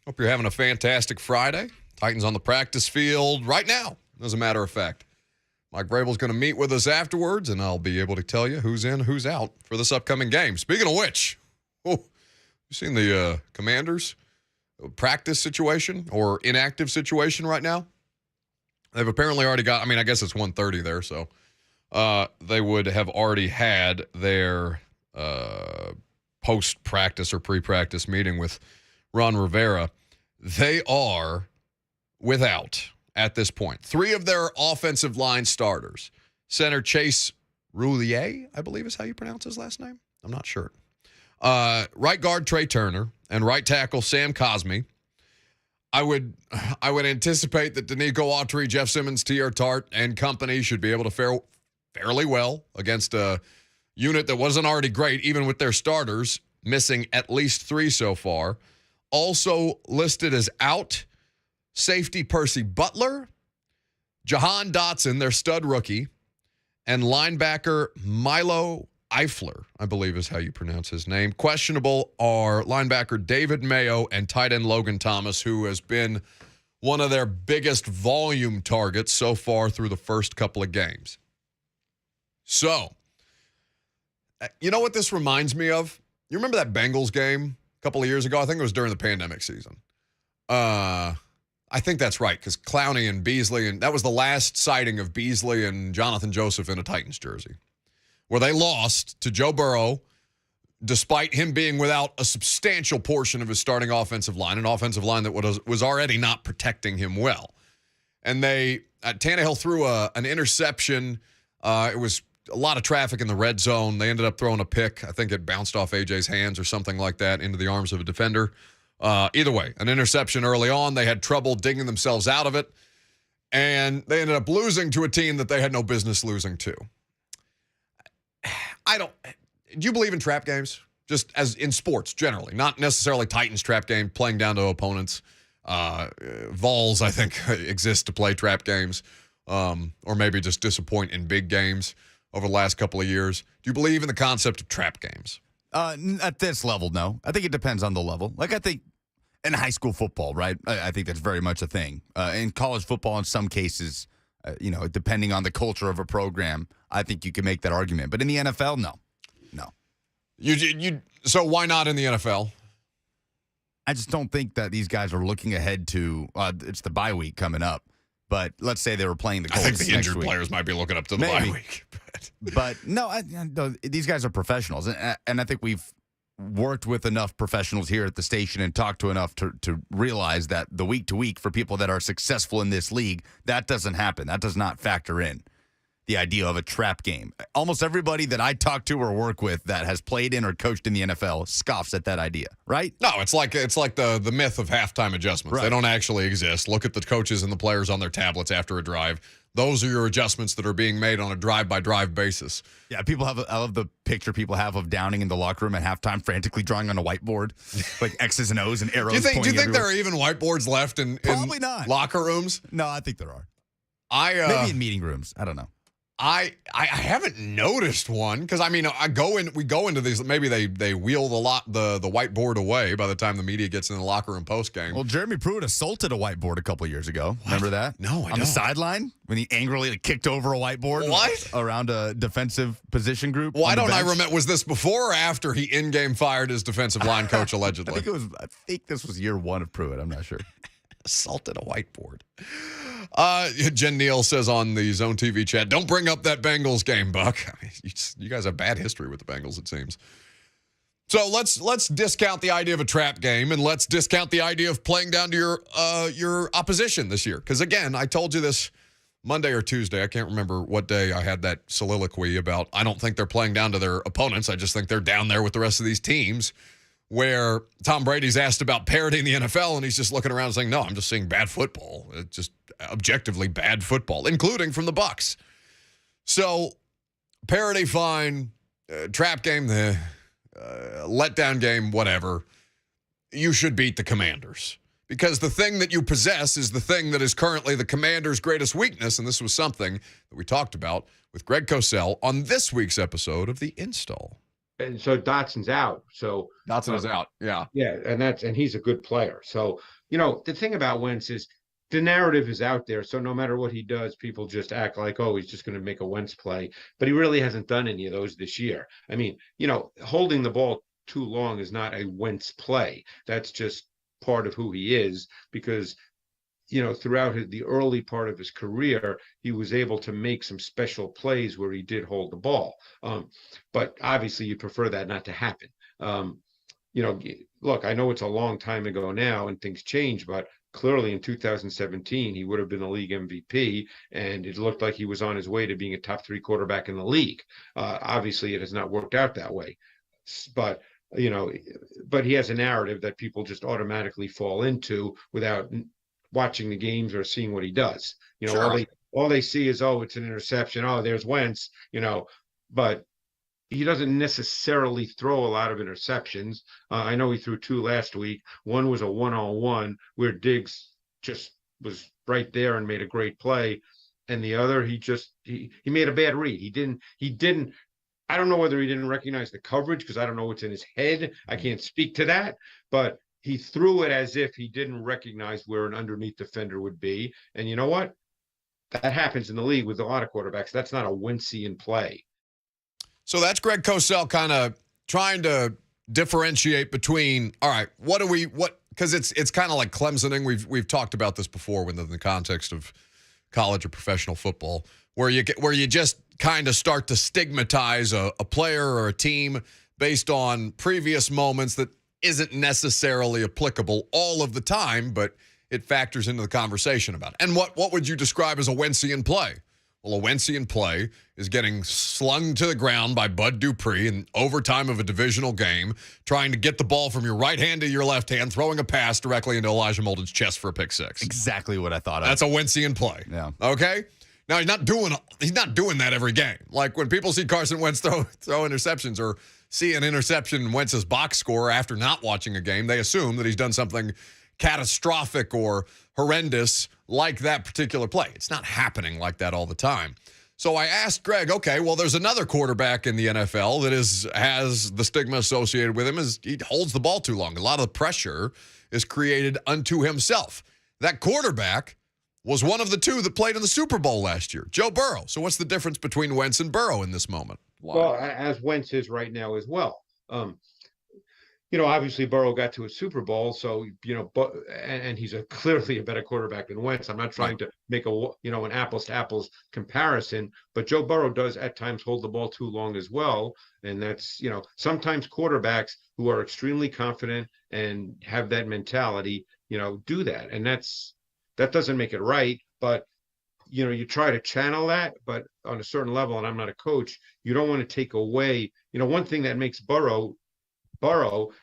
Hope you're having a fantastic Friday. Titans on the practice field right now, as a matter of fact. Mike Vrabel's going to meet with us afterwards, and I'll be able to tell you who's in, who's out for this upcoming game. Speaking of which, you seen the Commanders' practice situation or inactive situation right now? They've apparently already got, I guess it's 1:30 there, so they would have already had their post-practice or pre-practice meeting with Ron Rivera. They are without, at this point, 3 of their offensive line starters. Center Chase Roulier, I believe is how you pronounce his last name. I'm not sure. Right guard Trey Turner and right tackle Sam Cosmi. I would anticipate that Danico Autry, Jeff Simmons, T.R. Tart, and company should be able to fare fairly well against a unit that wasn't already great, even with their starters missing at least 3 so far. Also listed as out, safety Percy Butler, Jahan Dotson, their stud rookie, and linebacker Milo Eifler, I believe is how you pronounce his name. Questionable are linebacker David Mayo and tight end Logan Thomas, who has been one of their biggest volume targets so far through the first couple of games. So, you know what this reminds me of? You remember that Bengals game a couple of years ago? I think it was during the pandemic season. I think that's right, because Clowney and Beasley, and that was the last sighting of Beasley and Jonathan Joseph in a Titans jersey, where they lost to Joe Burrow despite him being without a substantial portion of his starting offensive line, an offensive line that was already not protecting him well. And Tannehill threw an interception. It was a lot of traffic in the red zone. They ended up throwing a pick. I think it bounced off AJ's hands or something like that into the arms of a defender. Either way, an interception early on. They had trouble digging themselves out of it, and they ended up losing to a team that they had no business losing to. Do you believe in trap games? Just as in sports generally, not necessarily Titans trap game, playing down to opponents. Vols, I think, exist to play trap games, or maybe just disappoint in big games over the last couple of years. Do you believe in the concept of trap games? At this level, no. I think it depends on the level. Like, I think in high school football, right, I think that's very much a thing. In college football, in some cases, depending on the culture of a program, I think you can make that argument. But in the NFL, no. So why not in the NFL? I just don't think that these guys are looking ahead to it's the bye week coming up. But let's say they were playing the Colts. I think the injured players might be looking up to the bye week. But no, these guys are professionals. And I think we've worked with enough professionals here at the station and talked to enough to realize that the week to week for people that are successful in this league, that doesn't happen. That does not factor in the idea of a trap game. Almost everybody that I talk to or work with that has played in or coached in the NFL scoffs at that idea, right? No, it's like the myth of halftime adjustments. Right. They don't actually exist. Look at the coaches and the players on their tablets after a drive. Those are your adjustments that are being made on a drive-by-drive basis. Yeah, I love the picture people have of Downing in the locker room at halftime, frantically drawing on a whiteboard, like X's and O's and arrows. Do you think there are even whiteboards left in not locker rooms? No, I think there are. Maybe in meeting rooms. I don't know. I haven't noticed one because we go into these. Maybe they wheel the whiteboard away by the time the media gets in the locker room post game. Well, Jeremy Pruitt assaulted a whiteboard a couple of years ago. What? Remember that? No, I don't. On the sideline when he angrily kicked over a whiteboard. What? Around a defensive position group. Why don't I remember? Was this before or after he in-game fired his defensive line coach allegedly? I think this was year 1 of Pruitt. I'm not sure. Assaulted a whiteboard. Jen Neal says on the Zone TV chat, don't bring up that Bengals game, Buck. You guys have bad history with the Bengals, it seems. So let's discount the idea of a trap game, and let's discount the idea of playing down to your opposition this year. Because, again, I told you this Monday or Tuesday. I can't remember what day I had that soliloquy about I don't think they're playing down to their opponents. I just think they're down there with the rest of these teams, where Tom Brady's asked about parity in the NFL, and he's just looking around saying, no, I'm just seeing bad football. It's just objectively bad football, including from the Bucs. So, parity, fine. Trap game, letdown game, whatever. You should beat the Commanders. because the thing that you possess is the thing that is currently the Commanders' greatest weakness, and this was something that we talked about with Greg Cosell on this week's episode of The Install. And so Dotson's out. So Dotson is out. Yeah. Yeah, and he's a good player. So, the thing about Wentz is the narrative is out there. So no matter what he does, people just act like, oh, he's just going to make a Wentz play. But he really hasn't done any of those this year. I mean, holding the ball too long is not a Wentz play. That's just part of who he is, because throughout the early part of his career, he was able to make some special plays where he did hold the ball. But obviously you prefer that not to happen. Look, I know it's a long time ago now and things change, but clearly in 2017, he would have been the league MVP, and it looked like he was on his way to being a top 3 quarterback in the league. Obviously it has not worked out that way, but he has a narrative that people just automatically fall into without watching the games or seeing what he does. Sure. All they see is, oh, it's an interception. Oh, there's Wentz, but he doesn't necessarily throw a lot of interceptions. I know he threw 2 last week. One was a 1-on-1 where Diggs just was right there and made a great play. And the other, he made a bad read. He didn't, I don't know whether he didn't recognize the coverage, because I don't know what's in his head. I can't speak to that, but he threw it as if he didn't recognize where an underneath defender would be. And you know what? That happens in the league with a lot of quarterbacks. That's not a Wentzian play. So that's Greg Cosell kind of trying to differentiate between, all right, because it's kind of like Clemsoning. We've talked about this before within the context of college or professional football, where you just kind of start to stigmatize a player or a team based on previous moments that isn't necessarily applicable all of the time, but it factors into the conversation about it. And what would you describe as a Wentzian play? Well, a Wentzian play is getting slung to the ground by Bud Dupree in overtime of a divisional game, trying to get the ball from your right hand to your left hand, throwing a pass directly into Elijah Molden's chest for a pick six. Exactly what I thought of. That's a Wentzian play. Yeah. Okay? Now, he's not doing that every game. Like when people see Carson Wentz throw interceptions or see an interception in Wentz's box score after not watching a game, they assume that he's done something catastrophic or horrendous like that particular play. It's not happening like that all the time. So I asked Greg, okay, well, there's another quarterback in the NFL that has the stigma associated with him is he holds the ball too long. A lot of the pressure is created unto himself. That quarterback was one of the 2 that played in the Super Bowl last year, Joe Burrow. So what's the difference between Wentz and Burrow in this moment? Well, as Wentz is right now as well. Obviously Burrow got to a Super Bowl, so and he's clearly a better quarterback than Wentz. I'm not trying to make an apples to apples comparison, but Joe Burrow does at times hold the ball too long as well, and that's sometimes quarterbacks who are extremely confident and have that mentality, do that, and that doesn't make it right, but you try to channel that, but on a certain level, and I'm not a coach, you don't want to take away, one thing that makes Burrow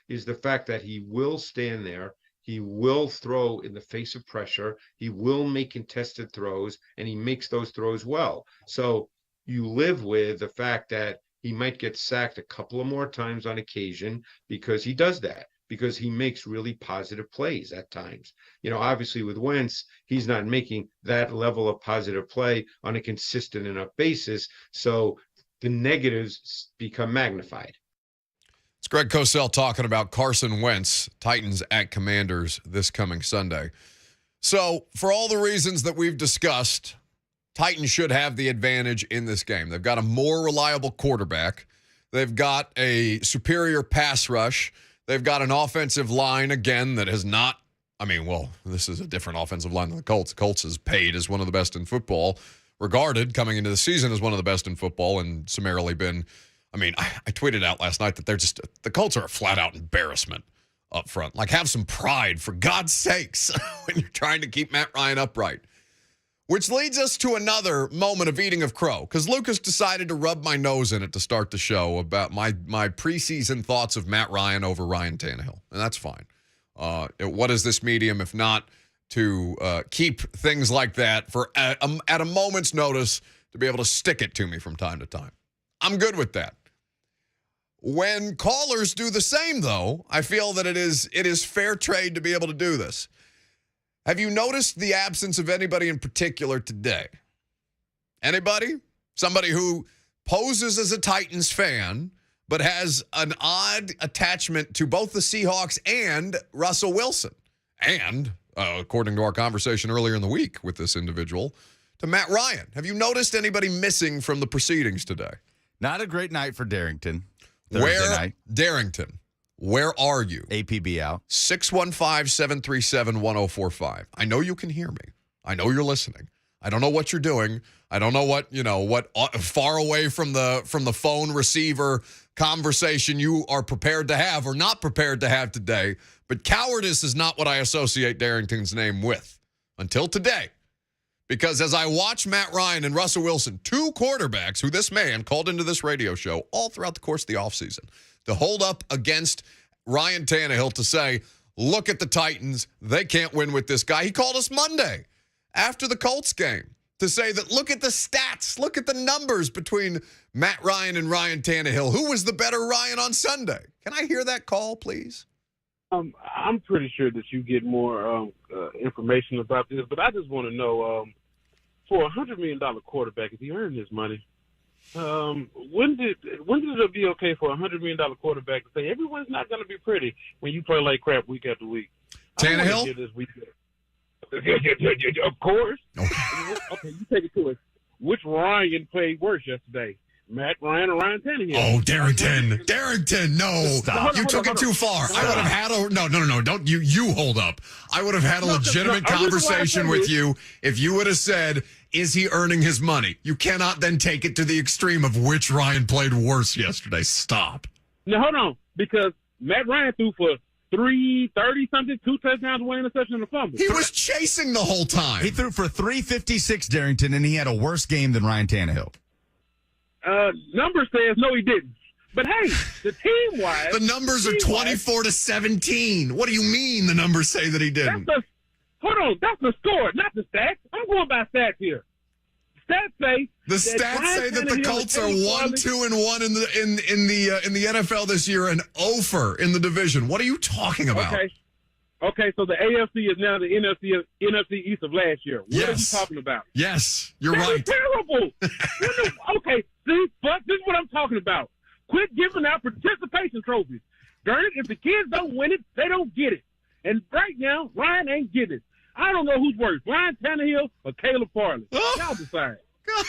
is the fact that he will stand there, he will throw in the face of pressure, he will make contested throws, and he makes those throws well. So you live with the fact that he might get sacked a couple of more times on occasion because he does that, because he makes really positive plays at times. Obviously with Wentz, he's not making that level of positive play on a consistent enough basis, so the negatives become magnified. It's Greg Cosell talking about Carson Wentz, Titans at Commanders this coming Sunday. So for all the reasons that we've discussed, Titans should have the advantage in this game. They've got a more reliable quarterback. They've got a superior pass rush. They've got an offensive line, again, that has not, this is a different offensive line than the Colts. The Colts is paid as one of the best in football, regarded coming into the season as one of the best in football, and summarily been, I tweeted out last night that the Colts are a flat-out embarrassment up front. Like, have some pride, for God's sakes, when you're trying to keep Matt Ryan upright. Which leads us to another moment of eating of crow, because Lucas decided to rub my nose in it to start the show about my preseason thoughts of Matt Ryan over Ryan Tannehill, and that's fine. What is this medium if not to keep things like that for at a moment's notice to be able to stick it to me from time to time? I'm good with that. When callers do the same, though, I feel that it is fair trade to be able to do this. Have you noticed the absence of anybody in particular today? Anybody? Somebody who poses as a Titans fan, but has an odd attachment to both the Seahawks and Russell Wilson. And, according to our conversation earlier in the week with this individual, to Matt Ryan. Have you noticed anybody missing from the proceedings today? Not a great night for Darrington. Thursday night. Darrington, where are you? APB out. 615-737-1045. I know you can hear me. I know you're listening. I don't know what you're doing. I don't know what far away from the phone receiver conversation you are prepared to have or not prepared to have today. But cowardice is not what I associate Darrington's name with until today. Because as I watch Matt Ryan and Russell Wilson, two quarterbacks who this man called into this radio show all throughout the course of the offseason, to hold up against Ryan Tannehill to say, look at the Titans, they can't win with this guy. He called us Monday after the Colts game to say that look at the stats, look at the numbers between Matt Ryan and Ryan Tannehill. Who was the better Ryan on Sunday? Can I hear that call, please? I'm pretty sure that you get more information about this, but I just want to know, for $100 million quarterback, if he earned his money, when did it be okay for a $100 million quarterback to say everyone's not going to be pretty when you play like crap week after week? Tannehill? Of course. Okay, you take it to us. Which Ryan played worse yesterday? Matt Ryan or Ryan Tannehill? Oh, Darrington, no. Stop. You took it too far. I would have had no, don't you hold up. I would have had a legitimate conversation with you if you would have said, is he earning his money? You cannot then take it to the extreme of which Ryan played worse yesterday. Stop. Now, hold on, because Matt Ryan threw for 330-something, 2 touchdowns, 1 interception, and a fumble. He was chasing the whole time. He threw for 356, Darrington, and he had a worse game than Ryan Tannehill. Number says no, he didn't. But hey, the team-wise, the numbers are 24-17. What do you mean? The numbers say that he didn't? Hold on, that's the score, not the stats. I'm going by stats here. Stats say that the Colts are 1-2-1 in the NFL this year and 0 in the division. What are you talking about? Okay, so the AFC is now the NFC East of last year. What are you talking about? Yes, you're that right. Is terrible. Okay, see, but this is what I'm talking about. Quit giving out participation trophies. If the kids don't win it, they don't get it. And right now, Ryan ain't getting it. I don't know who's worse, Ryan Tannehill or Caleb Farley. Y'all decide. God.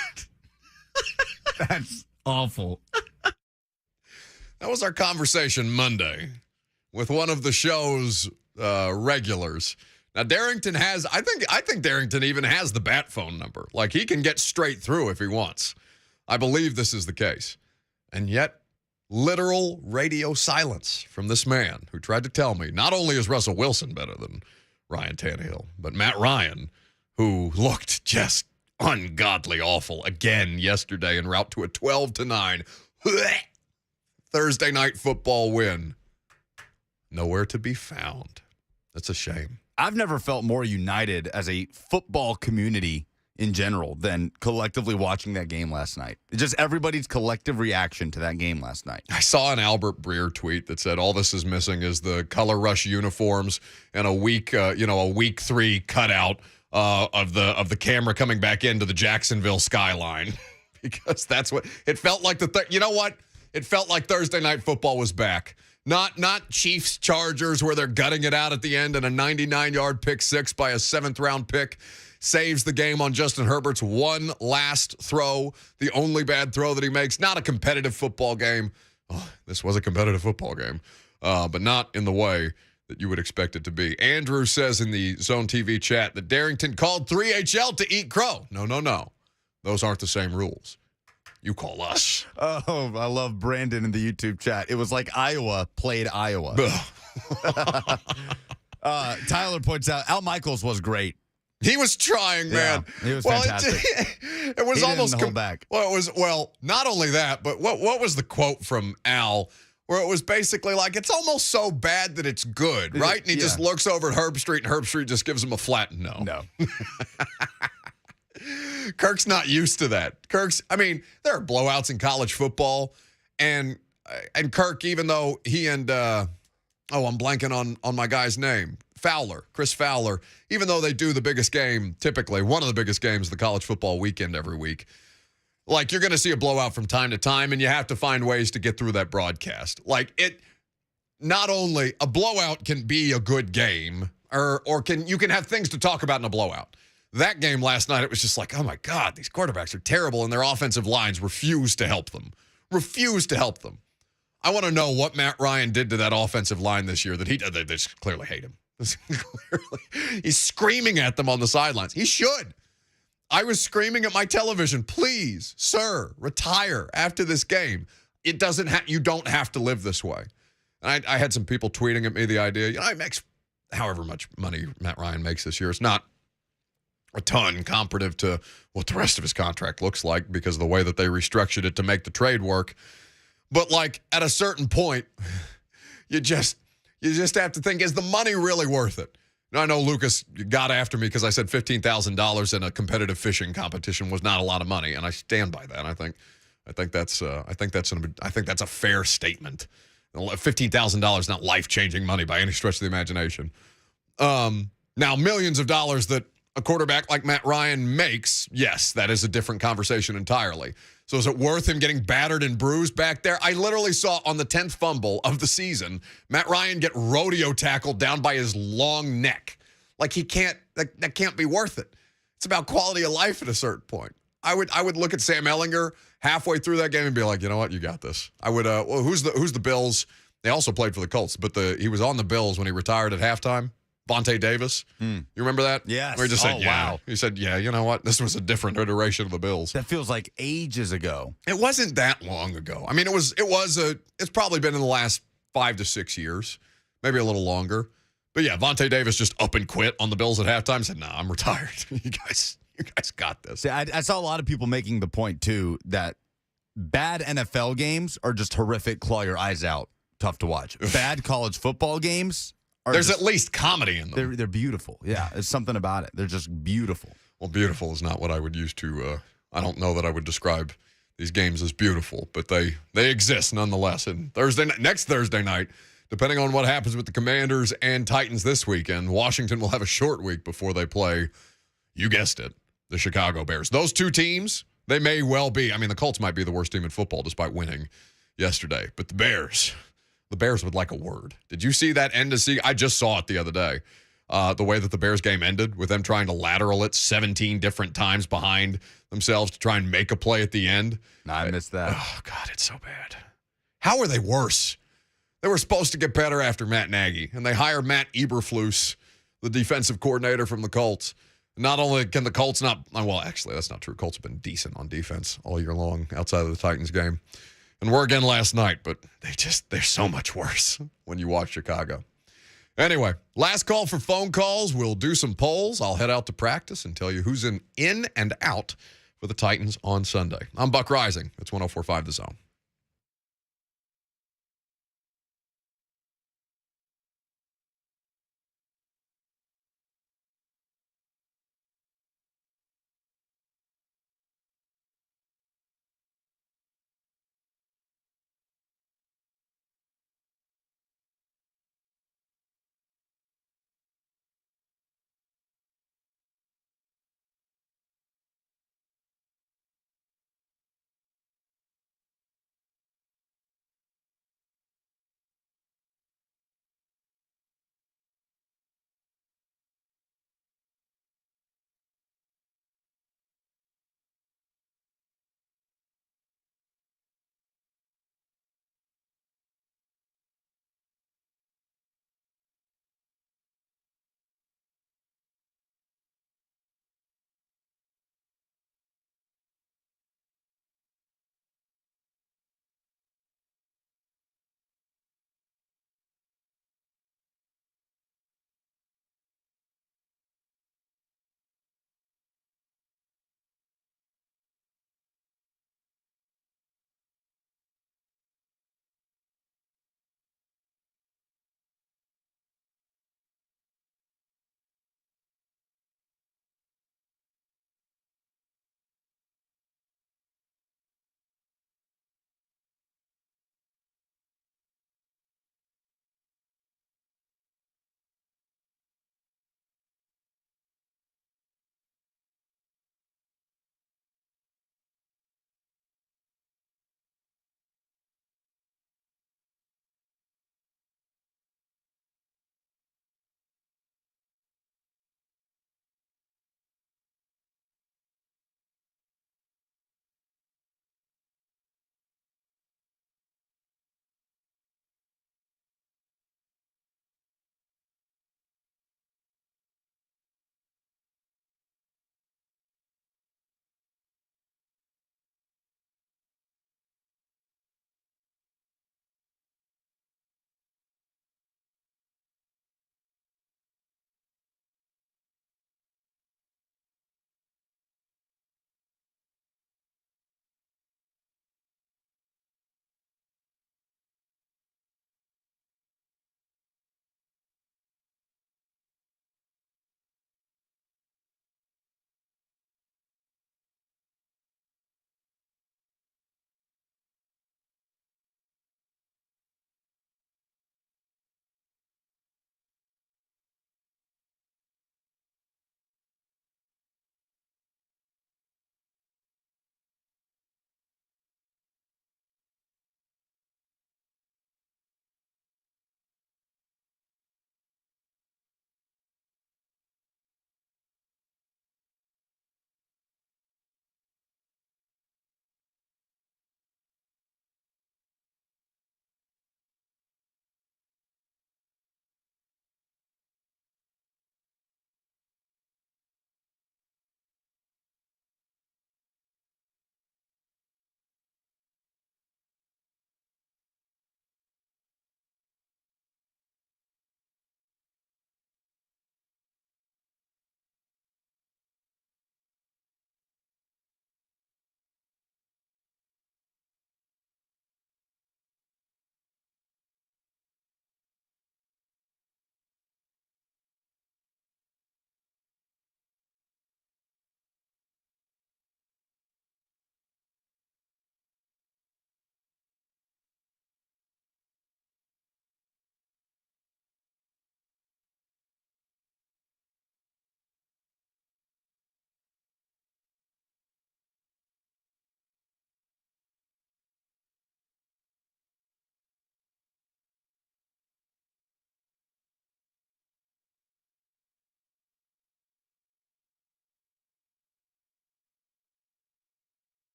That's awful. That was our conversation Monday with one of the show's regulars. Now, Darrington has, I think Darrington even has the bat phone number. Like, he can get straight through if he wants. I believe this is the case. And yet, literal radio silence from this man who tried to tell me not only is Russell Wilson better than Ryan Tannehill, but Matt Ryan, who looked just ungodly awful again yesterday en route to a 12-9 Thursday night football win. Nowhere to be found. That's a shame. I've never felt more united as a football community in general than collectively watching that game last night. Just everybody's collective reaction to that game last night. I saw an Albert Breer tweet that said all this is missing is the Color Rush uniforms and a week 3 cutout of the camera coming back into the Jacksonville skyline because that's what it felt like. You know what? It felt like Thursday night football was back. Not Chiefs Chargers where they're gutting it out at the end and a 99-yard pick six by a 7th-round pick saves the game on Justin Herbert's one last throw, the only bad throw that he makes. Not a competitive football game. Oh, this was a competitive football game, but not in the way that you would expect it to be. Andrew says in the Zone TV chat that Darrington called 3HL to eat crow. No. Those aren't the same rules. You call us. Oh, I love Brandon in the YouTube chat. It was like Iowa played Iowa. Tyler points out Al Michaels was great. He was trying, man. Yeah, he was fantastic. It was almost hold back. Well, it was not only that, but what was the quote from Al where it was basically like it's almost so bad that it's good, right? And he just looks over at Herb Street, and Herb Street just gives him a flat no. No. Kirk's not used to that. There are blowouts in college football, and Kirk, even though he and I'm blanking on my guy's name, Chris Fowler, even though they do the biggest game, typically, one of the biggest games of the college football weekend every week, like you're going to see a blowout from time to time, and you have to find ways to get through that broadcast. Like not only a blowout can be a good game, or you can have things to talk about in a blowout. That game last night, it was just like, oh my God, these quarterbacks are terrible, and their offensive lines refuse to help them. I want to know what Matt Ryan did to that offensive line this year that they just clearly hate him. He's screaming at them on the sidelines. He should. I was screaming at my television, please, sir, retire after this game. You don't have to live this way. And I had some people tweeting at me the idea, he makes however much money Matt Ryan makes this year. It's not a ton comparative to what the rest of his contract looks like because of the way that they restructured it to make the trade work. But like at a certain point, you just have to think, is the money really worth it? Now, I know Lucas got after me because I said $15,000 in a competitive fishing competition was not a lot of money, and I stand by that. I think that's a fair statement. $15,000 is not life-changing money by any stretch of the imagination. Now, millions of dollars that a quarterback like Matt Ryan makes, yes, that is a different conversation entirely. So is it worth him getting battered and bruised back there? I literally saw on the 10th fumble of the season, Matt Ryan get rodeo tackled down by his long neck. Like that can't be worth it. It's about quality of life at a certain point. I would look at Sam Ehlinger halfway through that game and be like, you know what, you got this. I would. Well, who's the Bills? They also played for the Colts, but he was on the Bills when he retired at halftime. Vontae Davis. You remember that? Yes. Where he just said, wow. He said, yeah, you know what? This was a different iteration of the Bills. That feels like ages ago. It wasn't that long ago. I mean, it's probably been in the last 5 to 6 years, maybe a little longer. But yeah, Vontae Davis just up and quit on the Bills at halftime and said, nah, I'm retired. You guys got this. See, I saw a lot of people making the point, too, that bad NFL games are just horrific, claw your eyes out, tough to watch. Bad college football games there's at least comedy in them. They're beautiful. Yeah, there's something about it. They're just beautiful. Well, beautiful is not what I would use to I don't know that I would describe these games as beautiful, but they exist nonetheless. And next Thursday night, depending on what happens with the Commanders and Titans this weekend, Washington will have a short week before they play, you guessed it, the Chicago Bears. Those two teams, they may well be. I mean, the Colts might be the worst team in football despite winning yesterday, but the Bears would like a word. Did you see that end of season? I just saw it the other day. The way that the Bears game ended with them trying to lateral it 17 different times behind themselves to try and make a play at the end. No, I missed that. Oh, God, it's so bad. How are they worse? They were supposed to get better after Matt Nagy, and they hired Matt Eberflus, the defensive coordinator from the Colts. Not only can the Colts not – well, actually, that's not true. Colts have been decent on defense all year long outside of the Titans game. And were again last night, but they're so much worse when you watch Chicago. Anyway, last call for phone calls. We'll do some polls. I'll head out to practice and tell you who's in and out for the Titans on Sunday. I'm Buck Rising. It's 104.5 The Zone.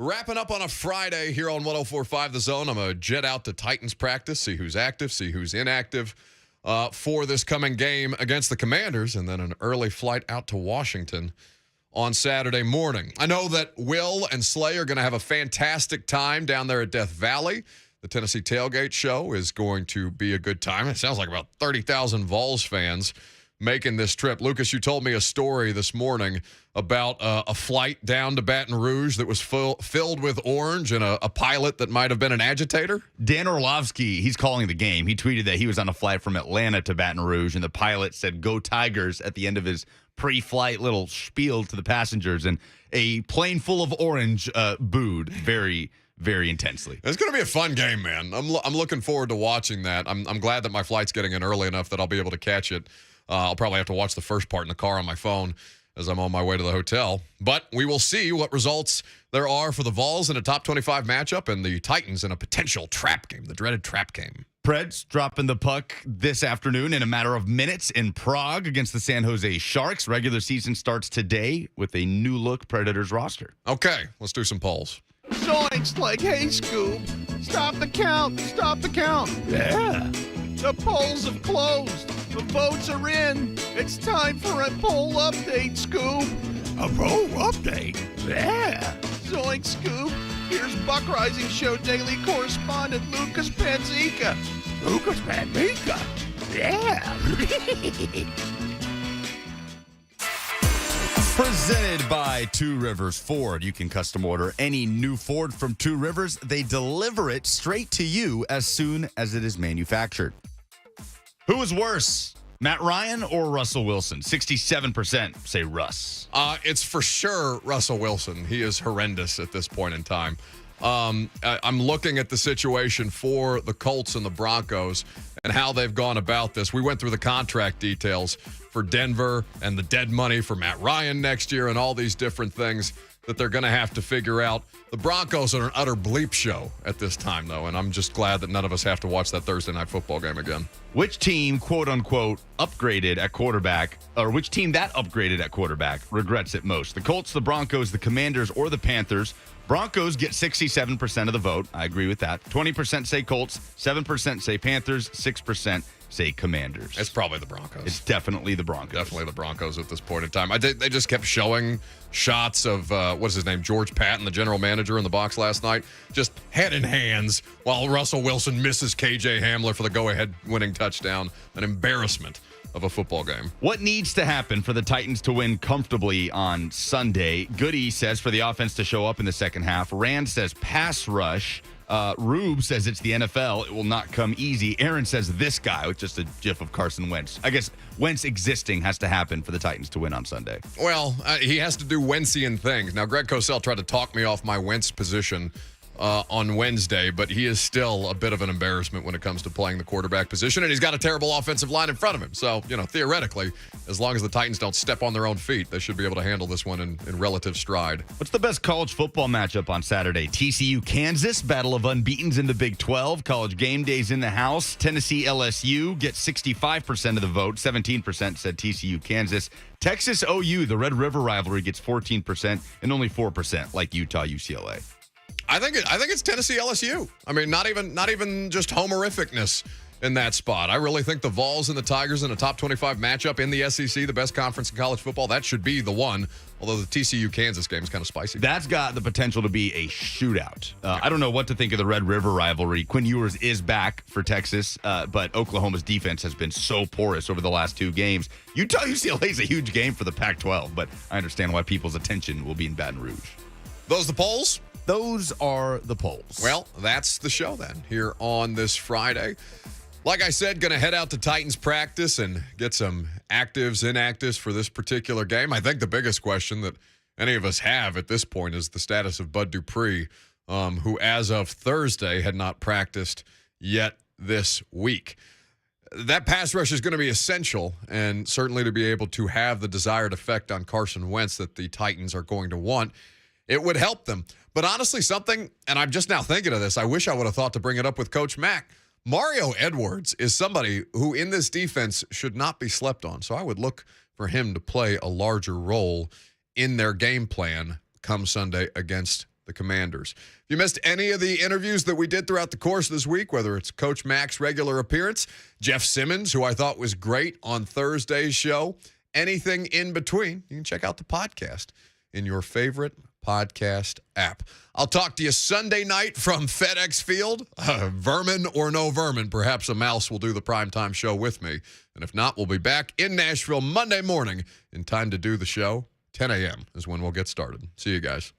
Wrapping up on a Friday here on 104.5 The Zone. I'm going to jet out to Titans practice, see who's active, see who's inactive for this coming game against the Commanders, and then an early flight out to Washington on Saturday morning. I know that Will and Slay are going to have a fantastic time down there at Death Valley. The Tennessee Tailgate Show is going to be a good time. It sounds like about 30,000 Vols fans making this trip. Lucas, you told me a story this morning about a flight down to Baton Rouge that was filled with orange and a pilot that might have been an agitator. Dan Orlovsky, he's calling the game. He tweeted that he was on a flight from Atlanta to Baton Rouge, and the pilot said, "Go Tigers," at the end of his pre-flight little spiel to the passengers, and a plane full of orange booed very, very intensely. It's going to be a fun game, man. I'm looking forward to watching that. I'm glad that my flight's getting in early enough that I'll be able to catch it. I'll probably have to watch the first part in the car on my phone as I'm on my way to the hotel. But we will see what results there are for the Vols in a top 25 matchup and the Titans in a potential trap game, the dreaded trap game. Preds dropping the puck this afternoon in a matter of minutes in Prague against the San Jose Sharks. Regular season starts today with a new look Predators roster. Okay, let's do some polls. Zoinks, like, hey, Scoop, stop the count, stop the count. Yeah. The polls have closed. The votes are in. It's time for a poll update, Scoop. A poll update? Yeah. Zoinks, Scoop. Here's Buck Rising Show daily correspondent Lucas Panzica. Lucas Panzica? Yeah. Presented by Two Rivers Ford. You can custom order any new Ford from Two Rivers. They deliver it straight to you as soon as it is manufactured. Who is worse, Matt Ryan or Russell Wilson? 67% say Russ. It's for sure Russell Wilson. He is horrendous at this point in time. I'm looking at the situation for the Colts and the Broncos and how they've gone about this. We went through the contract details for Denver and the dead money for Matt Ryan next year and all these different things that they're going to have to figure out. The Broncos are an utter bleep show at this time, though, and I'm just glad that none of us have to watch that Thursday night football game again. Which team, quote unquote, upgraded at quarterback, or which team that upgraded at quarterback regrets it most? The Colts, the Broncos, the Commanders, or the Panthers? Broncos get 67% of the vote. I agree with that. 20% say Colts, 7% say Panthers, 6% say Commanders. It's probably the Broncos. It's definitely the Broncos. Definitely the Broncos at this point in time. They just kept showing shots of, what's his name, George Patton, the general manager, in the box last night, just head in hands while Russell Wilson misses KJ Hamler for the go-ahead winning touchdown. An embarrassment of a football game. What needs to happen for the Titans to win comfortably on Sunday? Goody says for the offense to show up in the second half. Rand says pass rush. Rube says it's the NFL. It will not come easy. Aaron says this guy, with just a gif of Carson Wentz. I guess Wentz existing has to happen for the Titans to win on Sunday. Well, he has to do Wentzian things. Now, Greg Cosell tried to talk me off my Wentz position on Wednesday, but he is still a bit of an embarrassment when it comes to playing the quarterback position, and he's got a terrible offensive line in front of him. So, theoretically, as long as the Titans don't step on their own feet, they should be able to handle this one in relative stride. What's the best college football matchup on Saturday? TCU, Kansas, battle of unbeatens in the Big 12. College game days in the house. Tennessee, LSU get 65% of the vote. 17% said TCU, Kansas. Texas, OU, the Red River rivalry gets 14%, and only 4% like Utah, UCLA. I think it's Tennessee LSU. I mean, not even just homerificness in that spot. I really think the Vols and the Tigers in a top 25 matchup in the SEC, the best conference in college football, that should be the one. Although the TCU Kansas game is kind of spicy. That's got the potential to be a shootout. I don't know what to think of the Red River rivalry. Quinn Ewers is back for Texas, but Oklahoma's defense has been so porous over the last two games. Utah UCLA is a huge game for the Pac-12, but I understand why people's attention will be in Baton Rouge. Those the polls? Those are the polls. Well, that's the show then here on this Friday. Like I said, going to head out to Titans practice and get some actives, inactives for this particular game. I think the biggest question that any of us have at this point is the status of Bud Dupree, who as of Thursday had not practiced yet this week. That pass rush is going to be essential, and certainly to be able to have the desired effect on Carson Wentz that the Titans are going to want. It would help them. But honestly, something, and I'm just now thinking of this, I wish I would have thought to bring it up with Coach Mack. Mario Edwards is somebody who in this defense should not be slept on. So I would look for him to play a larger role in their game plan come Sunday against the the Commanders. If you missed any of the interviews that we did throughout the course of this week, whether it's Coach Mac's regular appearance, Jeff Simmons, who I thought was great on Thursday's show, anything in between, you can check out the podcast in your favorite podcast app. I'll talk to you Sunday night from FedEx Field. Vermin or no vermin, perhaps a mouse will do the primetime show with me. And if not, we'll be back in Nashville Monday morning in time to do the show. 10 a.m. is when we'll get started. See you guys.